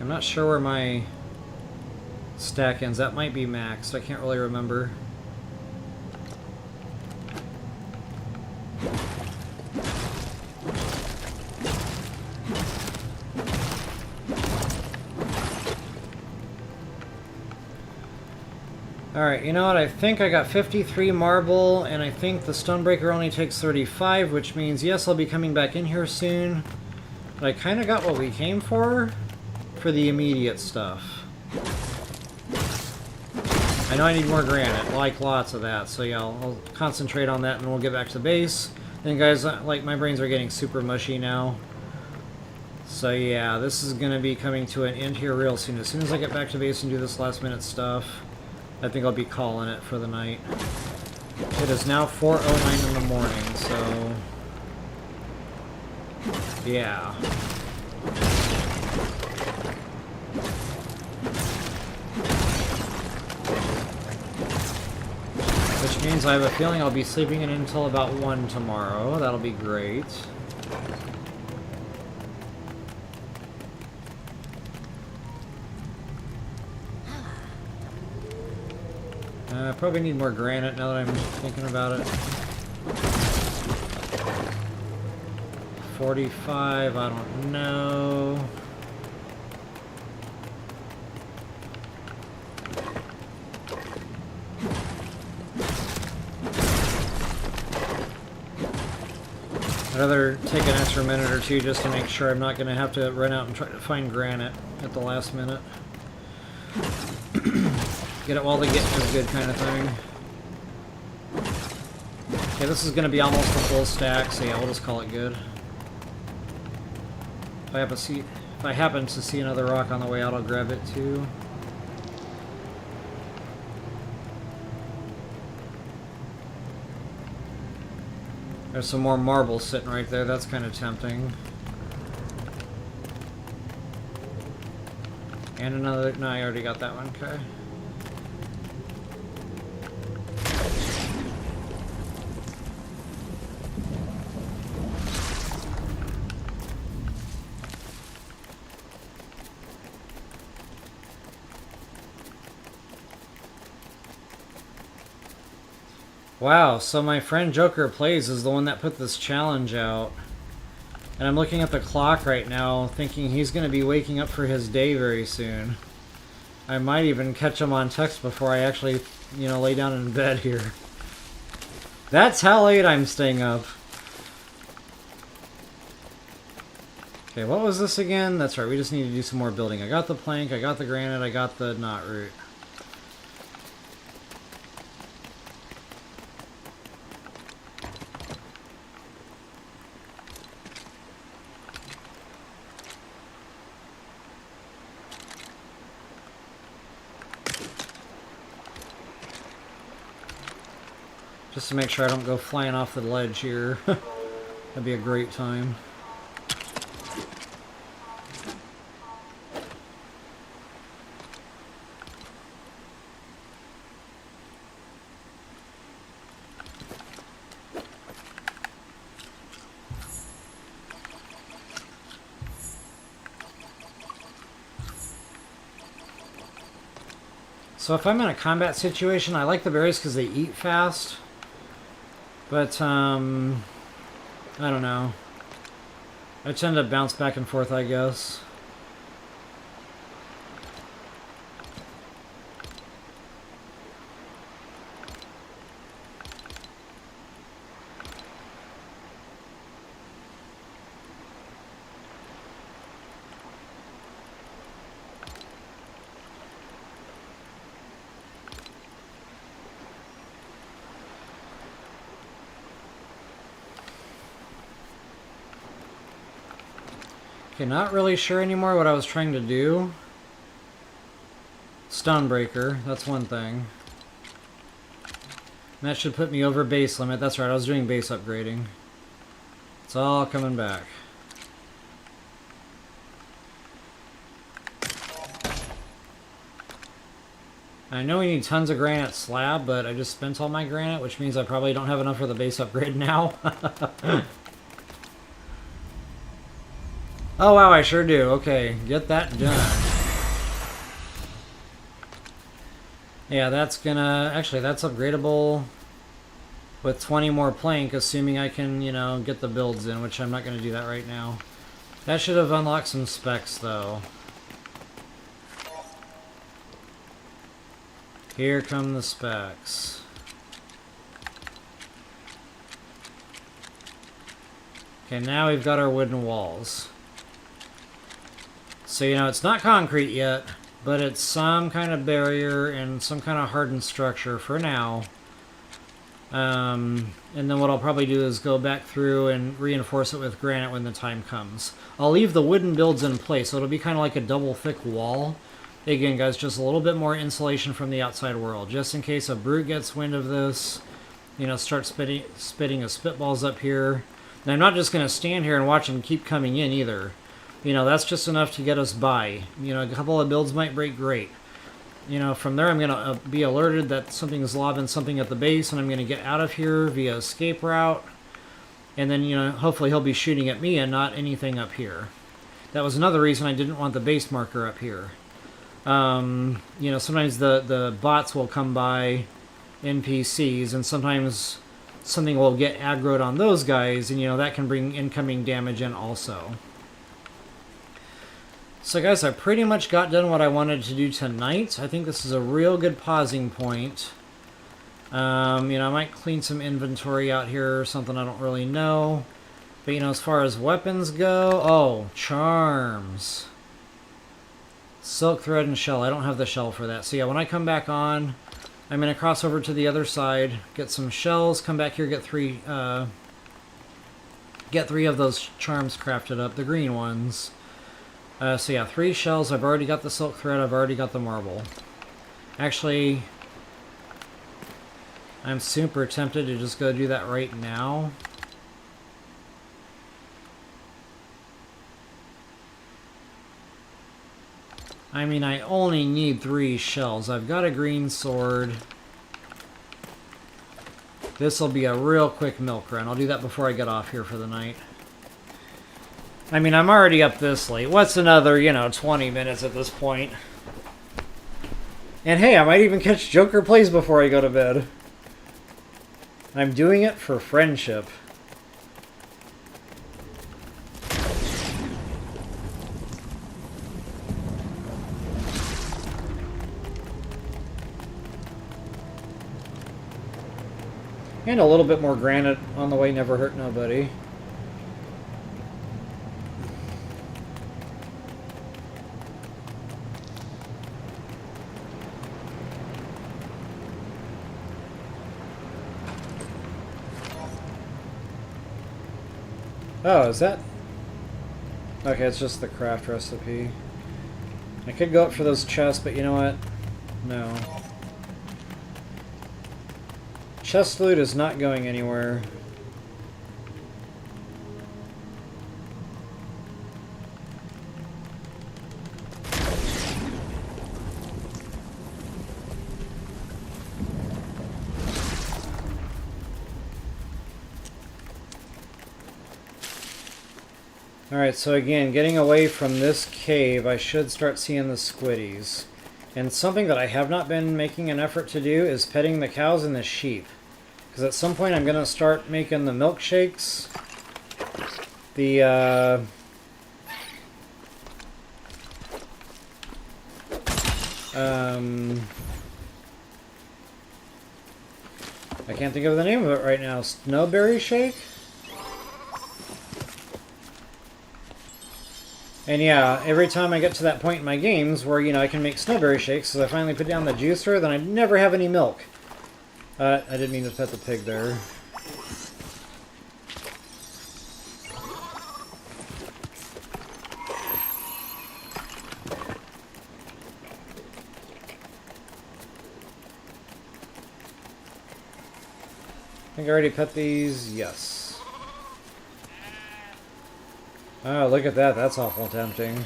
I'm not sure where my stack ends. That might be maxed. I can't really remember. Alright, you know what? I think I got 53 marble, and I think the Stonebreaker only takes 35, which means, yes, I'll be coming back in here soon. But I kind of got what we came for the immediate stuff. I know I need more granite, like lots of that, so yeah, I'll concentrate on that and we'll get back to base. And guys, like, my brains are getting super mushy now. So yeah, this is going to be coming to an end here real soon. As soon as I get back to base and do this last minute stuff, I think I'll be calling it for the night. It is now 4:09 in the morning, so yeah. Which means I have a feeling I'll be sleeping in until about 1 tomorrow. That'll be great. I probably need more granite now that I'm thinking about it. 45, I don't know. I'd rather take an extra minute or two just to make sure I'm not going to have to run out and try to find granite at the last minute. Get it while the getting is good kind of thing. Okay, this is going to be almost a full stack, so yeah, we'll just call it good. If I happen to see another rock on the way out, I'll grab it too. There's some more marble sitting right there. That's kind of tempting. And another... No, I already got that one. Okay. Wow, so my friend Joker Plays is the one that put this challenge out. And I'm looking at the clock right now, thinking he's going to be waking up for his day very soon. I might even catch him on text before I actually, you know, lay down in bed here. That's how late I'm staying up. Okay, what was this again? That's right, we just need to do some more building. I got the plank, I got the granite, I got the knot root. Just to make sure I don't go flying off the ledge here. That'd be a great time. So if I'm in a combat situation, I like the berries because they eat fast. But, I don't know. I tend to bounce back and forth, I guess. Okay, not really sure anymore what I was trying to do. Stonebreaker, that's one thing. And that should put me over base limit. That's right, I was doing base upgrading. It's all coming back. I know we need tons of granite slab, but I just spent all my granite, which means I probably don't have enough for the base upgrade now. Oh wow, I sure do. Okay, get that done. Yeah, that's gonna... Actually, that's upgradable with 20 more plank, assuming I can, you know, get the builds in, which I'm not gonna do that right now. That should have unlocked some specs, though. Here come the specs. Okay, now we've got our wooden walls. So, you know, it's not concrete yet, but it's some kind of barrier and some kind of hardened structure for now. And then what I'll probably do is go back through and reinforce it with granite when the time comes. I'll leave the wooden builds in place, so it'll be kind of like a double thick wall. Again, guys, just a little bit more insulation from the outside world, just in case a brute gets wind of this, you know, start spitting his spitballs up here. And I'm not just going to stand here and watch them keep coming in either. You know, that's just enough to get us by. You know, a couple of builds might break great. You know, from there I'm going to be alerted that something is lobbing something at the base, and I'm going to get out of here via escape route. And then, you know, hopefully he'll be shooting at me and not anything up here. That was another reason I didn't want the base marker up here. You know, sometimes the bots will come by, NPCs, and sometimes something will get aggroed on those guys, and, you know, that can bring incoming damage in also. So guys, I pretty much got done what I wanted to do tonight. I think this is a real good pausing point. You know, I might clean some inventory out here or something, I don't really know. But, you know, as far as weapons go... Oh, charms. Silk thread and shell. I don't have the shell for that. So yeah, when I come back on, I'm going to cross over to the other side, get some shells, come back here, get three of those charms crafted up, the green ones. So yeah, 3 shells. I've already got the silk thread. I've already got the marble. Actually, I'm super tempted to just go do that right now. I mean, I only need 3 shells. I've got a green sword. This will be a real quick milk run. I'll do that before I get off here for the night. I mean, I'm already up this late. What's another, 20 minutes at this point? And hey, I might even catch Joker Plays before I go to bed. I'm doing it for friendship. And a little bit more granite on the way never hurt nobody. Oh, is that... Okay, it's just the craft recipe. I could go up for those chests, but you know what? No. Chest loot is not going anywhere. Alright, so again, getting away from this cave, I should start seeing the squiddies. And something that I have not been making an effort to do is petting the cows and the sheep. Because at some point I'm going to start making the milkshakes. I can't think of the name of it right now. Snowberry shake? And yeah, every time I get to that point in my games where, I can make snowberry shakes, because I finally put down the juicer, then I never have any milk. I didn't mean to pet the pig there. I think I already pet these. Yes. Oh, look at that. That's awful tempting.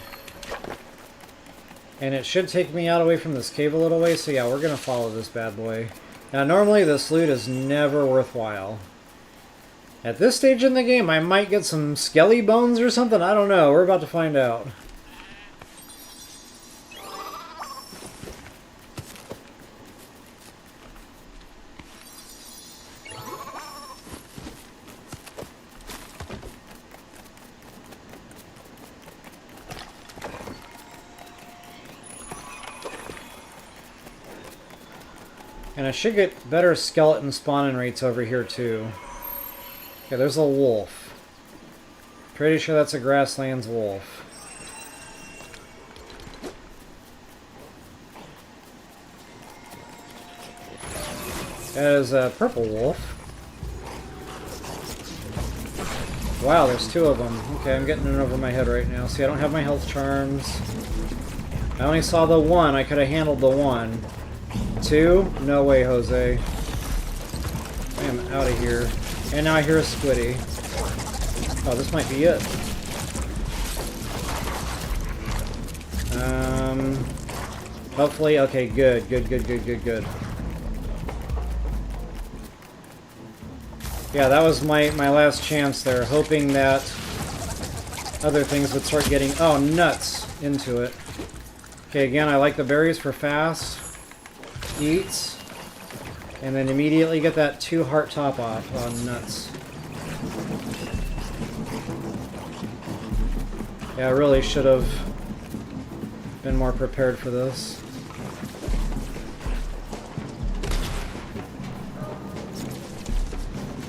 And it should take me out away from this cave a little way, so yeah, we're going to follow this bad boy. Now, normally this loot is never worthwhile. At this stage in the game, I might get some skelly bones or something. I don't know. We're about to find out. And I should get better skeleton spawning rates over here too. Okay, there's a wolf. Pretty sure that's a grasslands wolf. That is a purple wolf. Wow, there's 2 of them. Okay, I'm getting in over my head right now. See, I don't have my health charms. I only saw the 1. I could have handled the 1. 2? No way, Jose. I am out of here. And now I hear a squiddy. Oh, this might be it. Hopefully, okay, good. Yeah, that was my last chance there, hoping that other things would start getting, oh, nuts, into it. Okay, again, I like the berries for fast eats, and then immediately get that 2 heart top off. Oh, nuts. Yeah, I really should have been more prepared for this.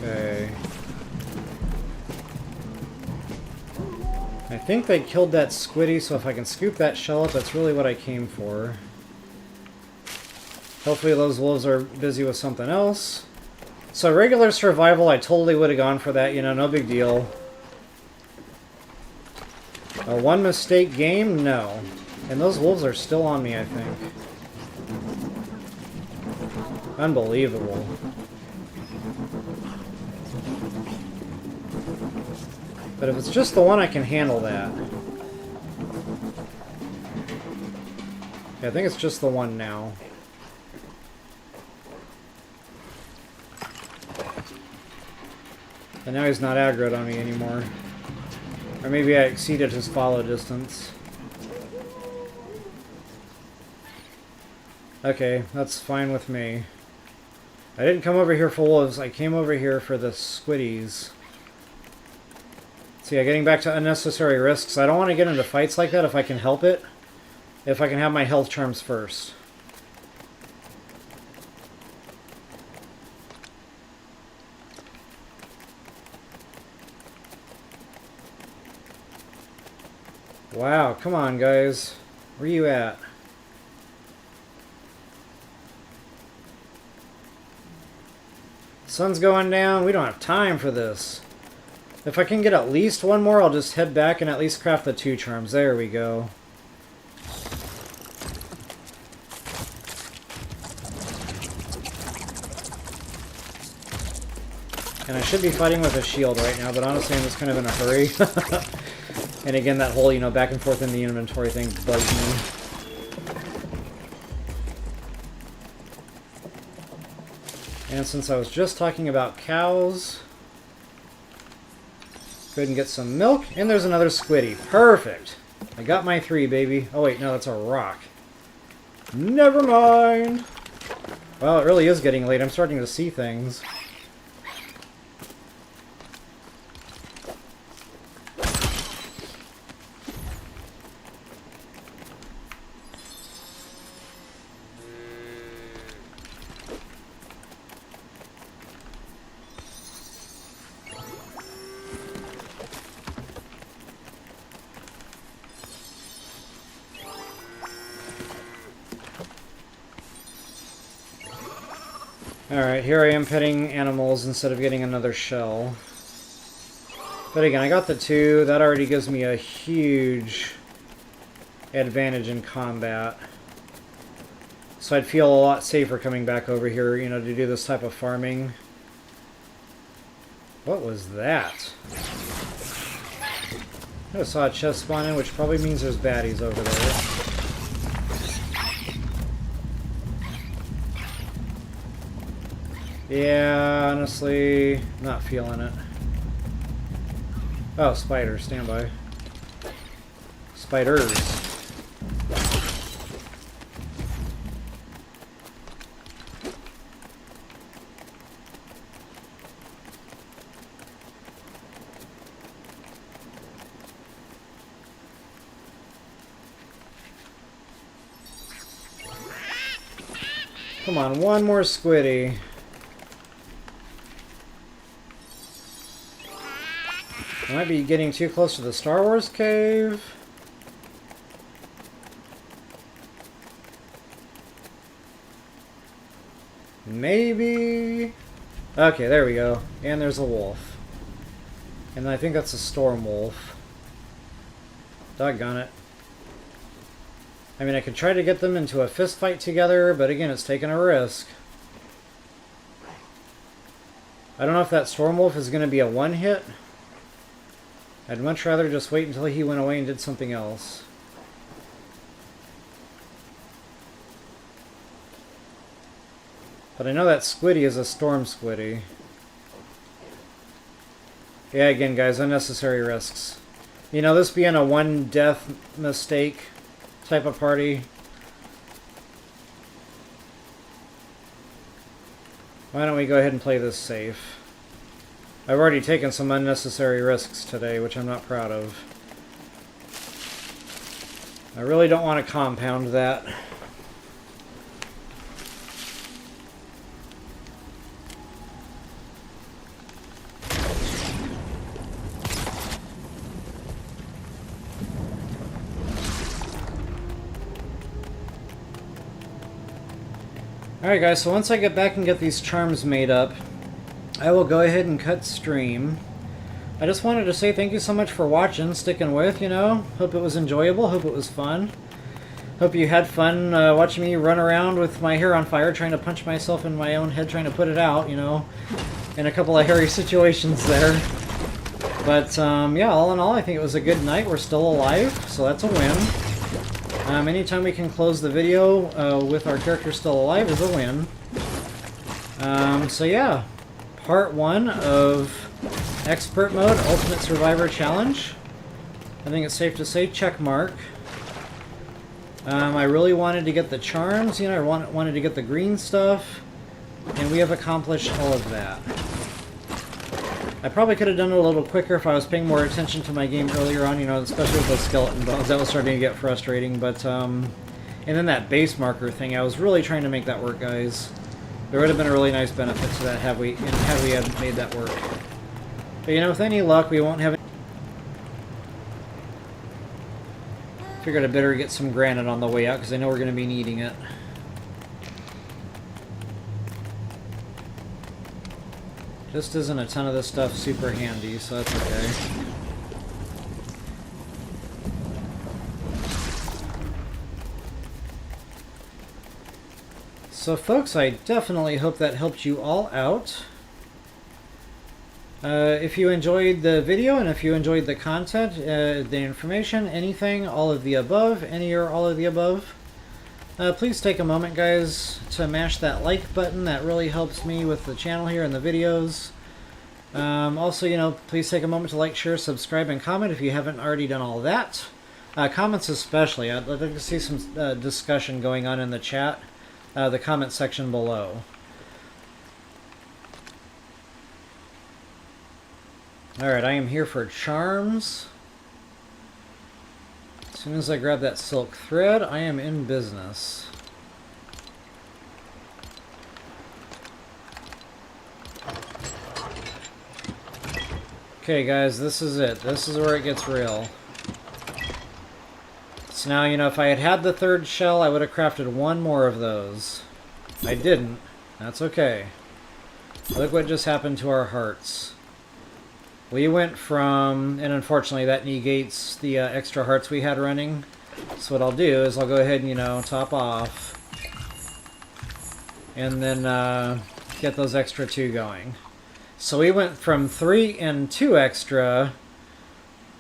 Okay. I think they killed that squiddy, so if I can scoop that shell up, that's really what I came for. Hopefully those wolves are busy with something else. So regular survival, I totally would have gone for that, no big deal. A 1 mistake game? No. And those wolves are still on me, I think. Unbelievable. But if it's just the 1, I can handle that. I think it's just the one now. And now he's not aggroed on me anymore. Or maybe I exceeded his follow distance. Okay, that's fine with me. I didn't come over here for wolves, I came over here for the squiddies. So yeah, getting back to unnecessary risks. I don't want to get into fights like that if I can help it. If I can have my health charms first. Wow, come on guys. Where you at? Sun's going down. We don't have time for this. If I can get at least one more, I'll just head back and at least craft the 2 charms. There we go. And I should be fighting with a shield right now, but honestly I'm just kind of in a hurry. And again, that whole, you know, back and forth in the inventory thing bugs me. And since I was just talking about cows, go ahead and get some milk. And there's another squiddy. Perfect. I got my 3, baby. Oh wait, no, that's a rock. Never mind. Well, it really is getting late. I'm starting to see things. Alright, here I am petting animals instead of getting another shell. But again, I got the 2. That already gives me a huge advantage in combat. So I'd feel a lot safer coming back over here, you know, to do this type of farming. What was that? I just saw a chest spawn in, which probably means there's baddies over there. Yeah, honestly, not feeling it. Oh, spiders, stand by. Spiders. Come on, one more squiddy. I might be getting too close to the Star Wars cave. Maybe. Okay, there we go. And there's a wolf. And I think that's a storm wolf. Doggone it. I mean, I could try to get them into a fist fight together, but again, it's taking a risk. I don't know if that storm wolf is going to be a one-hit. I'd much rather just wait until he went away and did something else. But I know that squiddy is a storm squiddy. Yeah, again, guys, unnecessary risks. You know, this being a one-death mistake type of party. Why don't we go ahead and play this safe? I've already taken some unnecessary risks today, which I'm not proud of. I really don't want to compound that. Alright guys, so once I get back and get these charms made up, I will go ahead and cut stream. I just wanted to say thank you so much for watching, sticking with, you know. Hope it was enjoyable, hope it was fun. Hope you had fun watching me run around with my hair on fire, trying to punch myself in my own head, trying to put it out, you know. In a couple of hairy situations there. But, yeah, all in all, I think it was a good night. We're still alive, so that's a win. Anytime we can close the video with our character still alive is a win. So yeah, part 1 of Expert Mode Ultimate Survivor Challenge. I think it's safe to say check mark. I really wanted to get the charms, I wanted to get the green stuff, and we have accomplished all of that. I probably could have done it a little quicker if I was paying more attention to my game earlier on, especially with those skeleton bones. That was starting to get frustrating, but, and then that base marker thing, I was really trying to make that work, guys. There would have been a really nice benefit to that had we made that work. But, with any luck, we won't have any... Figured I better get some granite on the way out, because I know we're going to be needing it. Just isn't a ton of this stuff super handy, so that's okay. So folks, I definitely hope that helped you all out. If you enjoyed the video and if you enjoyed the content, the information, anything, all of the above, any or all of the above, please take a moment, guys, to mash that like button. That really helps me with the channel here and the videos. Also, please take a moment to like, share, subscribe, and comment if you haven't already done all that. Comments especially. I'd like to see some discussion going on in the chat, the comment section below. Alright, I am here for charms. As soon as I grab that silk thread, I am in business. Okay, guys, this is it. This is where it gets real. So now, if I had had the third shell, I would have crafted one more of those. I didn't. That's okay. Look what just happened to our hearts. We went from, and unfortunately that negates the extra hearts we had running. So what I'll do is I'll go ahead and, top off. And then get those extra 2 going. So we went from 3 and 2 extra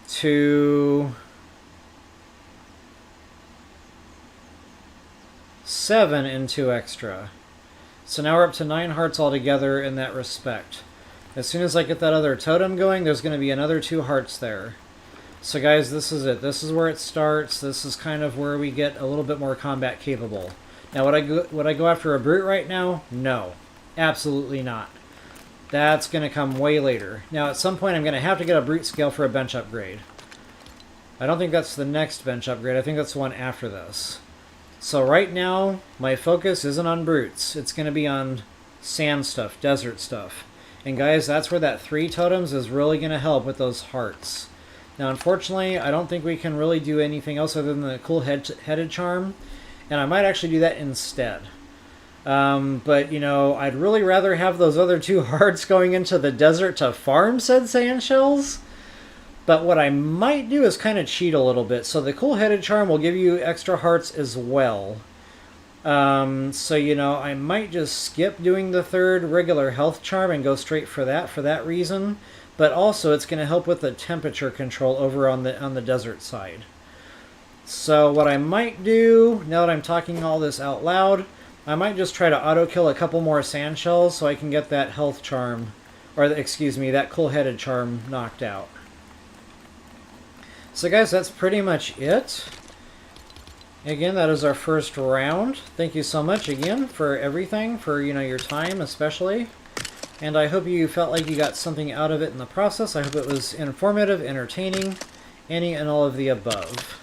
to 7 and 2 extra. So now we're up to 9 hearts altogether in that respect. As soon as I get that other totem going, there's going to be another 2 hearts there. So guys, this is it. This is where it starts. This is kind of where we get a little bit more combat capable. Now, would I go after a brute right now? No. Absolutely not. That's going to come way later. Now, at some point, I'm going to have to get a brute scale for a bench upgrade. I don't think that's the next bench upgrade. I think that's the one after this. So right now, my focus isn't on brutes. It's going to be on sand stuff, desert stuff. And guys, that's where that 3 totems is really going to help with those hearts. Now, unfortunately, I don't think we can really do anything else other than the cool headed charm. And I might actually do that instead. But, I'd really rather have those other 2 hearts going into the desert to farm said sand shells. But what I might do is kind of cheat a little bit. So the cool headed charm will give you extra hearts as well. So, I might just skip doing the 3rd regular health charm and go straight for that reason. But also, it's going to help with the temperature control over on the desert side. So what I might do, now that I'm talking all this out loud, I might just try to auto-kill a couple more sand shells so I can get that health charm, or excuse me, that cool-headed charm knocked out. So guys, that's pretty much it. Again, that is our first round. Thank you so much again for everything, for your time especially. And I hope you felt like you got something out of it in the process. I hope it was informative, entertaining, any and all of the above.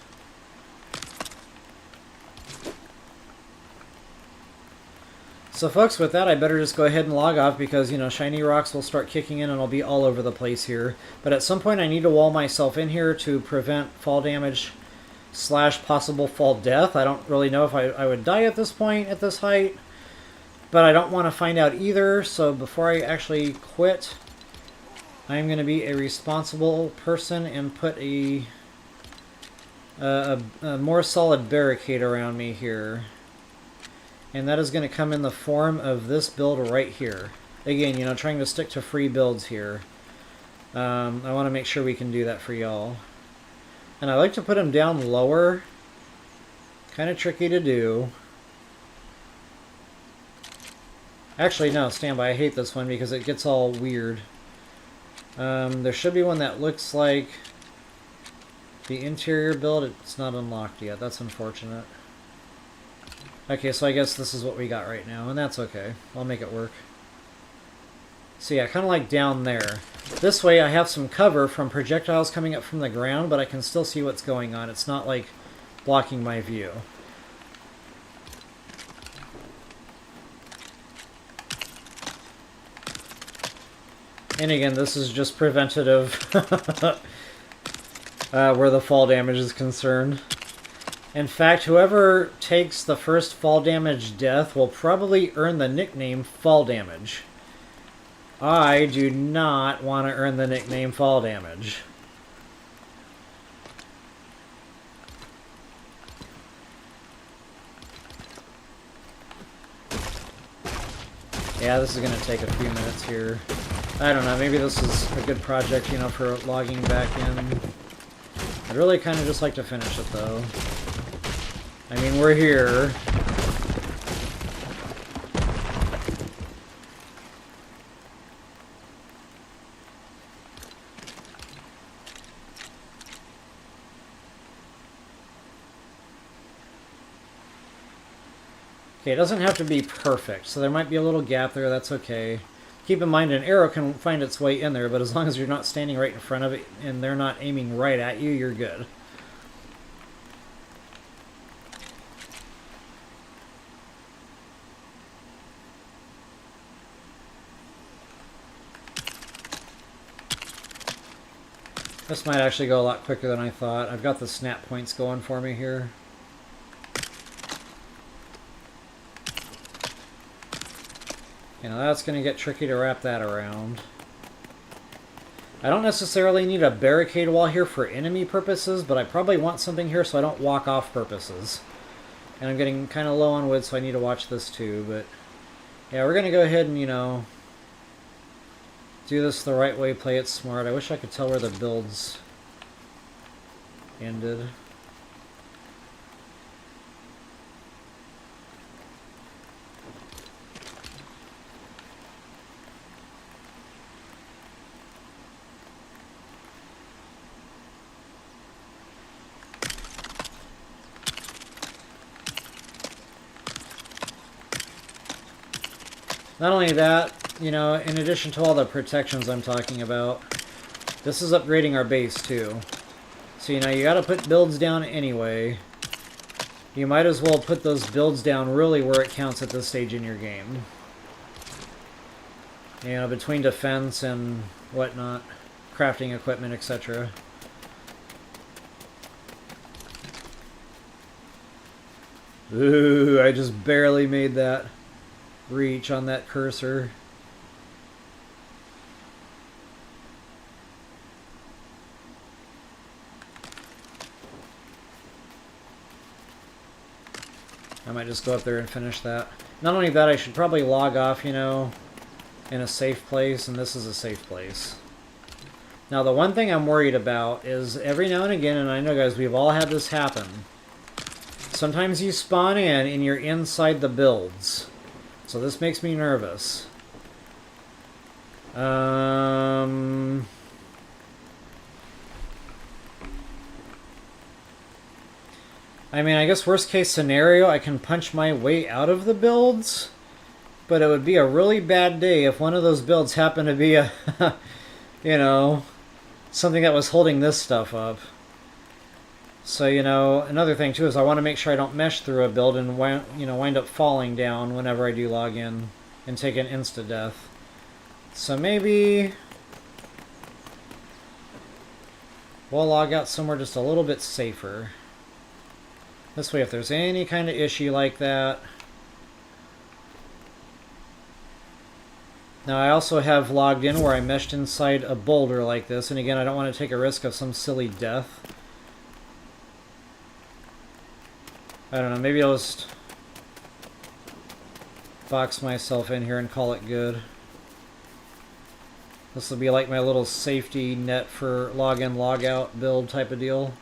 So folks, with that, I better just go ahead and log off because, shiny rocks will start kicking in and I'll be all over the place here. But at some point I need to wall myself in here to prevent fall damage / possible fall death. I don't really know if I would die at this point, at this height. But I don't want to find out either, so before I actually quit, I'm going to be a responsible person and put a more solid barricade around me here. And that is going to come in the form of this build right here. Again, trying to stick to free builds here. I want to make sure we can do that for y'all. And I like to put them down lower Kind of tricky to do. Actually, no, stand by. I hate this one because it gets all weird. There should be one that looks like the interior build. It's not unlocked yet. That's unfortunate. Okay, so I guess this is what we got right now, and that's okay. I'll make it work. So yeah, kind of like down there. This way I have some cover from projectiles coming up from the ground, but I can still see what's going on. It's not like blocking my view. And again, this is just preventative where the fall damage is concerned. In fact, whoever takes the first fall damage death will probably earn the nickname Fall Damage. I do not want to earn the nickname Fall Damage. Yeah, this is going to take a few minutes here. I don't know, maybe this is a good project, you know, for logging back in. I'd really kind of just like to finish it, though. I mean, we're here. Okay, it doesn't have to be perfect, so there might be a little gap there, that's okay. Keep in mind an arrow can find its way in there, but as long as you're not standing right in front of it and they're not aiming right at you, you're good. This might actually go a lot quicker than I thought. I've got the snap points going for me here. You know, that's going to get tricky to wrap that around. I don't necessarily need a barricade wall here for enemy purposes, but I probably want something here so I don't walk off purposes. And I'm getting kind of low on wood, so I need to watch this too, but... yeah, we're going to go ahead and, you know... do this the right way, play it smart. I wish I could tell where the builds ended. Not only that, you know, in addition to all the protections I'm talking about, this is upgrading our base too. So, you know, you gotta put builds down anyway. You might as well put those builds down really where it counts at this stage in your game. You know, between defense and whatnot, crafting equipment, etc. Ooh, I just barely made that reach on that cursor. I might just go up there and finish that. Not only that, I should probably log off, you know, in a safe place, and this is a safe place. Now, the one thing I'm worried about is every now and again, and I know, guys, we've all had this happen. Sometimes you spawn in and you're inside the builds. So this makes me nervous. I mean, I guess worst case scenario, I can punch my way out of the builds, but it would be a really bad day if one of those builds happened to be a, you know, something that was holding this stuff up. So, you know, another thing too is I want to make sure I don't mesh through a build and wind up falling down whenever I do log in and take an insta-death. So maybe we'll log out somewhere just a little bit safer. This way, if there's any kind of issue like that. Now, I also have logged in where I meshed inside a boulder like this, and again, I don't want to take a risk of some silly death. I don't know, maybe I'll just box myself in here and call it good. This will be like my little safety net for log in, log out build type of deal.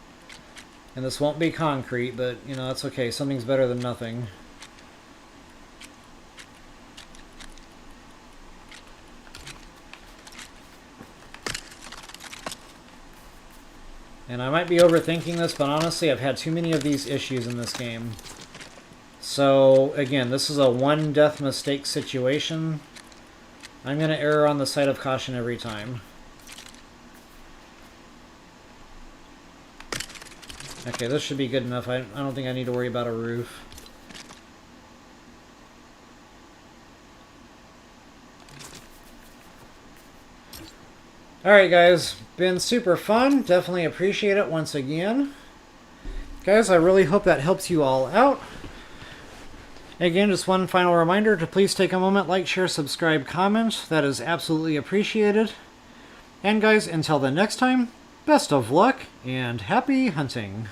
And this won't be concrete, but, you know, that's okay. Something's better than nothing. And I might be overthinking this, but honestly, I've had too many of these issues in this game. So, again, this is a one death mistake situation. I'm going to err on the side of caution every time. Okay, this should be good enough. I don't think I need to worry about a roof. Alright guys, been super fun. Definitely appreciate it once again. Guys, I really hope that helps you all out. Again, just one final reminder to please take a moment, like, share, subscribe, comment. That is absolutely appreciated. And guys, until the next time, best of luck and happy hunting.